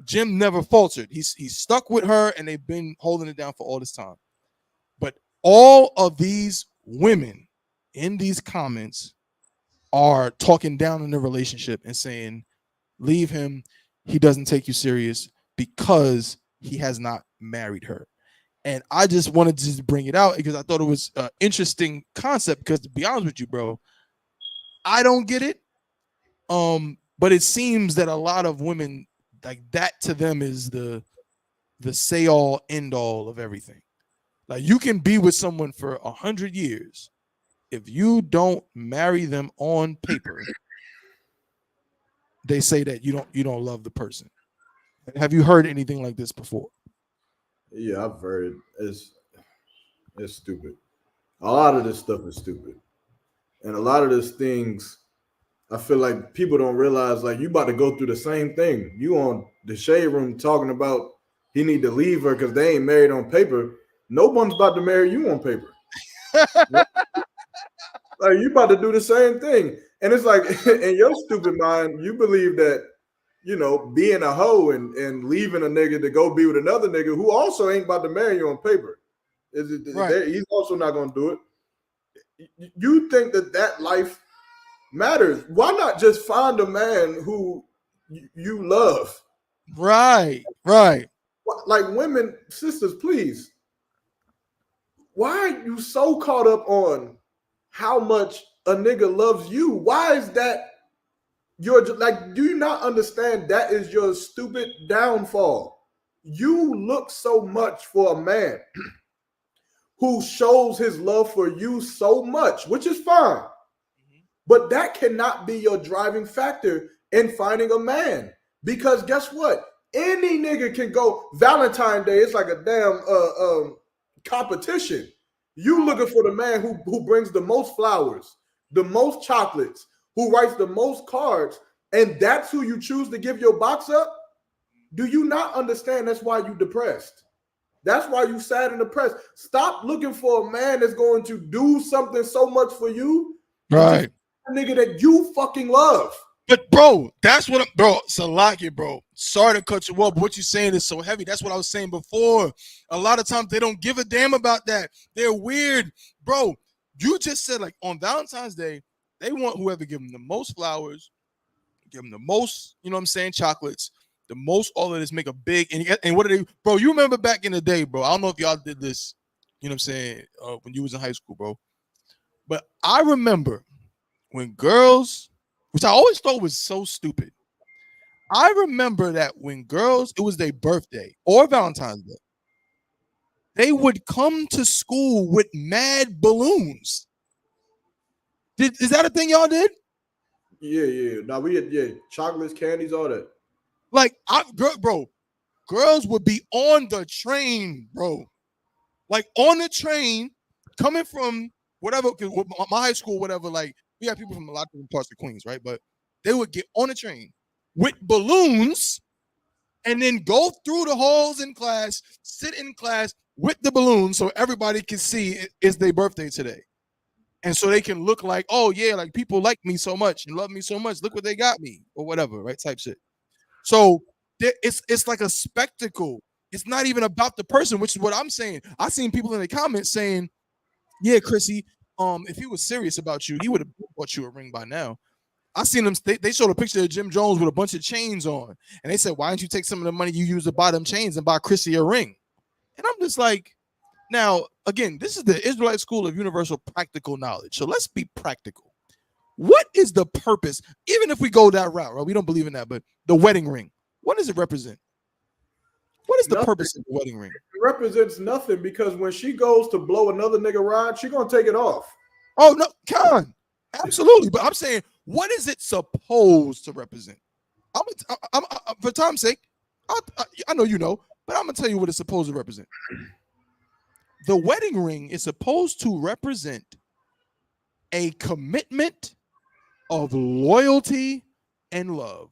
Jim never faltered. He's stuck with her, and they've been holding it down for all this time. But all of these women in these comments are talking down in the relationship and saying, leave him. He doesn't take you serious because he has not married her. And I just wanted to just bring it out because I thought it was an interesting concept, because to be honest with you, bro, I don't get it. But it seems that a lot of women, like, that to them is the say all end all of everything. Like, you can be with someone for 100 years. If you don't marry them on paper, they say that you don't love the person. Have you heard anything like this before? Yeah, I've heard it. It's stupid. A lot of this stuff is stupid. And a lot of these things, I feel like people don't realize, like, you about to go through the same thing. You on the shade room talking about he need to leave her because they ain't married on paper. No one's about to marry you on paper. Like, you about to do the same thing. And it's like, in your stupid mind, you believe that, being a hoe and leaving a nigga to go be with another nigga who also ain't about to marry you on paper. Right. He's also not going to do it. You think that life matters. Why not just find a man who you love? Right. Like, women, sisters, please. Why are you so caught up on how much a nigga loves you? Why is that do you not understand that is your stupid downfall? You look so much for a man who shows his love for you so much, which is fine. But that cannot be your driving factor in finding a man. Because guess what? Any nigga can go Valentine's Day. It's like a damn competition. You looking for the man who brings the most flowers, the most chocolates, who writes the most cards, and that's who you choose to give your box up? Do you not understand that's why you depressed? That's why you sad and depressed. Stop looking for a man that's going to do something so much for you. Right. A nigga that you fucking love. But bro, that's what bro, Salaki, bro. Sorry to cut you off, but what you're saying is so heavy. That's what I was saying before. A lot of times they don't give a damn about that. They're weird. Bro, you just said like on Valentine's Day, they want whoever give them the most flowers, give them the most, you know what I'm saying, chocolates, the most all of this, make a big and what are they, bro? You remember back in the day, bro? I don't know if y'all did this, you know what I'm saying, when you was in high school, bro. But I remember when girls, which I always thought was so stupid. I remember that when girls, it was their birthday or Valentine's Day, they would come to school with mad balloons. Is that a thing y'all did? Yeah. Now we had chocolates, candies, all that. Like, bro, girls would be on the train, bro. Like on the train, coming from whatever, because my high school, whatever, like we had people from a lot of different parts of Queens, right? But they would get on the train with balloons and then go through the halls in class, sit in class with the balloons so everybody can see it's their birthday today. And so they can look like, oh yeah, like people like me so much and love me so much. Look what they got me or whatever, right? Type shit. So it's like a spectacle. It's not even about the person, which is what I'm saying. I seen people in the comments saying, yeah, Chrissy, if he was serious about you, he would have bought you a ring by now. I seen them. They showed a picture of Jim Jones with a bunch of chains on, and they said, "Why don't you take some of the money you use to buy them chains and buy Chrissy a ring?" And I'm just like, now again, this is the Israelite School of Universal Practical Knowledge. So let's be practical. What is the purpose? Even if we go that route, right? We don't believe in that, but the wedding ring, what does it represent? What is the purpose of the wedding ring? It represents nothing because when she goes to blow another nigga ride, she gonna take it off. Oh no, Khan, absolutely. But I'm saying, what is it supposed to represent? I'm for time's sake, I know you know, but I'm gonna tell you what it's supposed to represent. The wedding ring is supposed to represent a commitment of loyalty and love.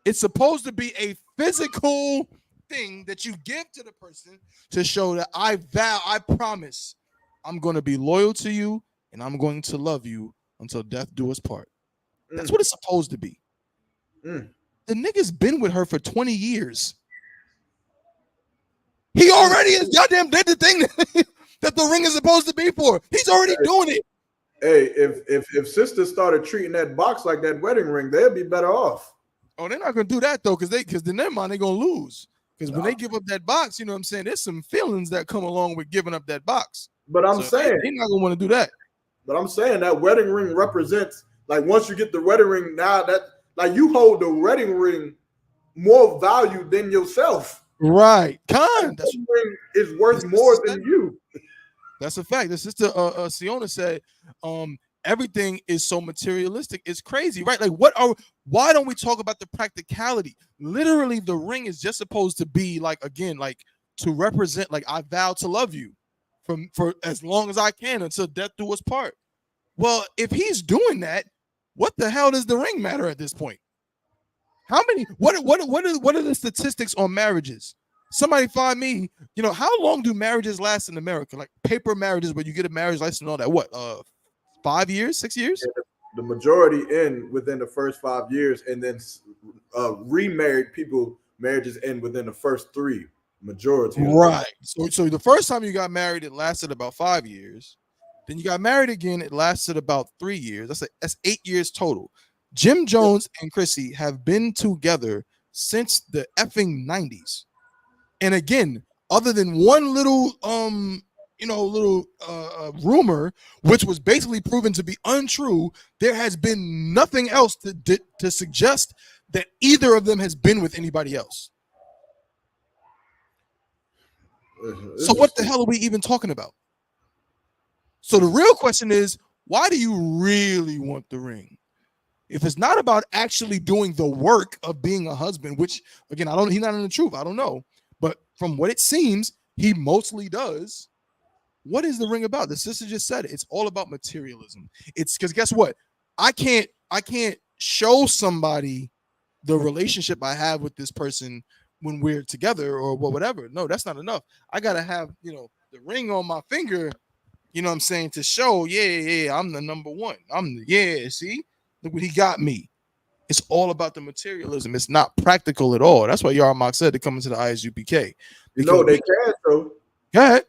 It's supposed to be a physical thing that you give to the person to show that I promise I'm going to be loyal to you and I'm going to love you until death do us part. That's what it's supposed to be. The nigga's been with her for 20 years. He already is goddamn did the thing that the ring is supposed to be for. He's already doing it. Hey, if sisters started treating that box like that wedding ring, they'd be better off. Oh, they're not gonna do that though, because then never mind, they're gonna lose. Because when they give up that box, you know what I'm saying, there's some feelings that come along with giving up that box. But I'm saying they're not gonna want to do that. But I'm saying that wedding ring represents, like, once you get the wedding ring, now that, like, you hold the wedding ring more value than yourself. Right. The wedding ring is worth more than you. That's a fact. The sister Siona said, everything is so materialistic. It's crazy, right? Like, why don't we talk about the practicality? Literally, the ring is just supposed to be like, again, like to represent, like, I vow to love you for as long as I can until death do us part. Well, if he's doing that, what the hell does the ring matter at this point? How many? What are the statistics on marriages? Somebody find me. You know, how long do marriages last in America? Like paper marriages, where you get a marriage license and all that. What? 5 years, 6 years? Yeah, the majority end within the first 5 years, and then remarried people marriages end within the first 3. Majority. Right. So the first time you got married, it lasted about 5 years. Then you got married again. It lasted about 3 years. That's 8 years total. Jim Jones and Chrissy have been together since the effing 90s. And again, other than one little rumor, which was basically proven to be untrue, there has been nothing else to suggest that either of them has been with anybody else. So what the hell are we even talking about? So the real question is, why do you really want the ring? If it's not about actually doing the work of being a husband, which again, he's not in the truth. I don't know. But from what it seems, he mostly does. What is the ring about? The sister just said it. It's all about materialism. It's because guess what? I can't show somebody the relationship I have with this person when we're together or whatever. No, that's not enough. I gotta have, the ring on my finger, you know what I'm saying, to show, yeah, I'm the number one. See? Look what he got me. It's all about the materialism. It's not practical at all. That's why Yarmak said to come into the I.S.U.P.K. You know they can show. Go ahead.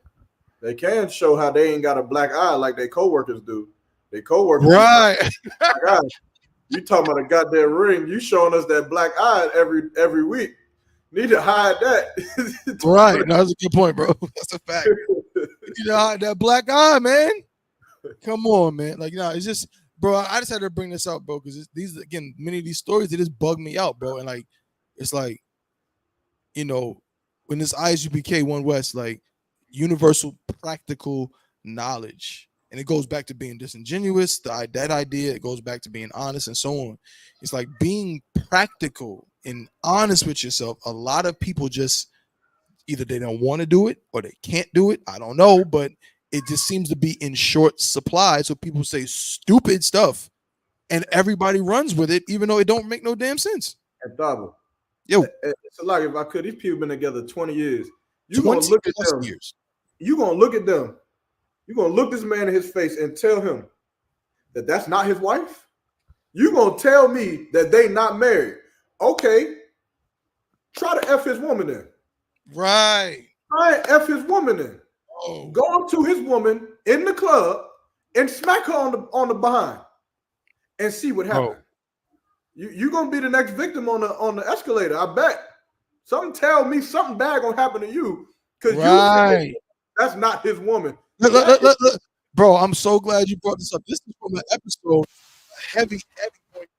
They can show how they ain't got a black eye like their coworkers do. Their coworkers, right? God, you talking about a goddamn ring? You showing us that black eye every week? Need to hide that. Right. No, that's a good point, bro. That's a fact. You need to hide that black eye, man. Come on, man. Like, it's just, bro. I just had to bring this up, bro, because these again, many of these stories, they just bug me out, bro. And like, it's like, when this I.S.U.P.K. One West, like, universal practical knowledge, and it goes back to being disingenuous. That idea, it goes back to being honest and so on. It's like being practical and honest with yourself. A lot of people just either they don't want to do it or they can't do it. I don't know, but it just seems to be in short supply. So people say stupid stuff and everybody runs with it, even though it don't make no damn sense. And Thabo, yo, it's like if I could, these people been together 20 years. You gonna look at them. You gonna look at them. You gonna look this man in his face and tell him that that's not his wife. You gonna tell me that they not married? Okay, try to F his woman in. Right. Try and F his woman in. Oh. Go up to his woman in the club and smack her on the behind and see what happens. You gonna be the next victim on the escalator. I bet. Something tell me something bad gonna happen to you because you that's not his woman. Look. Bro, I'm so glad you brought this up. This is from an episode, a heavy point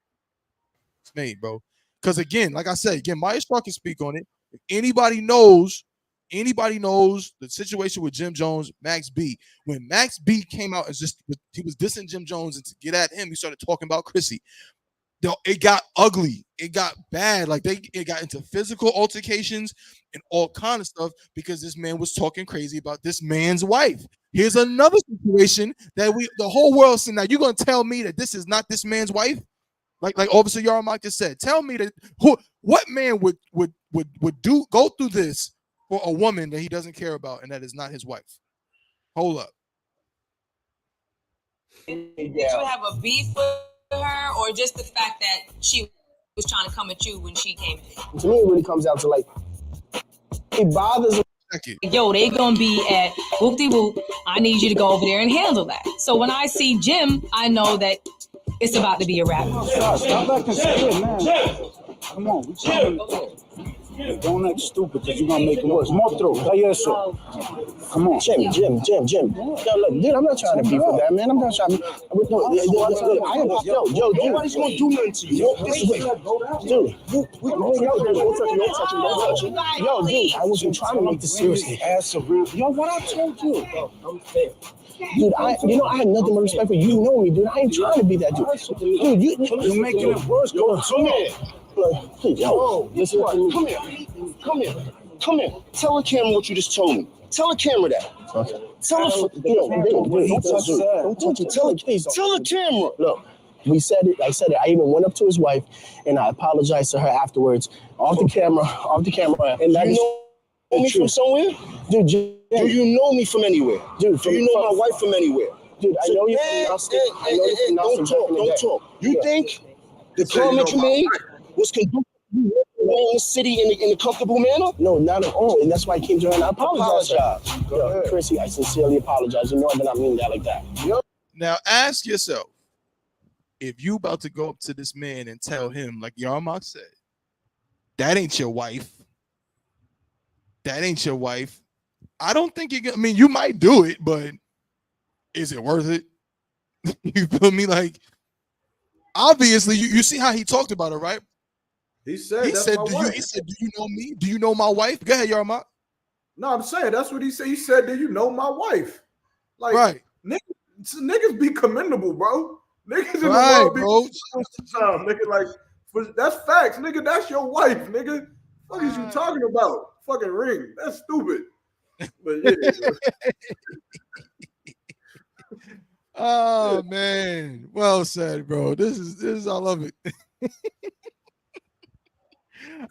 it's made, bro. Because again, like I said, again, Y.S.U.P.K. can speak on it. If anybody knows the situation with Jim Jones, Max B. When Max B came out as he was dissing Jim Jones, and to get at him, he started talking about Chrissy. It got ugly. It got bad. Like it got into physical altercations and all kind of stuff because this man was talking crazy about this man's wife. Here's another situation that the whole world said. Now you're gonna tell me that this is not this man's wife? Like Officer Yarmak just said. Tell me that what man would go through this for a woman that he doesn't care about and that is not his wife? Hold up. Did you have a beef with her, or just the fact that she was trying to come at you when she came in? To me, it really comes down to, like, it bothers me. Yo, they gonna be at whoop-de-whoop. I need you to go over there and handle that. So when I see Jim, I know that it's about to be a wrap. Stop acting scared, man. Come on, we trying to don't act stupid because you're gonna make it worse. More through. I.S.U.P. Come on. Jim. Yo, look, dude, I'm not trying to beef with that, man. I'm not trying to. Yo, dude. Nobody's gonna do nothing to you. Dude, yo, dude, I wasn't trying to make this seriously. Yo, what I told you? Dude, I had nothing but respect for you. You know me, dude. I ain't trying to be that dude. Dude, you're making it worse. Come here. Please, yo, listen to me. Come here. Tell the camera what you just told me. Tell the camera that. Okay. Tell the don't touch it. Tell the camera. Look, we said it. I said it. I even went up to his wife and I apologized to her afterwards, off the camera. And that you know me from somewhere, dude. Do you know me from anywhere, dude? Do you know my wife from anywhere, dude? I know you from Nelson. Don't talk. You think the comment you made was conducive to you in the city in a comfortable manner? No, not at all. And that's why I came to her and I apologize. Yo, Chrissy, I sincerely apologize. You know I did not mean that like that. Now ask yourself, if you about to go up to this man and tell him, like Yarmak said, that ain't your wife. I don't think you might do it, but is it worth it? You feel me? Like, obviously, you see how he talked about it, right? He said, do you know me? Do you know my wife? Go ahead, Yarmak. No, I'm saying that's what he said. He said, do you know my wife? Like, right. Niggas be commendable, bro. Niggas in the world be time, nigga. Like, that's facts, nigga. That's your wife, nigga. What is you talking about? Fucking ring. That's stupid. But yeah. Oh man, well said, bro. This is I love it.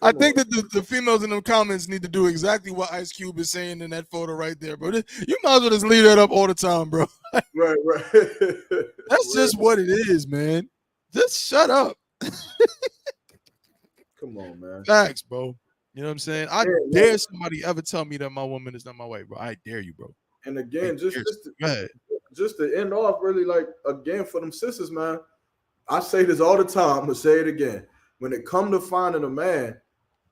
I think that the females in them comments need to do exactly what Ice Cube is saying in that photo right there, bro. You might as well just leave that up all the time, bro. Right. That's just what it is, man. Just shut up. come on, man. Facts, bro. You know what I'm saying? I Yeah, dare somebody ever tell me that my woman is not my wife, bro. I dare you, bro. And again, Go ahead. just to end off, really, like again for them sisters, man. I say this all the time, but say it again. When it come to finding a man,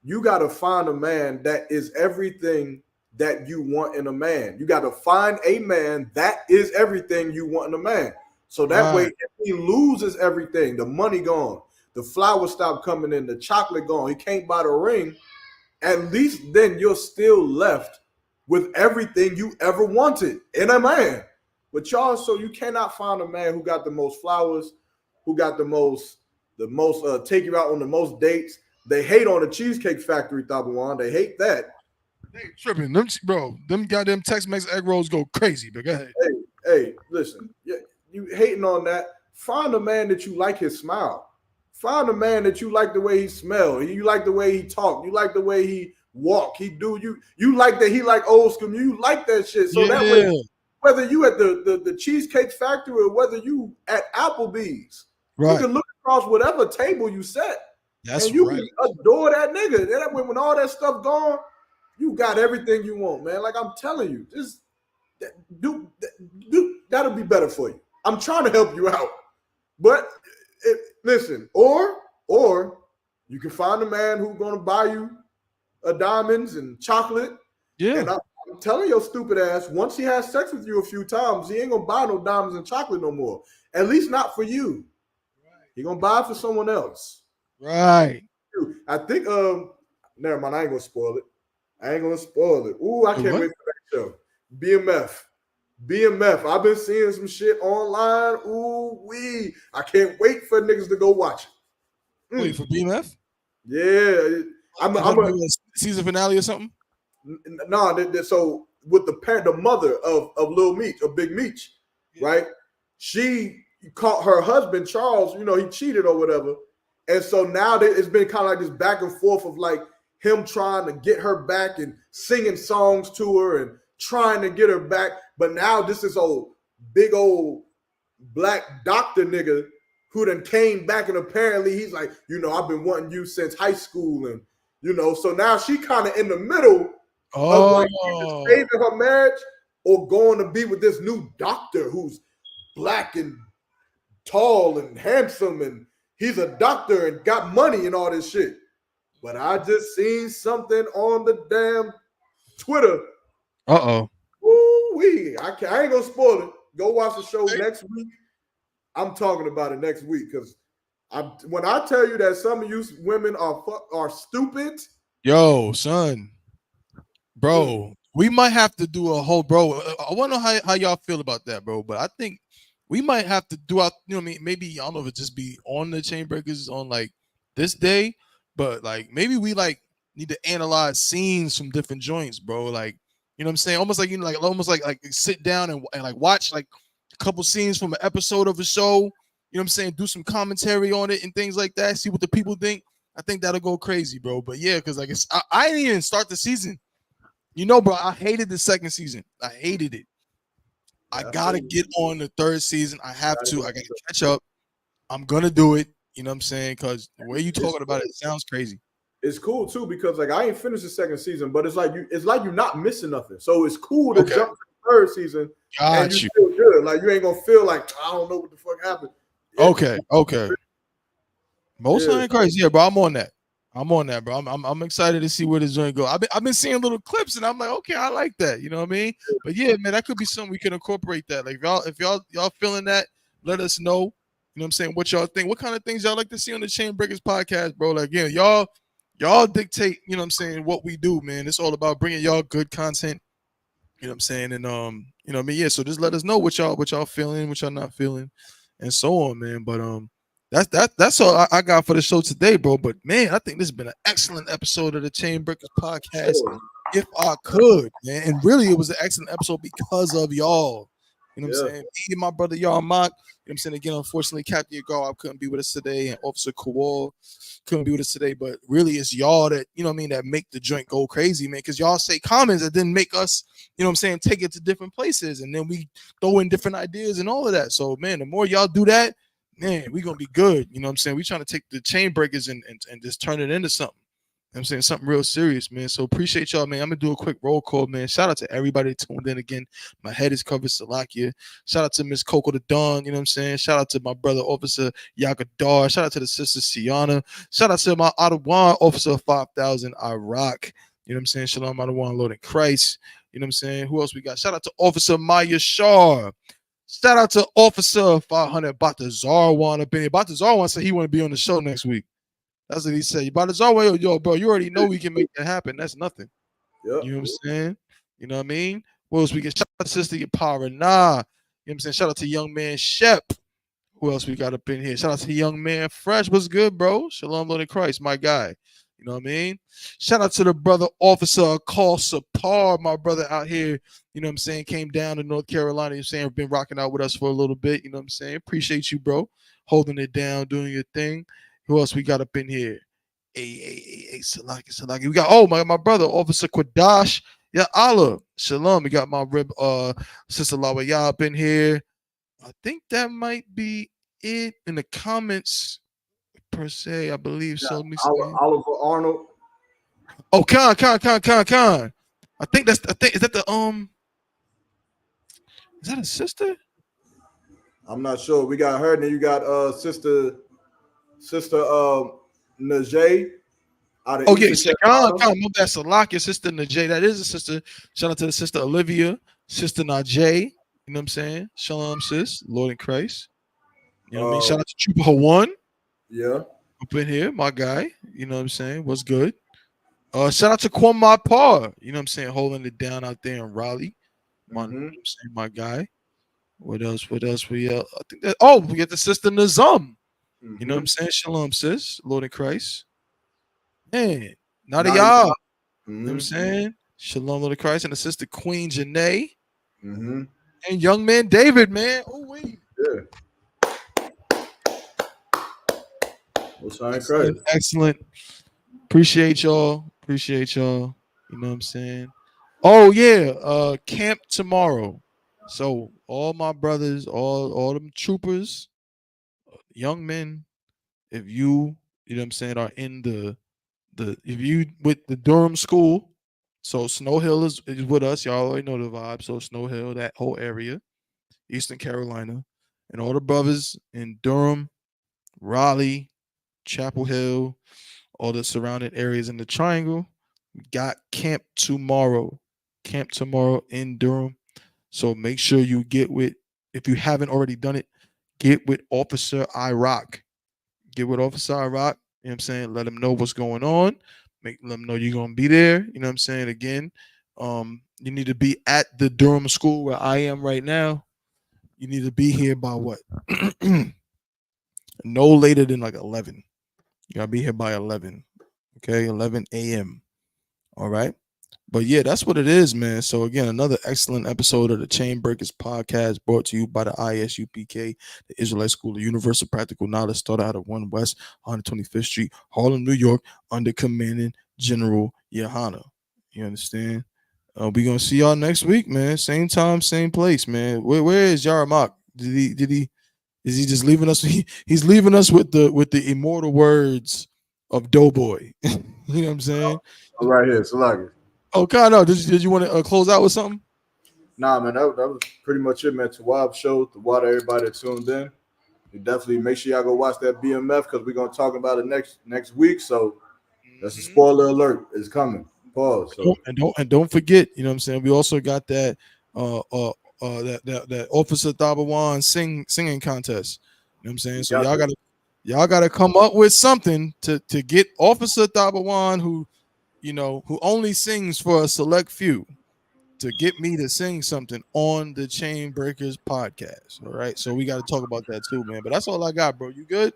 you got to find a man that is everything that you want in a man. You got to find a man that is everything you want in a man. So that way, if he loses everything, the money gone, the flowers stop coming in, the chocolate gone, he can't buy the ring, at least then you're still left with everything you ever wanted in a man. But y'all, so you cannot find a man who got the most flowers, who got the most take you out on the most dates. They hate on the Cheesecake Factory, Tabawan. They hate that. They tripping. Them goddamn Tex-Mex egg rolls go crazy, but go ahead. Hey, listen. You hating on that. Find a man that you like his smile. Find a man that you like the way he smell. You like the way he talk. You like the way he walk. He do you like that he like old school. You like that shit. So that way, whether you at the Cheesecake Factory or whether you at Applebee's, you can look across whatever table you set. That's and you right. can adore that nigga. And that way, when all that stuff gone, you got everything you want, man. Like I'm telling you, just do that'll be better for you. I'm trying to help you out. But listen, or you can find a man who's gonna buy you diamonds and chocolate. Yeah. And I'm telling your stupid ass, once he has sex with you a few times, he ain't gonna buy no diamonds and chocolate no more. At least not for you. He gonna buy it for someone else. Right. I think never mind, I ain't gonna spoil it. Ooh, I can't wait for that show. BMF. I've been seeing some shit online. Ooh, wee. I can't wait for niggas to go watch it. Wait, for BMF? Yeah. I'm a season finale or something? No, so with the mother of Lil Meech, of Big Meech, right? She caught her husband, Charles, he cheated or whatever. And so now it's been kind of like this back and forth of like him trying to get her back and singing songs to her and trying to get her back. But now this is big old black doctor nigga who then came back and apparently he's like, I've been wanting you since high school. And, so now she kind of in the middle of like either saving her marriage or going to be with this new doctor who's black and tall and handsome and he's a doctor and got money and all this shit. But I just seen something on the damn Twitter. Woo-wee. I ain't gonna spoil it. Go watch the show next week. I'm talking about it next week because when I tell you that some of you women are stupid. Yo, son. Bro, we might have to do a whole I want to know how y'all feel about that, bro. But I think we might have to do maybe I don't know if it just be on the Chainbreakers on like this day, but like maybe we like need to analyze scenes from different joints, bro. Like, you know what I'm saying? Almost like almost like sit down and like watch like a couple scenes from an episode of a show, you know what I'm saying? Do some commentary on it and things like that, see what the people think. I think that'll go crazy, bro. But yeah, because like I didn't even start the season. Bro, I hated the second season. I hated it. I gotta get on the third season. I have to. I gotta catch up. I'm gonna do it. You know what I'm saying? Because the way you talking about it sounds crazy. It's cool too because like I ain't finished the second season, but it's like you're not missing nothing. So it's cool to jump to the third season and you feel good. Like you ain't gonna feel like I don't know what the fuck happened. Okay. Most ain't crazy. Yeah, bro. I'm on that, bro. I'm excited to see where this joint go. I've been seeing little clips and I'm like, okay, I like that. You know what I mean? But yeah, man, that could be something we can incorporate that. Like if y'all feeling that, let us know. You know what I'm saying? What y'all think? What kind of things y'all like to see on the Chainbreakers podcast, bro? Like, yeah, y'all dictate, you know what I'm saying, what we do, man. It's all about bringing y'all good content. You know what I'm saying? And you know what I mean? Yeah, so just let us know what y'all feeling, what y'all not feeling, and so on, man. But that's all I got for the show today, bro. But man, I think this has been an excellent episode of the Chainbreakers podcast. If I could, man. And really it was an excellent episode because of y'all. You know what I'm saying? Me and my brother YAHANNA. You know what I'm saying? Again, unfortunately, Captain Yagar couldn't be with us today, and Officer Kowal couldn't be with us today. But really, it's y'all that, you know what I mean, that make the joint go crazy, man. Because y'all say comments that then make us, you know what I'm saying, take it to different places. And then we throw in different ideas and all of that. So, man, the more y'all do that, man, we're gonna be good. You know what I'm saying? We're trying to take the Chainbreakers and just turn it into something. You know what I'm saying? Something real serious, man. So appreciate y'all, man. I'm gonna do a quick roll call, man. Shout out to everybody that tuned in again. My head is covered, Salakia. Shout out to Miss Coco the Dawn, you know what I'm saying? Shout out to my brother Officer Yagadar. Shout out to the sister Siana. Shout out to my Ottawa Officer 5000 Iraq. You know what I'm saying? Shalom Ottawa, Lord in Christ. You know what I'm saying? Who else we got? Shout out to Officer Maya Shar. Shout out to Officer 500 Batazarwan up in here. Batazarwan said he want to be on the show next week. That's what he said. Batazarwan, yo, bro, you already know we can make that happen. That's nothing. Yep. You know what I'm saying? You know what I mean? What else we get? Shout out to Sister Yapara. Nah. You know what I'm saying? Shout out to young man Shep. Who else we got up in here? Shout out to young man Fresh. What's good, bro? Shalom, Lord in Christ, my guy. You know what I mean? Shout out to the brother Officer Call Sapar, my brother out here. You know what I'm saying? Came down to North Carolina. You know what I'm saying? Been rocking out with us for a little bit. You know what I'm saying? Appreciate you, bro. Holding it down, doing your thing. Who else we got up in here? Hey, Salaki. We got my brother, Officer Quadash. Yeah, Allah. Shalom. We got my rib Sister Lawaya up in here. I think that might be it in the comments per se. I believe so. Let me see. Oliver Arnold. Oh, Khan. I think is that the is that a sister? I'm not sure. We got her, and then you got sister Najee out of Eastern Khan. Carolina. No, that's Salakia, sister Najee. That is a sister. Shout out to the sister Olivia, sister Najee. You know what I'm saying? Shalom, sis, Lord in Christ. You know what I mean? Shout out to Trooper Hawan. Yeah. Up in here, my guy. You know what I'm saying? What's good? Shout out to Kwame Parr. You know what I'm saying? Holding it down out there in Raleigh. You know what I'm saying, my guy. What else? We I think that we get the sister Nazam. You know what I'm saying? Shalom, sis, Lord in Christ. Man, not a y'all. You know what I'm saying? Shalom, Lord in Christ, and the sister Queen Janae. And young man David, man. Oh, wait. Yeah. Excellent. Appreciate y'all. You know what I'm saying? Oh, yeah. Camp tomorrow. So all my brothers, all them troopers, young men, if you know what I'm saying, are in the if you with the Durham school, so Snow Hill is with us. Y'all already know the vibe. So Snow Hill, that whole area, Eastern Carolina, and all the brothers in Durham, Raleigh, Chapel Hill, all the surrounding areas in the triangle. We got camp tomorrow. Camp tomorrow in Durham. So make sure you get with, if you haven't already done it, get with Officer Iraq. Get with Officer Iraq. You know what I'm saying? Let him know what's going on. Let him know you're going to be there. You know what I'm saying? Again, you need to be at the Durham school where I am right now. You need to be here by what? No later than like 11. You got to be here by 11. Okay, 11 a.m. All right. But yeah, that's what it is, man. So again, another excellent episode of the Chainbreakers podcast brought to you by the I.S.U.P.K, the Israelite School of Universal Practical Knowledge, started out of 1 West 125th Street, Harlem, New York, under commanding General YAHANNA. You understand? We're gonna see y'all next week, man. Same time, same place, man. Where is YAHANNA? Is he just leaving us? He's leaving us with the immortal words of Doughboy. You know what I'm saying? I'm right here, Salaki. Oh, God, no. Did you want to close out with something? Nah, man, that was pretty much it, man. Tawab show, the water, everybody that tuned in. You definitely make sure y'all go watch that BMF because we're gonna talk about it next week. So that's a spoiler alert. It's coming. Pause. So. Don't forget, you know what I'm saying? We also got that that Officer Thabawan singing contest. You know what I'm saying? So y'all gotta come up with something to get Officer Thabawan, who only sings for a select few, to get me to sing something on the Chainbreakers podcast. All right. So we got to talk about that too, man. But that's all I got, bro. You good?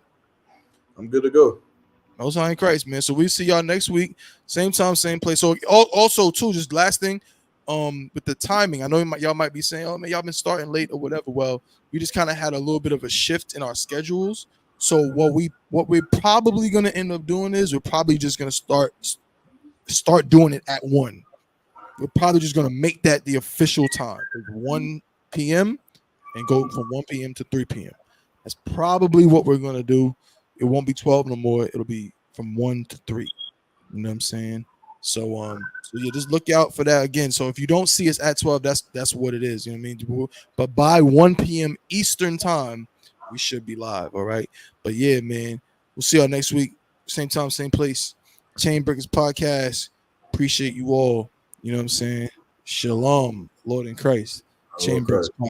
I'm good to go. Most High in Christ, man. So we see y'all next week, same time, same place. So also too, just last thing, with the timing, I know y'all might be saying, oh man, y'all been starting late or whatever. Well, we just kind of had a little bit of a shift in our schedules. So what we're probably gonna end up doing is we're probably just gonna start doing it at 1. We're probably just gonna make that the official time, 1 p.m. and go from 1 p.m. to 3 p.m. That's probably what we're gonna do. It won't be 12 no more. It'll be from 1 to 3. You know what I'm saying? So yeah, just look out for that again. So if you don't see us at 12, that's what it is. You know what I mean? But by 1 p.m. Eastern time, we should be live. All right. But yeah, man, we'll see y'all next week. Same time, same place. Chainbreakers podcast. Appreciate you all. You know what I'm saying? Shalom, Lord in Christ. Okay. Chainbreakers podcast.